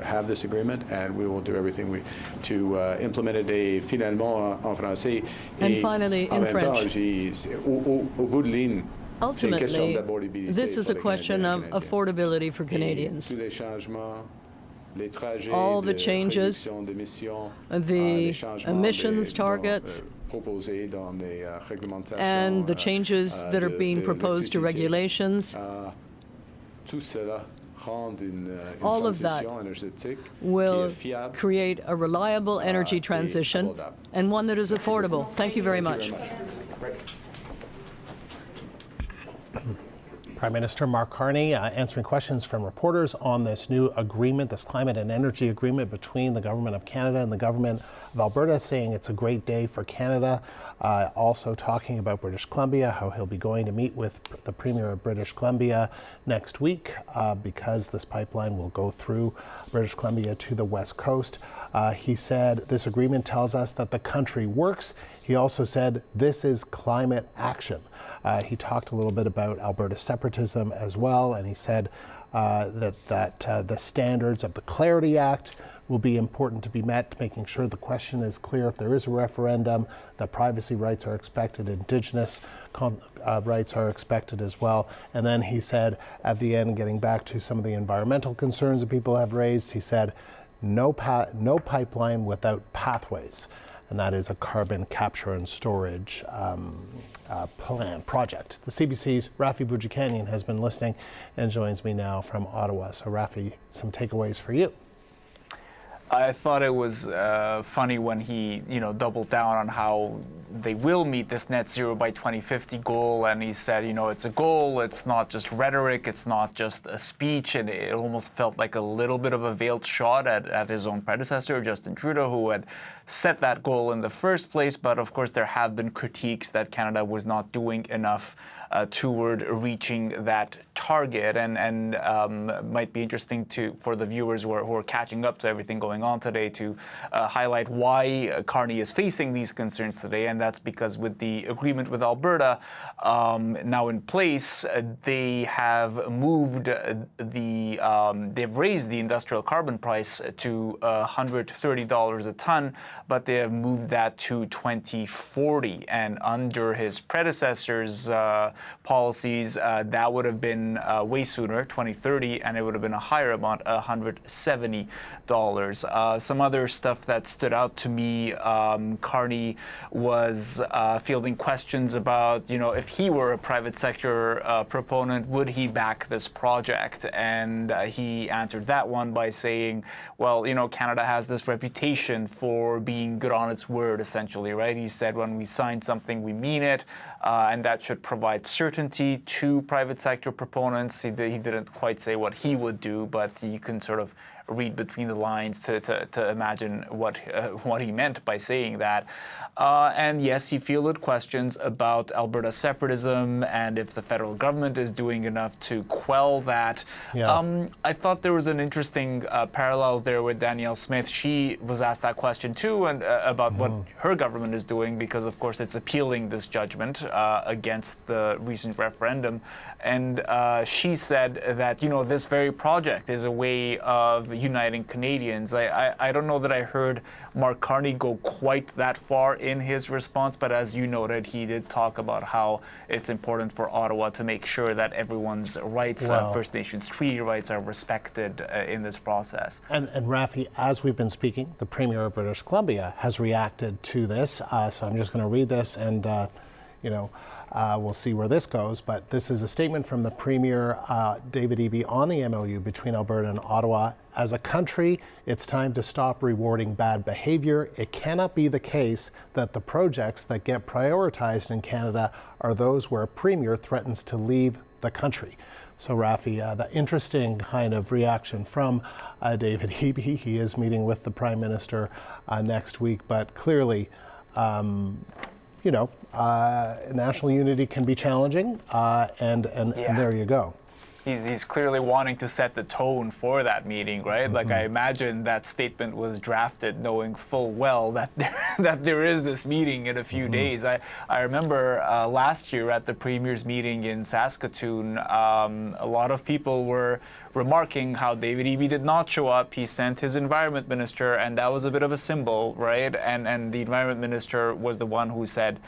have this agreement, and we will do everything to implement it. Et finalement en français. And finally, in French. Au bout de ligne, ultimately, this is a question of affordability for Canadians. All the changes, the emissions targets, and the changes that are being proposed to regulations, all of that will create a reliable energy transition and one that is affordable. Thank you very much. Prime Minister Mark Carney answering questions from reporters on this new agreement, this climate and energy agreement between the Government of Canada and the Government of Alberta, saying it's a great day for Canada. Also talking about British Columbia, how he'll be going to meet with the Premier of British Columbia next week because this pipeline will go through British Columbia to the West Coast. He said this agreement tells us that the country works. He also said this is climate action. He talked a little bit about Alberta separatism as well, and he said that the standards of the Clarity Act will be important to be met, making sure the question is clear if there is a referendum, that privacy rights are expected, Indigenous rights are expected as well. And then he said at the end, getting back to some of the environmental concerns that people have raised, he said no pipeline without pathways. And that is a carbon capture and storage project. The CBC's Rafi Boudjikanian has been listening and joins me now from Ottawa. So Rafi, some takeaways for you. I thought it was funny when he, doubled down on how they will meet this net zero by 2050 goal, and he said, it's a goal, it's not just rhetoric, it's not just a speech, and it almost felt like a little bit of a veiled shot at his own predecessor, Justin Trudeau, who had set that goal in the first place. But of course, there have been critiques that Canada was not doing enough toward reaching that target, and might be interesting for the viewers who are catching up to everything going going on today to highlight why Carney is facing these concerns today, and that's because with the agreement with Alberta now in place, they have moved they've raised the industrial carbon price to $130 a ton, but they have moved that to 2040, and under his predecessor's policies, that would have been way sooner, 2030, and it would have been a higher amount, $170. Some other stuff that stood out to me, Carney was fielding questions about, if he were a private sector proponent, would he back this project? And he answered that one by saying, well, Canada has this reputation for being good on its word, essentially, right? He said, when we sign something, we mean it, and that should provide certainty to private sector proponents. He didn't quite say what he would do, but you can sort of read between the lines to imagine what he meant by saying that. And yes, he fielded questions about Alberta separatism and if the federal government is doing enough to quell that. Yeah. I thought there was an interesting parallel there with Danielle Smith. She was asked that question too, and about what her government is doing, because of course it's appealing this judgment against the recent referendum. And she said that, this very project is a way of uniting Canadians. I don't know that I heard Mark Carney go quite that far in his response, but as you noted, he did talk about how it's important for Ottawa to make sure that everyone's rights, First Nations treaty rights, are respected in this process. And Rafi, as we've been speaking, the Premier of British Columbia has reacted to this. So I'm just going to read this and, we'll see where this goes, but this is a statement from the Premier, David Eby, on the MOU between Alberta and Ottawa. As a country, it's time to stop rewarding bad behavior. It cannot be the case that the projects that get prioritized in Canada are those where a Premier threatens to leave the country. So Rafi, the interesting kind of reaction from David Eby. He is meeting with the Prime Minister next week, but clearly, national unity can be challenging, and there you go. He's clearly wanting to set the tone for that meeting, right? Mm-hmm. Like, I imagine that statement was drafted knowing full well that there is this meeting in a few days. I remember last year at the Premier's meeting in Saskatoon, a lot of people were remarking how David Eby did not show up. He sent his Environment Minister, and that was a bit of a symbol, right? And the Environment Minister was the one who said,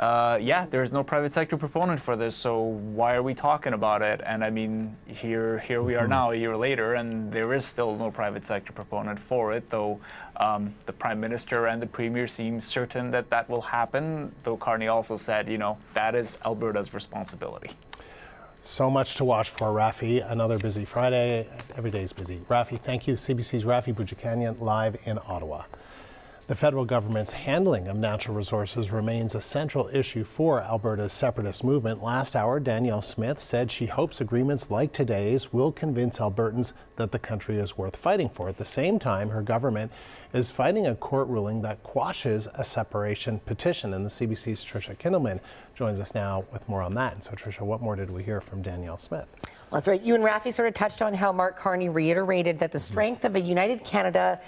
there's no private sector proponent for this, so why are we talking about it? And I mean, here we are now, a year later, and there is still no private sector proponent for it, though the Prime Minister and the Premier seem certain that will happen, though Carney also said, that is Alberta's responsibility. So much to watch for, Rafi. Another busy Friday. Every day's busy. Rafi, thank you. CBC's Rafi Boudjikanian live in Ottawa. The federal government's handling of natural resources remains a central issue for Alberta's separatist movement. Last hour, Danielle Smith said she hopes agreements like today's will convince Albertans that the country is worth fighting for. At the same time, her government is fighting a court ruling that quashes a separation petition. And the CBC's Tricia Kindleman joins us now with more on that. And so, Tricia, what more did we hear from Danielle Smith? Well, that's right. You and Rafi sort of touched on how Mark Carney reiterated that the strength of a united Canada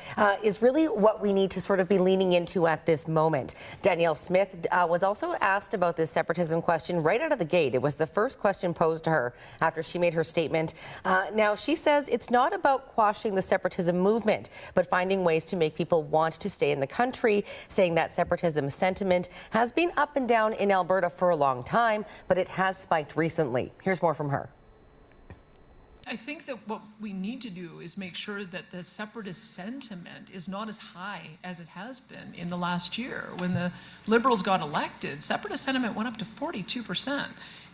is really what we need to sort of be leaning into at this moment. Danielle Smith was also asked about this separatism question right out of the gate. It was the first question posed to her after she made her statement. Now, she says it's not about quashing the separatism movement, but finding ways to make people want to stay in the country, saying that separatism sentiment has been up and down in Alberta for a long time, but it has spiked recently. Here's more from her. I think that what we need to do is make sure that the separatist sentiment is not as high as it has been in the last year. When the Liberals got elected, separatist sentiment went up to 42%.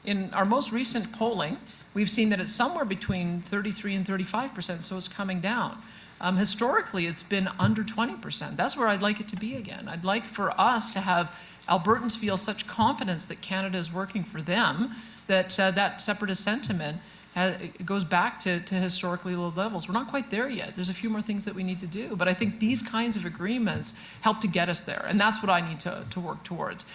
In our most recent polling, we've seen that it's somewhere between 33 and 35%, so it's coming down. Historically, it's been under 20%. That's where I'd like it to be again. I'd like for us to have Albertans feel such confidence that Canada is working for them, that that separatist sentiment it goes back to historically low levels. We're not quite there yet. There's a few more things that we need to do, but I think these kinds of agreements help to get us there, and that's what I need to work towards.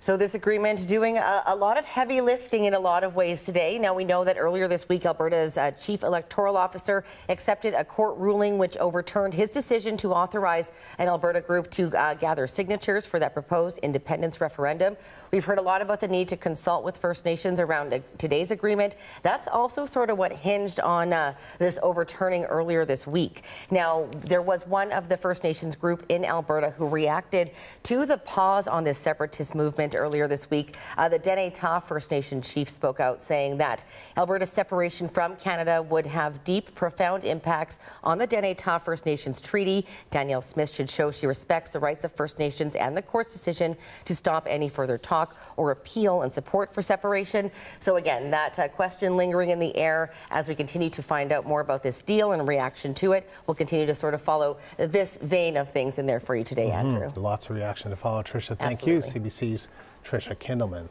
So this agreement doing a lot of heavy lifting in a lot of ways today. Now, we know that earlier this week, Alberta's chief electoral officer accepted a court ruling which overturned his decision to authorize an Alberta group to gather signatures for that proposed independence referendum. We've heard a lot about the need to consult with First Nations around today's agreement. That's also sort of what hinged on this overturning earlier this week. Now, there was one of the First Nations group in Alberta who reacted to the pause on this separatist movement earlier this week. The Dene Ta First Nation chief spoke out saying that Alberta's separation from Canada would have deep, profound impacts on the Dene Ta First Nations treaty. Danielle Smith should show she respects the rights of First Nations and the court's decision to stop any further talk or appeal and support for separation. So again, that question lingering in the air as we continue to find out more about this deal and reaction to it. We'll continue to sort of follow this vein of things in there for you today, Andrew. Lots of reaction to follow. Tricia, thank Absolutely. you. CBC's Tricia Kindelman.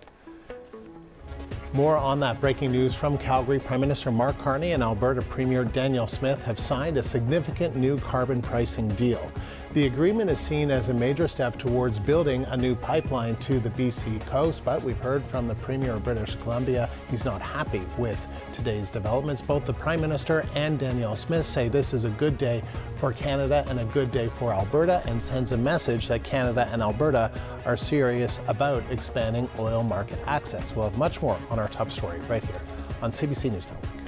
More on that breaking news from Calgary. Prime Minister Mark Carney and Alberta Premier Danielle Smith have signed a significant new carbon pricing deal. The agreement is seen as a major step towards building a new pipeline to the BC coast, but we've heard from the Premier of British Columbia he's not happy with today's developments. Both the Prime Minister and Danielle Smith say this is a good day for Canada and a good day for Alberta, and sends a message that Canada and Alberta are serious about expanding oil market access. We'll have much more on our top story right here on CBC News Network.